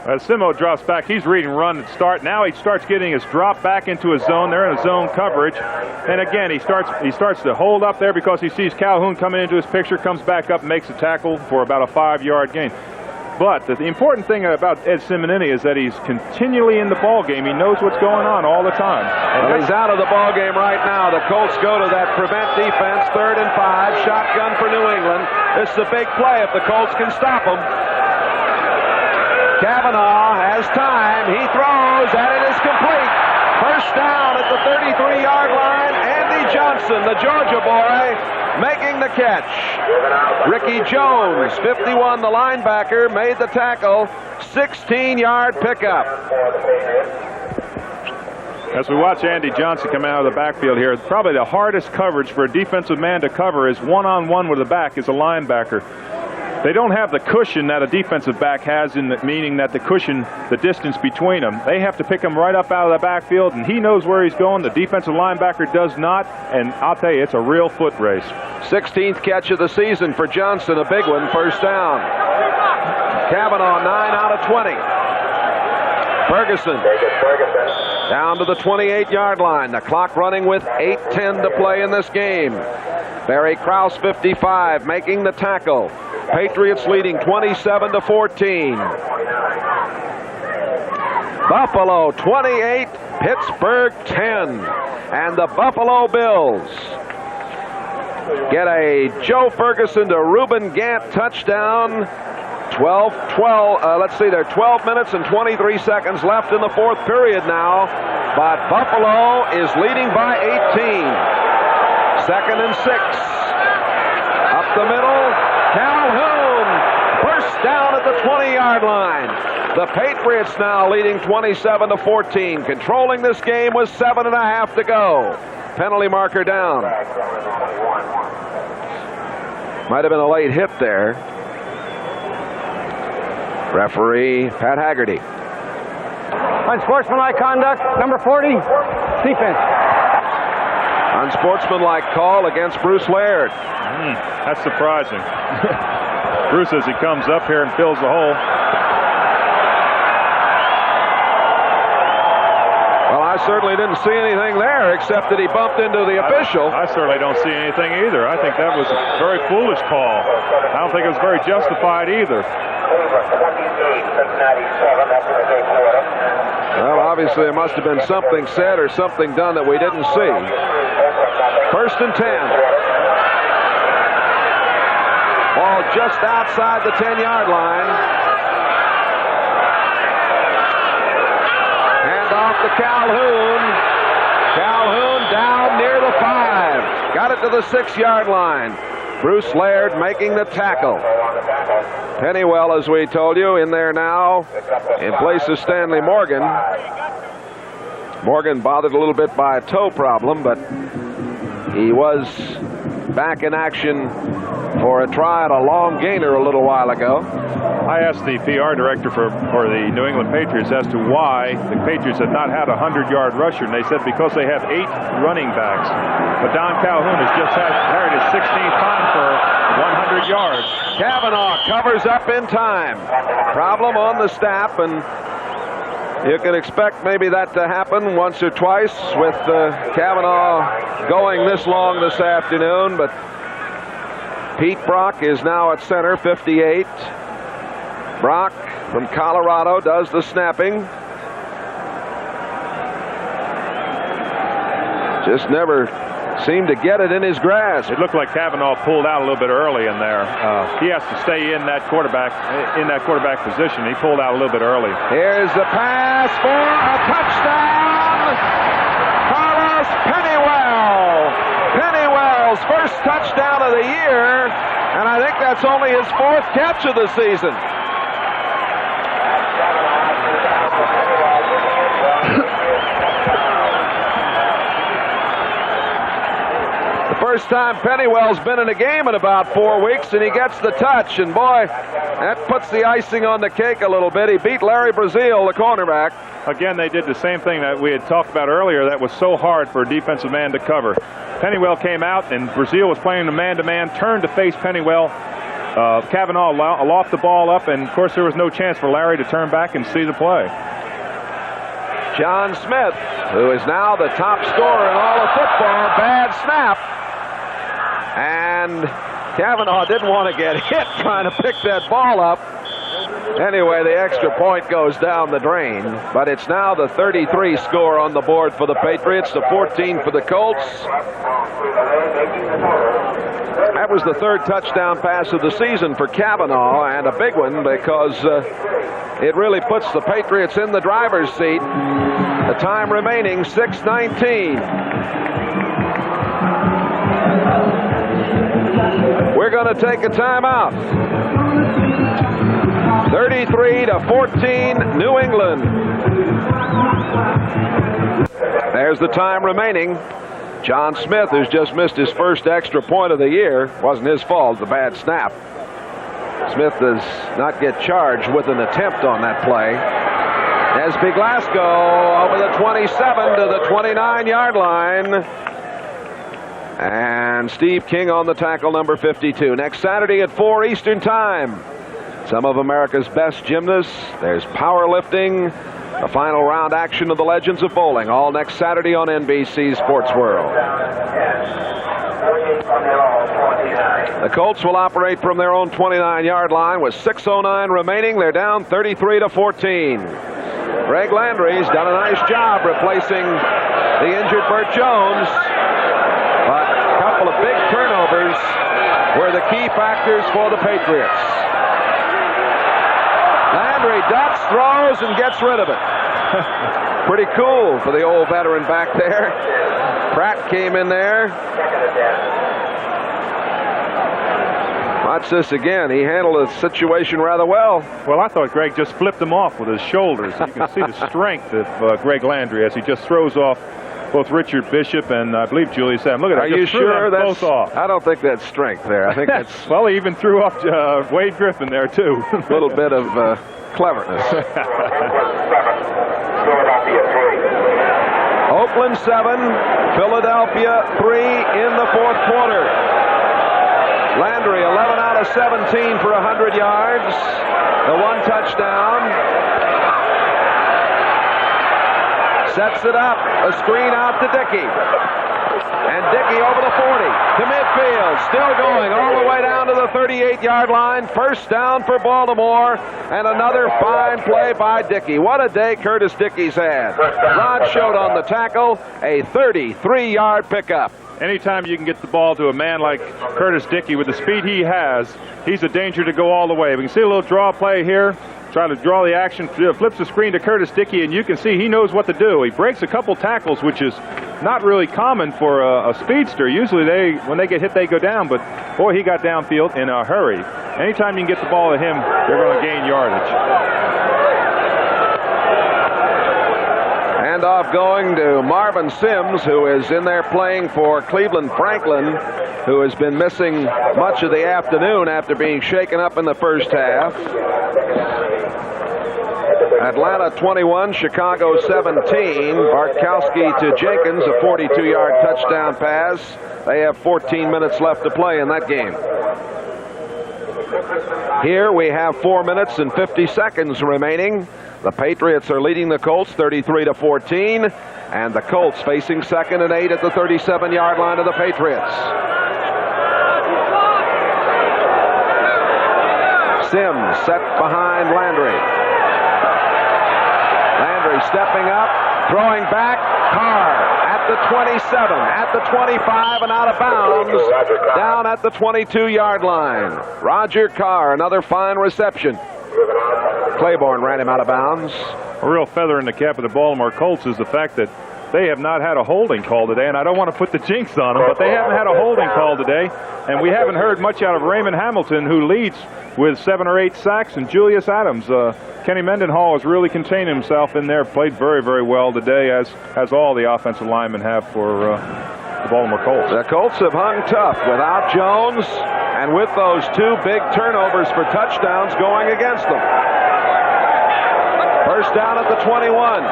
As Simo drops back, he's reading run and start. Now he starts getting his drop back into his zone. They're in a zone coverage. And again, he starts to hold up there because he sees Calhoun coming into his picture, comes back up, makes a tackle for about a 5-yard gain. But the important thing about Ed Simonini is that he's continually in the ball game. He knows what's going on all the time. Well, he's out of the ball game right now. The Colts go to that prevent defense, 3rd and 5, shotgun for New England. This is a big play if the Colts can stop them. Cavanaugh has time. He throws, and it is complete. First down at the 33-yard line. Andy Johnson, the Georgia boy, making the catch. Ricky Jones, 51, the linebacker, made the tackle. 16-yard pickup. As we watch Andy Johnson come out of the backfield here, probably the hardest coverage for a defensive man to cover is one-on-one with the back as a linebacker. They don't have the cushion that a defensive back has, meaning that the cushion, the distance between them. They have to pick him right up out of the backfield, and he knows where he's going. The defensive linebacker does not, and I'll tell you, it's a real foot race. 16th catch of the season for Johnson, a big one, first down. Cavanaugh, 9 out of 20. Ferguson down to the 28-yard line. The clock running with 8:10 to play in this game. Barry Krause, 55, making the tackle. Patriots leading 27-14. Buffalo 28, Pittsburgh 10. And the Buffalo Bills get a Joe Ferguson to Reuben Gant touchdown. 12, let's see, there are 12 minutes and 23 seconds left in the fourth period now. But Buffalo is leading by 18. 2nd and 6. Up the middle, Calhoun. First down at the 20-yard line. The Patriots now leading 27-14. Controlling this game with 7.5 to go. Penalty marker down. Might have been a late hit there. Referee Pat Haggerty. Unsportsmanlike conduct, number 40, defense. Unsportsmanlike call against Bruce Laird. That's surprising. Bruce, as he comes up here and fills the hole. Well, I certainly didn't see anything there except that he bumped into the official. I certainly don't see anything either. I think that was a very foolish call. I don't think it was very justified either. Well, obviously there must have been something said or something done that we didn't see. 1st and 10. Ball just outside the 10-yard line. Hand off to Calhoun. Calhoun down near the 5. Got it to the 6-yard line. Bruce Laird making the tackle. Pennywell, as we told you, in there now in place of Stanley Morgan. Morgan bothered a little bit by a toe problem, but he was back in action for a try at a long gainer a little while ago. I asked the PR director for the New England Patriots as to why the Patriots had not had a 100-yard rusher, and they said because they have 8 running backs. But Don Calhoun has just carried his 16th time for 100 yards. Cavanaugh covers up in time. Problem on the staff, and you can expect maybe that to happen once or twice with Cavanaugh going this long this afternoon. But Pete Brock is now at center, 58. Brock from Colorado does the snapping. Just never seemed to get it in his grasp. It looked like Cavanaugh pulled out a little bit early in there. He has to stay in that quarterback position. He pulled out a little bit early. Here's the pass for a touchdown. Carlos Pennywell. Pennywell's first touchdown of the year, and I think that's only his 4th catch of the season. First time Pennywell's been in a game in about 4 weeks, and he gets the touch. And boy, that puts the icing on the cake a little bit. He beat Larry Brazil, the cornerback. Again, they did the same thing that we had talked about earlier that was so hard for a defensive man to cover. Pennywell came out, and Brazil was playing the man-to-man, turned to face Pennywell. Cavanaugh loft the ball up, and of course there was no chance for Larry to turn back and see the play. John Smith, who is now the top scorer in all of football, bad snap. And Cavanaugh didn't want to get hit trying to pick that ball up. Anyway, the extra point goes down the drain, but it's now the 33 score on the board for the Patriots, the 14 for the Colts. That was the third touchdown pass of the season for Kavanaugh, and a big one because it really puts the Patriots in the driver's seat. The time remaining, 6:19. We're going to take a timeout. 33-14, New England. There's the time remaining. John Smith, who's just missed his first extra point of the year, wasn't his fault, the bad snap. Smith does not get charged with an attempt on that play. Nesby Glasgow over the 27 to the 29-yard line. And Steve King on the tackle, number 52. Next Saturday at 4 Eastern Time. Some of America's best gymnasts. There's powerlifting. The final round action of the Legends of Bowling. All next Saturday on NBC Sports World. The Colts will operate from their own 29-yard line with 6:09 remaining. They're down 33-14. Greg Landry's done a nice job replacing the injured Burt Jones. But a couple of big turnovers were the key factors for the Patriots. Landry ducks, throws, and gets rid of it. Pretty cool for the old veteran back there. Pratt came in there. Watch this again. He handled the situation rather well. Well, I thought Greg just flipped him off with his shoulders. You can see the strength of Greg Landry as he just throws off both Richard Bishop and I believe Julius Adams. Look at that. Are you sure that's both off? I don't think that's strength there. I think that's well, he even threw off Wade Griffin there too. A little bit of cleverness. Oakland 7, Philadelphia 3 in the fourth quarter. Landry 11 out of 17 for 100 yards. The one touchdown. Sets it up. A screen out to Dickey. And Dickey over the 40 to midfield. Still going all the way down to the 38-yard line. First down for Baltimore. And another fine play by Dickey. What a day Curtis Dickey's had. Rod showed on the tackle a 33-yard pickup. Anytime you can get the ball to a man like Curtis Dickey with the speed he has, he's a danger to go all the way. We can see a little draw play here. Trying to draw the action, flips the screen to Curtis Dickey, and you can see he knows what to do. He breaks a couple tackles, which is not really common for a speedster. Usually when they get hit, they go down, but boy, he got downfield in a hurry. Anytime you can get the ball to him, they're going to gain yardage. Handoff going to Marvin Sims, who is in there playing for Cleveland Franklin, who has been missing much of the afternoon after being shaken up in the first half. Atlanta 21, Chicago 17. Bartkowski to Jenkins, a 42-yard touchdown pass. They have 14 minutes left to play in that game. Here we have 4 minutes and 50 seconds remaining. The Patriots are leading the Colts 33-14, and the Colts facing 2nd and 8 at the 37-yard line of the Patriots. Sims set behind Landry. Landry stepping up, throwing back. Carr at the 27, at the 25, and out of bounds, down at the 22-yard line. Roger Carr, another fine reception. Claiborne ran him out of bounds. A real feather in the cap of the Baltimore Colts is the fact that they have not had a holding call today, and I don't want to put the jinx on them, but they haven't had a holding call today, and we haven't heard much out of Raymond Hamilton, who leads with 7 or 8 sacks, and Julius Adams. Kenny Mendenhall has really contained himself in there, played very, very well today, as all the offensive linemen have for the Baltimore Colts. The Colts have hung tough without Jones, and with those 2 big turnovers for touchdowns going against them. First down at the 21.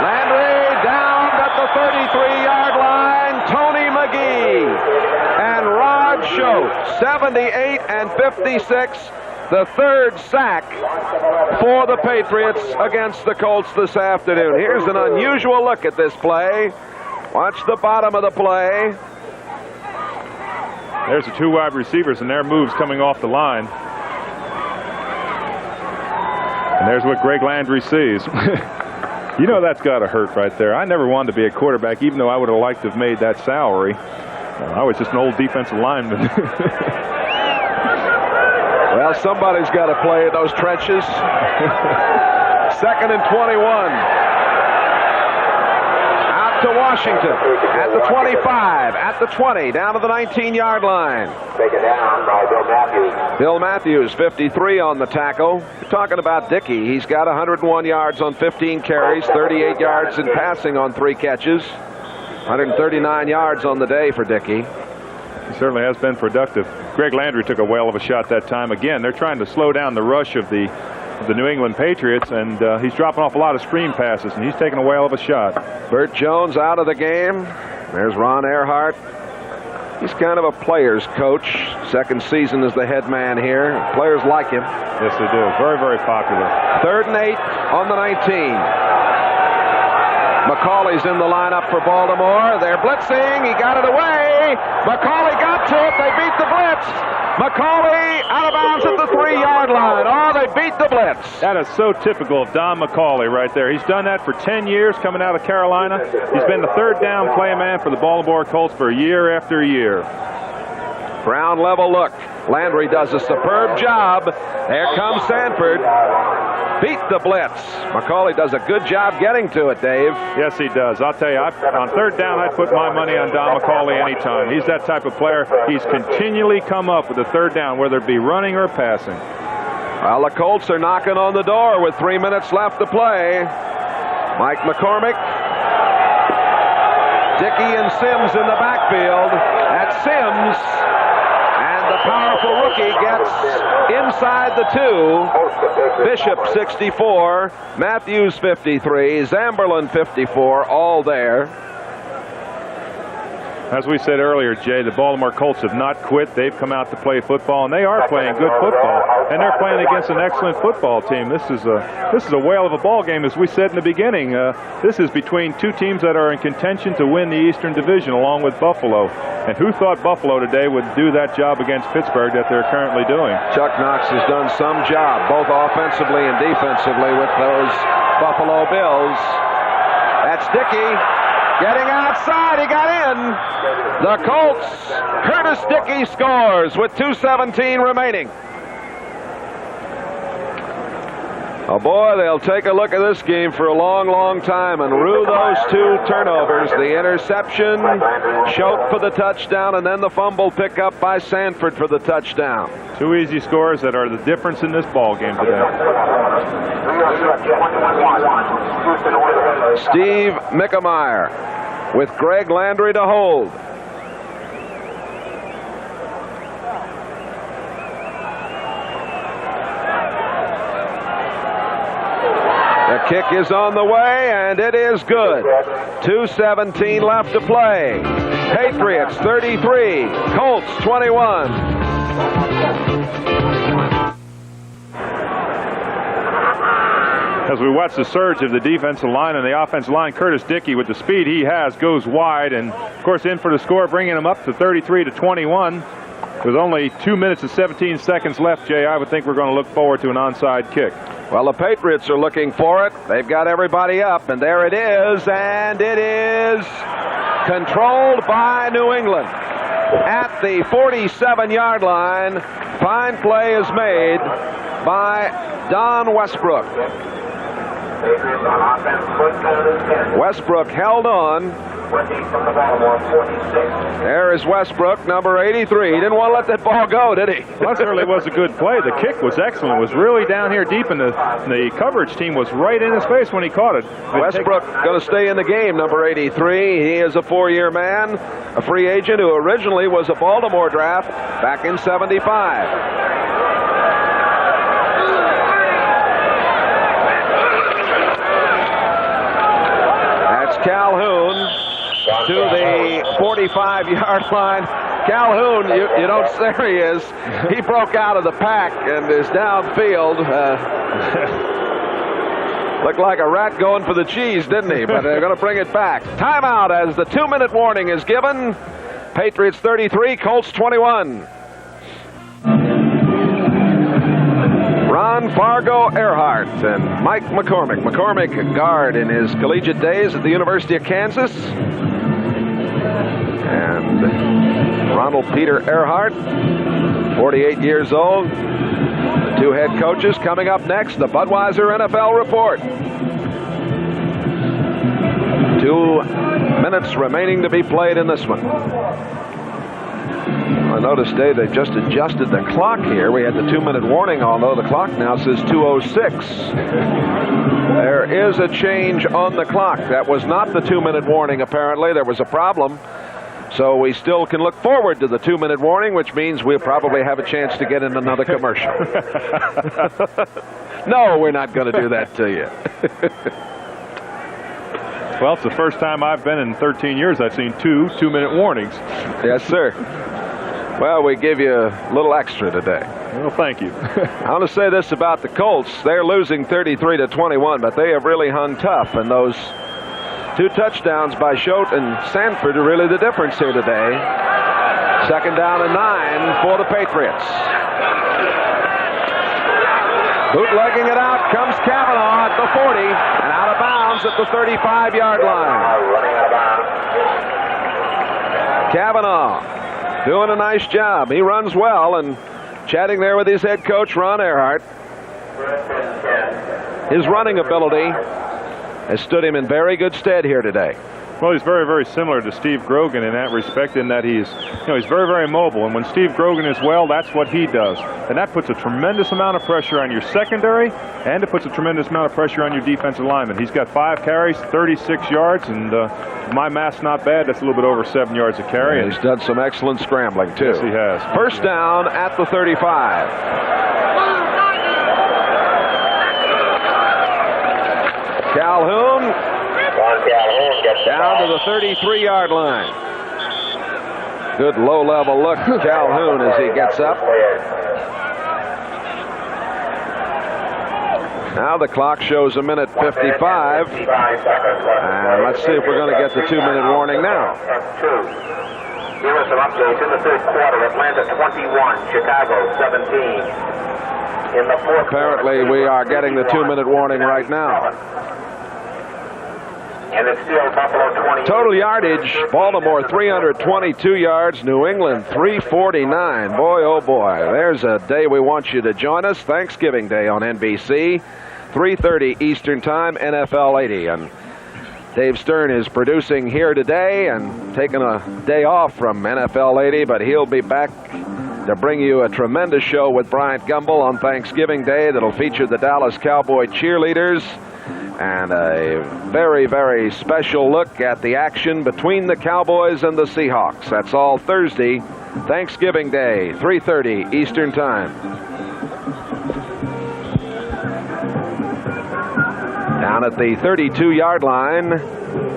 Landry down at the 33-yard line. Tony McGee and Rod Schott, 78 and 56. The third sack for the Patriots against the Colts this afternoon. Here's an unusual look at this play. Watch the bottom of the play. There's the 2 wide receivers and their moves coming off the line. And there's what Greg Landry sees. You know that's got to hurt right there. I never wanted to be a quarterback, even though I would have liked to have made that salary. I was just an old defensive lineman. Well, somebody's got to play in those trenches. 2nd and 21. To Washington at the 25, at the 20, down to the 19-yard line. Taken down by Bill Matthews. Bill Matthews, 53 on the tackle. You're talking about Dickey. He's got 101 yards on 15 carries, 38 yards in passing on 3 catches, 139 yards on the day for Dickey. He certainly has been productive. Greg Landry took a whale of a shot that time. Again, they're trying to slow down the rush of the New England Patriots, and he's dropping off a lot of screen passes, and he's taking a whale of a shot. Bert Jones out of the game. There's Ron Earhart. He's kind of a player's coach. 2nd season as the head man here. Players like him. Yes, they do. Very, very popular. 3rd and 8 on the 19. McCauley's in the lineup for Baltimore. They're blitzing. He got it away. McCauley got to it. They beat the blitz. McCauley out of bounds at the 3-yard line. Oh, they beat the blitz. That is so typical of Don McCauley right there. He's done that for 10 years coming out of Carolina. He's been the 3rd down play man for the Baltimore Colts for year after year. Ground level look. Landry does a superb job. There comes Sanford. Beat the blitz. McCauley does a good job getting to it, Dave. Yes, he does. I'll tell you, on 3rd down, I'd put my money on Don McCauley anytime. He's that type of player. He's continually come up with a 3rd down, whether it be running or passing. Well, the Colts are knocking on the door with 3 minutes left to play. Mike McCormick. Dickey and Sims in the backfield. That's Sims. The powerful rookie gets inside the 2. Bishop 64, Matthews 53, Zamberlin 54, all there. As we said earlier, Jay, the Baltimore Colts have not quit. They've come out to play football, and they are playing good football. And they're playing against an excellent football team. This is a whale of a ball game, as we said in the beginning. This is between 2 teams that are in contention to win the Eastern Division, along with Buffalo. And who thought Buffalo today would do that job against Pittsburgh that they're currently doing? Chuck Knox has done some job, both offensively and defensively, with those Buffalo Bills. That's Dickey. Getting outside, he got in. The Colts, Curtis Dickey scores with 2:17 remaining. Oh boy, they'll take a look at this game for a long, long time and rue those 2 turnovers. The interception, Choate for the touchdown, and then the fumble pickup by Sanford for the touchdown. 2 easy scores that are the difference in this ball game today. Steve Mickemeyer with Greg Landry to hold. The kick is on the way, and it is good. 2:17 left to play. Patriots 33, Colts 21. As we watch the surge of the defensive line and the offensive line, Curtis Dickey, with the speed he has, goes wide, and of course in for the score, bringing him up to 33-21. With only 2 minutes and 17 seconds left, Jay, I would think we're going to look forward to an onside kick. Well, the Patriots are looking for it. They've got everybody up, and there it is, and it is controlled by New England. At the 47-yard line, fine play is made by Don Westbrook. Westbrook held on. There is Westbrook, number 83. He didn't want to let that ball go, did he? Well, that certainly was a good play. The kick was excellent. It was really down here deep, and the coverage team was right in his face when he caught it. Westbrook going to stay in the game, number 83. He is a 4-year man, a free agent who originally was a Baltimore draft back in '75. Calhoun to the 45-yard line. Calhoun, you don't, there he is. He broke out of the pack and is downfield. Looked like a rat going for the cheese, didn't he? But they're going to bring it back. Timeout as the 2-minute warning is given. Patriots 33, Colts 21. Ron John Fargo Earhart and Mike McCormick. McCormick, a guard in his collegiate days at the University of Kansas. And Ronald Peter Earhart, 48 years old. The two head coaches coming up next, the Budweiser NFL Report. 2 minutes remaining to be played in this one. I noticed, Dave, they just adjusted the clock here. We had the 2-minute warning, although the clock now says 2:06. There is a change on the clock. That was not the 2-minute warning, apparently. There was a problem. So we still can look forward to the 2-minute warning, which means we'll probably have a chance to get in another commercial. No, we're not going to do that to you. Well, it's the first time I've been in 13 years I've seen 2-minute warnings. Yes, sir. Well, we give you a little extra today. Well, thank you. I want to say this about the Colts. They're losing 33-21, but they have really hung tough, and those 2 touchdowns by Schote and Sanford are really the difference here today. 2nd down and 9 for the Patriots. Bootlegging it out comes Kavanaugh at the 40 and out of bounds at the 35-yard line. Kavanaugh doing a nice job. He runs well, and chatting there with his head coach, Ron Earhart. His running ability has stood him in very good stead here today. Well, he's very, very similar to Steve Grogan in that respect, in that he's very, very mobile. And when Steve Grogan is well, that's what he does. And that puts a tremendous amount of pressure on your secondary, and it puts a tremendous amount of pressure on your defensive lineman. He's got 5 carries, 36 yards, and my math's not bad. That's a little bit over 7 yards a carry. And he's done some excellent scrambling, too. Yes, he has. First down at the 35. Calhoun down to the 33-yard line. Good low-level look to Calhoun as he gets up. Now the clock shows 1:55. And let's see if we're going to get the 2-minute warning now. Here are some updates. In the 3rd quarter, Atlanta 21, Chicago 17. In the 4th Apparently we are getting the 2-minute warning right now. And it's still Buffalo 28. Total yardage, Baltimore 322 yards, New England 349. Boy, oh boy, there's a day we want you to join us. Thanksgiving Day on NBC, 3:30 Eastern Time, NFL 80. And Dave Stern is producing here today and taking a day off from NFL 80, but he'll be back to bring you a tremendous show with Bryant Gumbel on Thanksgiving Day that'll feature the Dallas Cowboy cheerleaders and a very, very special look at the action between the Cowboys and the Seahawks. That's all Thursday, Thanksgiving Day, 3:30 Eastern Time. Down at the 32-yard line,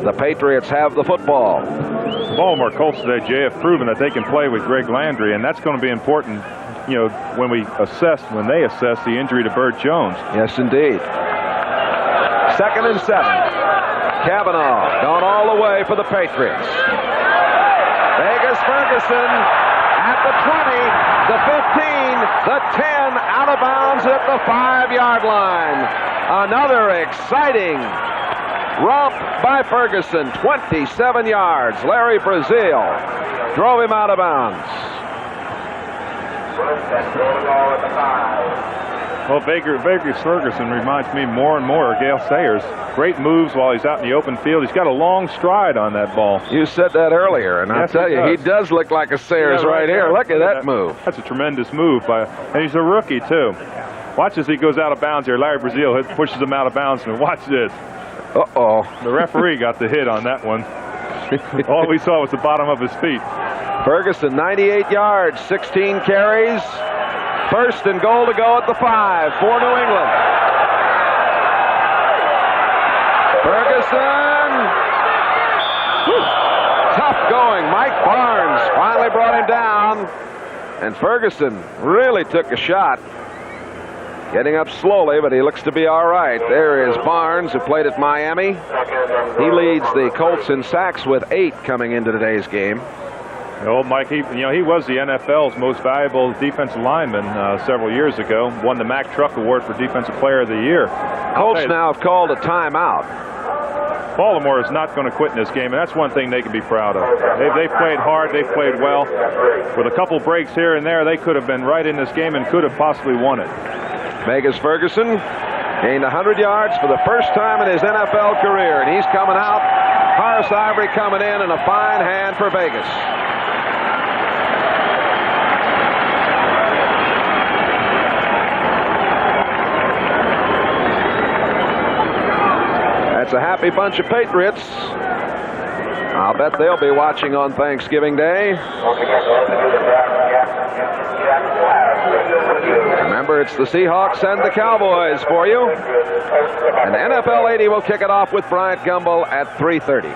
the Patriots have the football. The Baltimore Colts today, Jay, have proven that they can play with Greg Landry, and that's going to be important, when they assess the injury to Burt Jones. Yes, indeed. 2nd and 7. Kavanaugh gone all the way for the Patriots. Vegas Ferguson at the 20, the 15, the 10, out of bounds at the 5-yard line. Another exciting romp by Ferguson, 27 yards. Larry Brazil drove him out of bounds. Well, Vegas Ferguson reminds me more and more of Gale Sayers. Great moves while he's out in the open field. He's got a long stride on that ball. You said that earlier, and I'll tell you, he does look like a Sayers right here. Look at that move. That's a tremendous move, and he's a rookie, too. Watch as he goes out of bounds here. Larry Brazil pushes him out of bounds, and watch this. Uh-oh. The referee got the hit on that one. All we saw was the bottom of his feet. Ferguson, 98 yards, 16 carries. 1st and goal to go at the 5 for New England. Ferguson. Whew. Tough going. Mike Barnes finally brought him down. And Ferguson really took a shot. Getting up slowly, but he looks to be all right. There is Barnes, who played at Miami. He leads the Colts in sacks with 8 coming into today's game. Old Mike, he was the NFL's most valuable defensive lineman several years ago. Won the Mack Truck Award for Defensive Player of the Year. Colts now have called a timeout. Baltimore is not going to quit in this game, and that's one thing they can be proud of. They've played hard. They've played well. With a couple breaks here and there, they could have been right in this game and could have possibly won it. Vegas Ferguson gained 100 yards for the first time in his NFL career, and he's coming out. Horace Ivory coming in, and a fine hand for Vegas. That's a happy bunch of Patriots. I'll bet they'll be watching on Thanksgiving Day. Remember, it's the Seahawks and the Cowboys for you. And NFL 80 will kick it off with Bryant Gumbel at 3:30.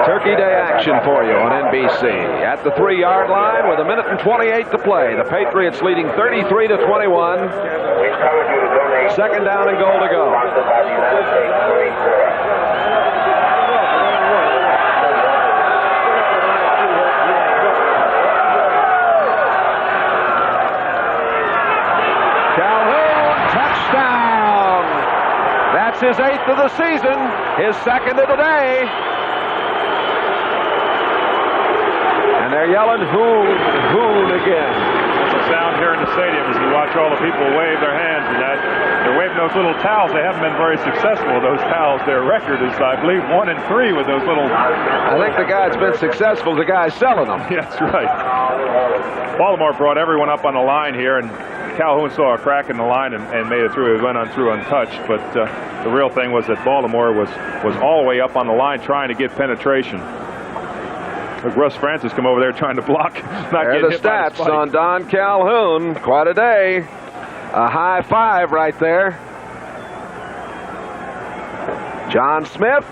Turkey Day action for you on NBC. At the 3-yard line with 1:28 to play. The Patriots leading 33-21. Second down and goal to go. Calhoun, touchdown! That's his 8th of the season, his 2nd of the day. And they're yelling, hoon again. It's a sound here in the stadium as you watch all the people wave their hands and that. They're waving those little towels. They haven't been very successful with those towels. Their record is, I believe, 1-3 with those little... I think the guy that's been successful is the guy selling them. Yeah, that's right. Baltimore brought everyone up on the line here, and Calhoun saw a crack in the line and made it through. He went on through untouched, but the real thing was that Baltimore was all the way up on the line trying to get penetration. Look, Russ Francis come over there trying to block. There are the stats on Don Calhoun. Quite a day. A high 5 right there. John Smith,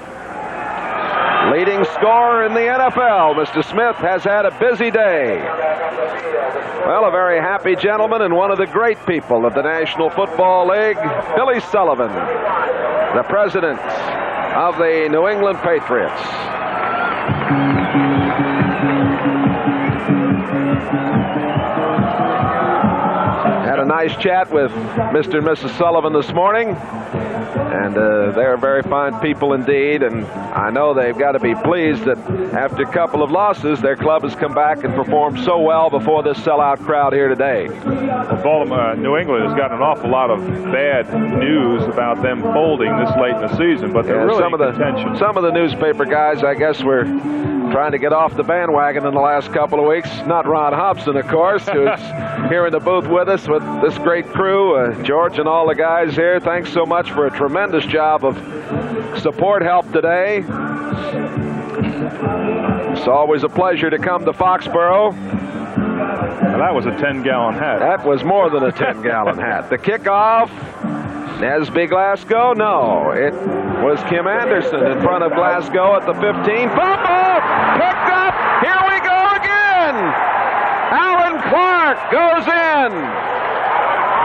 leading scorer in the NFL. Mr. Smith has had a busy day. Well, a very happy gentleman and one of the great people of the National Football League, Billy Sullivan, the president of the New England Patriots. Had a nice chat with Mr. and Mrs. Sullivan this morning, and they're very fine people indeed, and I know they've got to be pleased that after a couple of losses, their club has come back and performed so well before this sellout crowd here today. Well, Baltimore, New England has got an awful lot of bad news about them folding this late in the season, but they're really in contention. Some of the newspaper guys, I guess, were trying to get off the bandwagon in the last couple of weeks. Not Ron Hobson, of course, who's here in the booth with us with this great crew. George and all the guys here, thanks so much for a tremendous job of support help today. It's always a pleasure to come to Foxborough. Well, that was a 10-gallon hat. That was more than a 10-gallon hat. The kickoff, Nesby Glasgow? No, it was Kim Anderson in front of Glasgow at the 15. Fumble! Picked up! Here we go again! Alan Clark goes in!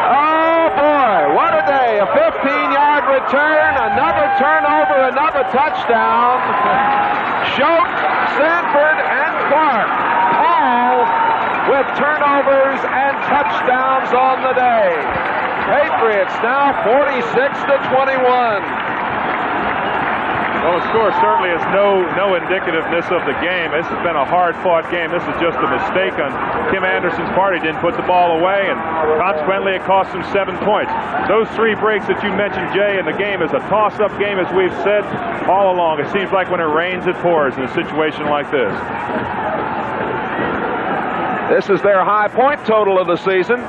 Oh, boy, what a day. A 15-yard return, another turnover, another touchdown. Schultz, Sanford, and Clark all with turnovers and touchdowns on the day. Patriots now 46-21. Well, the score certainly is no indicativeness of the game. This has been a hard-fought game. This is just a mistake on Kim Anderson's part. He didn't put the ball away, and consequently it cost him 7 points. Those 3 breaks that you mentioned, Jay, in the game is a toss-up game, as we've said all along. It seems like when it rains, it pours in a situation like this. This is their high point total of the season.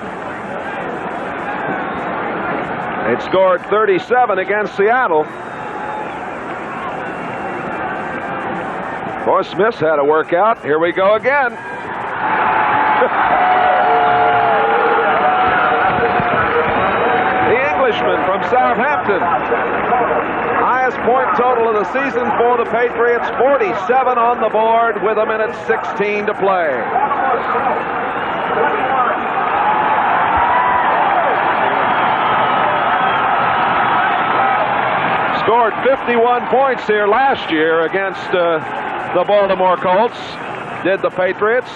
It scored 37 against Seattle. Of course, Smith's had a workout. Here we go again. The Englishman from Southampton. Highest point total of the season for the Patriots. 47 on the board with 1:16 to play. Scored 51 points here last year against the Baltimore Colts. Did the Patriots.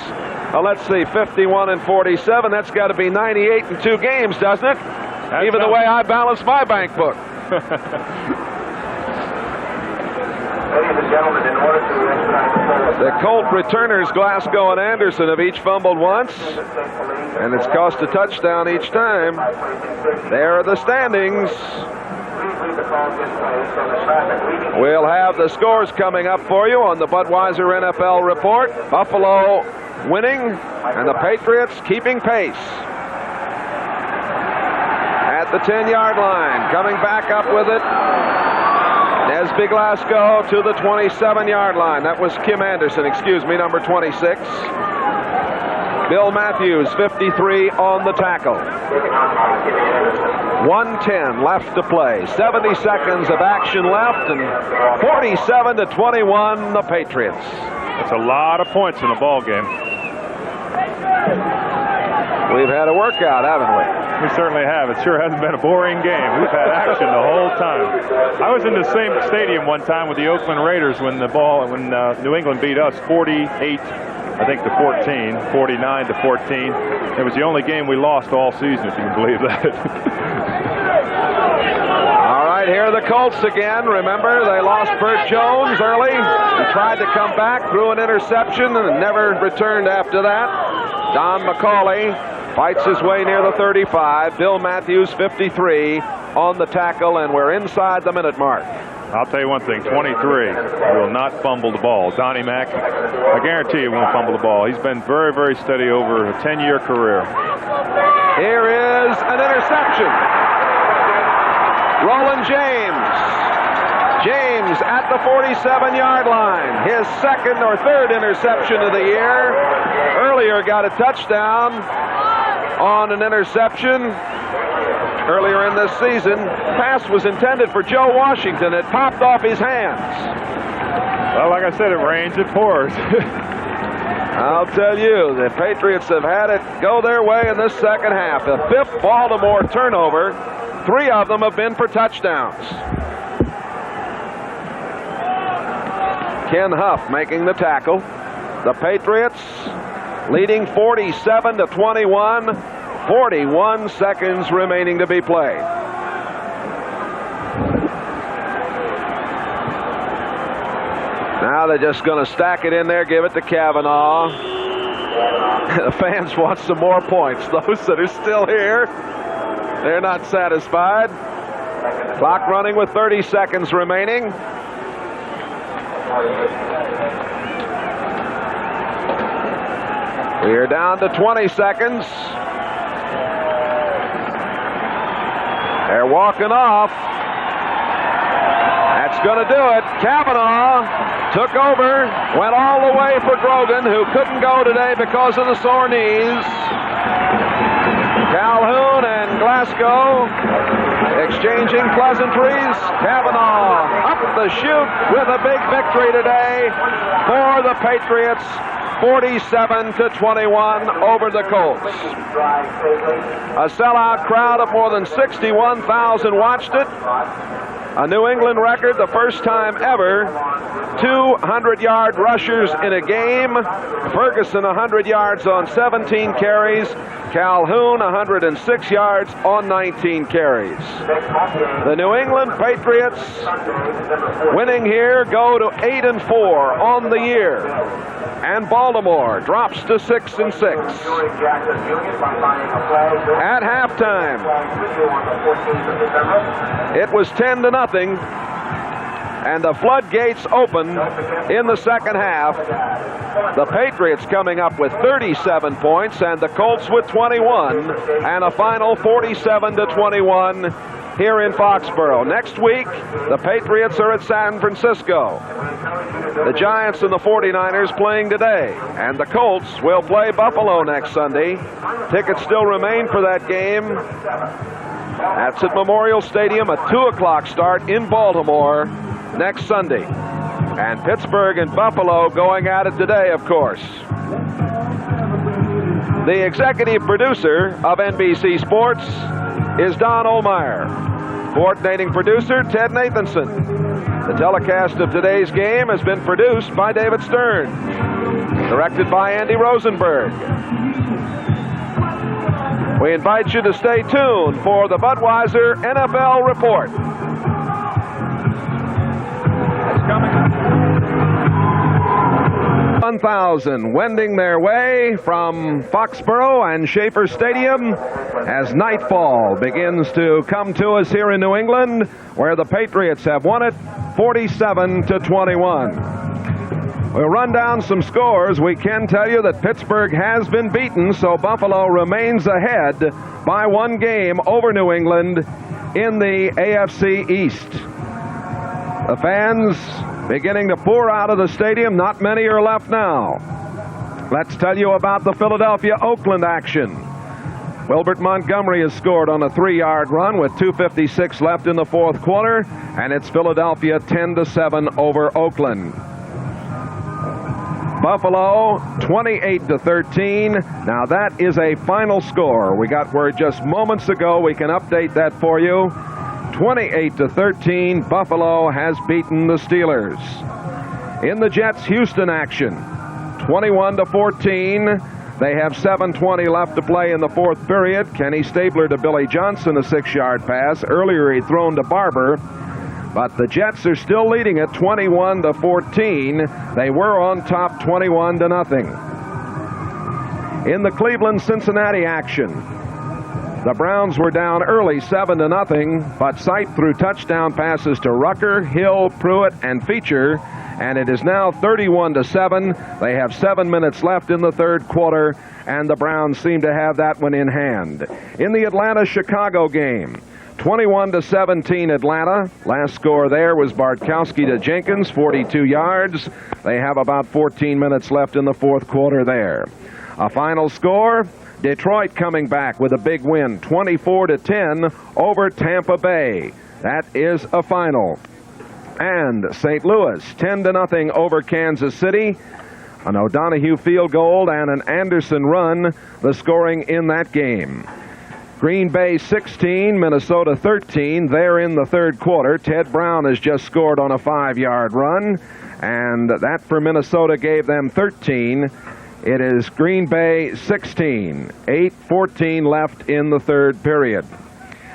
Let's see, 51 and 47. That's got to be 98 in 2 games, doesn't it? Even the way I balance my bank book. The Colt returners, Glasgow and Anderson, have each fumbled once, and it's cost a touchdown each time. There are the standings. We'll have the scores coming up for you on the Budweiser NFL Report. Buffalo winning, and the Patriots keeping pace. At the 10-yard line, coming back up with it, Nesby Glasgow to the 27-yard line. That was Kim Anderson, number 26. Bill Matthews, 53 on the tackle. 1:10 left to play. 70 seconds of action left, and 47 to 21, the Patriots. That's a lot of points in the ball game. We've had a workout, haven't we? We certainly have. It sure hasn't been a boring game. We've had action the whole time. I was in the same stadium one time with the Oakland Raiders when New England beat us 48, I think, to 14, 49 to 14. It was the only game we lost all season, if you can believe that. All right, here are the Colts again. Remember, they lost Burt Jones early. He tried to come back, threw an interception, and never returned after that. Don McCauley fights his way near the 35. Bill Matthews, 53 on the tackle, and we're inside the minute mark. I'll tell you one thing, 23 will not fumble the ball. Donnie Mack, I guarantee he won't fumble the ball. He's been very, very steady over a 10-year career. Here is an interception. Roland James. James at the 47-yard line. His second or third interception of the year. Earlier got a touchdown on an interception earlier in this season. Pass was intended for Joe Washington. It popped off his hands. Well, like I said, it rains, it pours. I'll tell you, the Patriots have had it go their way in this second half. The 5th Baltimore turnover. 3 of them have been for touchdowns. Ken Huff making the tackle. The Patriots leading 47 to 21. 41 seconds remaining to be played. Now they're just going to stack it in there, give it to Kavanaugh. The fans want some more points. Those that are still here, they're not satisfied. Clock running with 30 seconds remaining. We're down to 20 seconds. They're walking off. That's going to do it. Kavanaugh took over, went all the way for Grogan, who couldn't go today because of the sore knees. Calhoun and Glasgow exchanging pleasantries. Kavanaugh up the chute with a big victory today for the Patriots. 47 to 21 over the Colts. A sellout crowd of more than 61,000 watched it. A New England record, the first time ever. 200-yard rushers in a game. Ferguson 100 yards on 17 carries. Calhoun 106 yards on 19 carries. The New England Patriots winning here go to 8-4 on the year. And Baltimore drops to 6-6. At halftime, it was 10-0, and the floodgates open in the second half. The Patriots coming up with 37 points, and the Colts with 21, and a final 47-21 here in Foxborough. Next week, the Patriots are at San Francisco. The Giants and the 49ers playing today, and the Colts will play Buffalo next Sunday. Tickets still remain for that game. That's at Memorial Stadium, a 2 o'clock start in Baltimore next Sunday. And Pittsburgh and Buffalo going at it today, of course. The executive producer of NBC Sports is Don Ohlmeyer. Coordinating producer, Ted Nathanson. The telecast of today's game has been produced by David Stern. Directed by Andy Rosenberg. We invite you to stay tuned for the Budweiser NFL Report. 1,000 wending their way from Foxborough and Schaefer Stadium as nightfall begins to come to us here in New England, where the Patriots have won it 47-21. We'll run down some scores. We can tell you that Pittsburgh has been beaten, so Buffalo remains ahead by 1 game over New England in the AFC East. The fans beginning to pour out of the stadium. Not many are left now. Let's tell you about the Philadelphia-Oakland action. Wilbert Montgomery has scored on a 3-yard run with 2:56 left in the fourth quarter, and it's Philadelphia 10-7 over Oakland. Buffalo 28-13. Now that is a final score. We got word just moments ago. We can update that for you. 28-13, Buffalo has beaten the Steelers. In the Jets-Houston action, 21-14. They have 7:20 left to play in the fourth period. Kenny Stabler to Billy Johnson, a 6-yard pass. Earlier he'd thrown to Barber, but the Jets are still leading at 21-14. They were on top 21-0. In the Cleveland-Cincinnati action, the Browns were down early 7-0, but Sight threw touchdown passes to Rucker, Hill, Pruitt, and Feature, and it is now 31-7. They have 7 minutes left in the third quarter, and the Browns seem to have that one in hand. In the Atlanta-Chicago game, 21-17 Atlanta. Last score there was Bartkowski to Jenkins, 42 yards. They have about 14 minutes left in the fourth quarter there. A final score, Detroit coming back with a big win, 24-10 over Tampa Bay. That is a final. And St. Louis, 10-0 over Kansas City. An O'Donohue field goal and an Anderson run, the scoring in that game. Green Bay 16, Minnesota 13. There in the third quarter. Ted Brown has just scored on a 5-yard run, and that for Minnesota gave them 13. It is Green Bay 16, 8:14 left in the third period.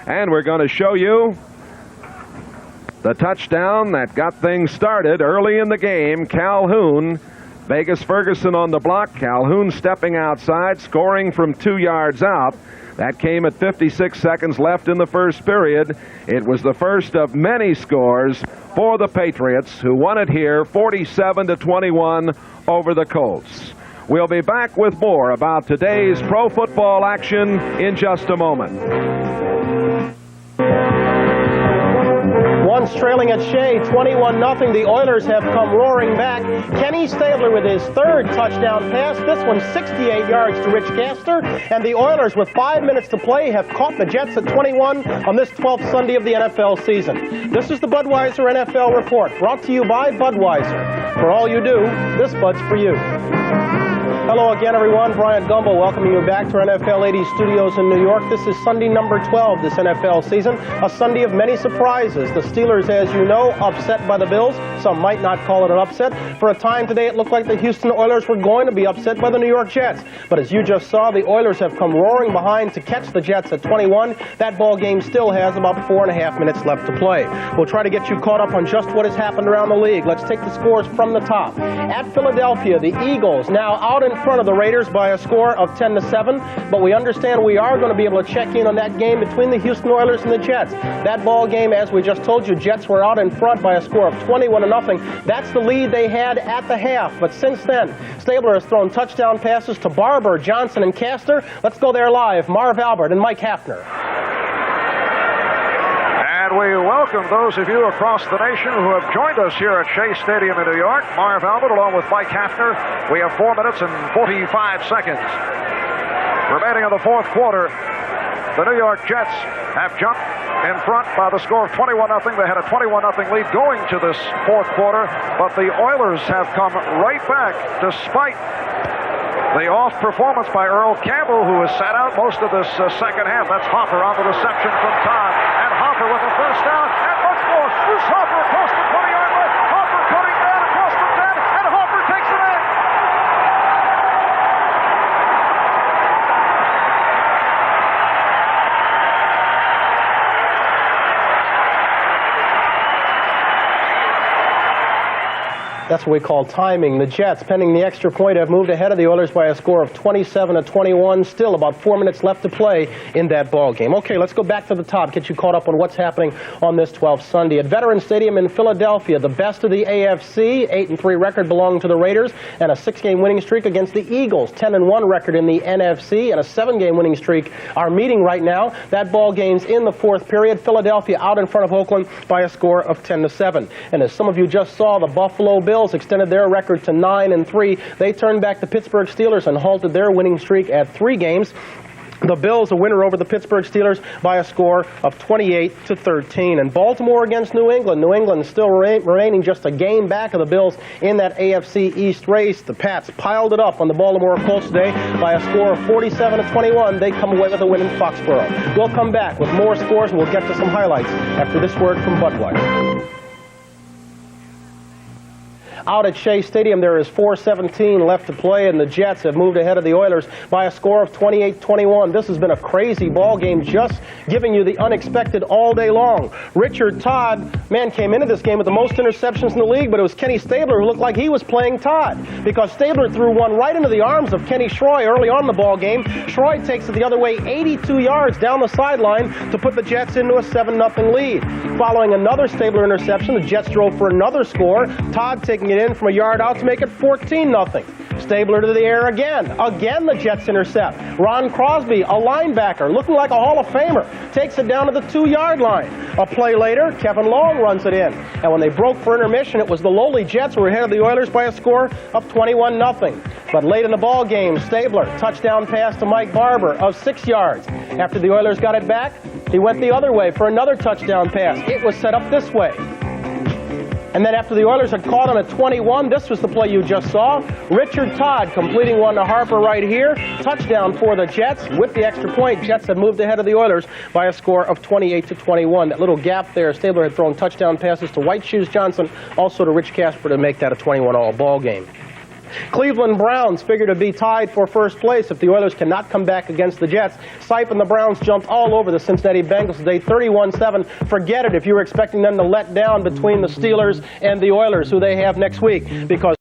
And we're going to show you the touchdown that got things started early in the game. Calhoun, Vegas Ferguson on the block. Calhoun stepping outside, scoring from 2 yards out. That came at 56 seconds left in the first period. It was the first of many scores for the Patriots, who won it here 47-21 over the Colts. We'll be back with more about today's pro football action in just a moment. Once trailing at Shea, 21-0. The Oilers have come roaring back. Kenny Stabler with his third touchdown pass. This one 68 yards to Rich Gaster. And the Oilers, with 5 minutes to play, have caught the Jets at 21 on this 12th Sunday of the NFL season. This is the Budweiser NFL Report, brought to you by Budweiser. For all you do, this Bud's for you. Hello again, everyone. Brian Gumbo welcoming you back to our NFL 80 studios in New York. This is Sunday number 12 this NFL season, a Sunday of many surprises. The Steelers, as you know, upset by the Bills. Some might not call it an upset. For a time today, it looked like the Houston Oilers were going to be upset by the New York Jets. But as you just saw, the Oilers have come roaring behind to catch the Jets at 21. That ball game still has about 4.5 minutes left to play. We'll try to get you caught up on just what has happened around the league. Let's take the scores from the top. At Philadelphia, the Eagles now out in front of the Raiders by a score of 10-7, but we understand we are going to be able to check in on that game between the Houston Oilers and the Jets. That ball game, as we just told you, Jets were out in front by a score of 21-0. That's the lead they had at the half, but since then, Stabler has thrown touchdown passes to Barber, Johnson, and Castor. Let's go there live. Marv Albert and Mike Hafner. And we welcome those of you across the nation who have joined us here at Shea Stadium in New York. Marv Albert along with Mike Hafner. We have 4 minutes and 45 seconds remaining in the fourth quarter. The New York Jets have jumped in front by the score of 21-0. They had a 21-0 lead going to this fourth quarter, but the Oilers have come right back despite the off performance by Earl Campbell, who has sat out most of this second half. That's Hopper on the reception from Todd. And Hopper Hopper with a first down, and much more. Bruce Hopper across the 20-yard line. Hopper cutting down across the 10, and Hopper takes it in. That's what we call timing. The Jets, pending the extra point, have moved ahead of the Oilers by a score of 27-21. Still about 4 minutes left to play in that ball game. Okay, let's go back to the top, get you caught up on what's happening on this 12th Sunday. At Veterans Stadium in Philadelphia, the best of the AFC, 8-3 record belonging to the Raiders, and a 6-game winning streak against the Eagles, 10-1 record in the NFC, and a 7-game winning streak are meeting right now. That ball game's in the fourth period. Philadelphia out in front of Oakland by a score of 10-7. And as some of you just saw, the Buffalo Bills extended their record to 9-3. They turned back the Pittsburgh Steelers and halted their winning streak at 3 games. The Bills a winner over the Pittsburgh Steelers by a score of 28-13. And Baltimore against New England. New England still remaining just a game back of the Bills in that AFC East race. The Pats piled it up on the Baltimore Colts today by a score of 47-21. They come away with a win in Foxborough. We'll come back with more scores and we'll get to some highlights after this word from Budweiser. Out at Shea Stadium, there is 4:17 left to play, and the Jets have moved ahead of the Oilers by a score of 28-21. This has been a crazy ball game, just giving you the unexpected all day long. Richard Todd, man, came into this game with the most interceptions in the league, but it was Kenny Stabler who looked like he was playing Todd, because Stabler threw one right into the arms of Kenny Schroy early on in the ball game. Schroy takes it the other way 82 yards down the sideline to put the Jets into a 7-0 lead. Following another Stabler interception, the Jets drove for another score. Todd taking it in from a yard out to make it 14-0. Stabler to the air again. Again the Jets intercept. Ron Crosby, a linebacker, looking like a Hall of Famer, takes it down to the 2-yard line. A play later, Kevin Long runs it in. And when they broke for intermission, it was the lowly Jets who were ahead of the Oilers by a score of 21-0. But late in the ball game, Stabler, touchdown pass to Mike Barber of 6 yards. After the Oilers got it back, he went the other way for another touchdown pass. It was set up this way. And then after the Oilers had caught on a 21, this was the play you just saw. Richard Todd completing one to Harper right here. Touchdown for the Jets. With the extra point, Jets have moved ahead of the Oilers by a score of 28-21. That little gap there, Stabler had thrown touchdown passes to White Shoes Johnson, also to Rich Casper to make that a 21-all ball game. Cleveland Browns figure to be tied for first place if the Oilers cannot come back against the Jets. Sipe and the Browns jumped all over the Cincinnati Bengals today, 31-7. Forget it if you were expecting them to let down between the Steelers and the Oilers, who they have next week, because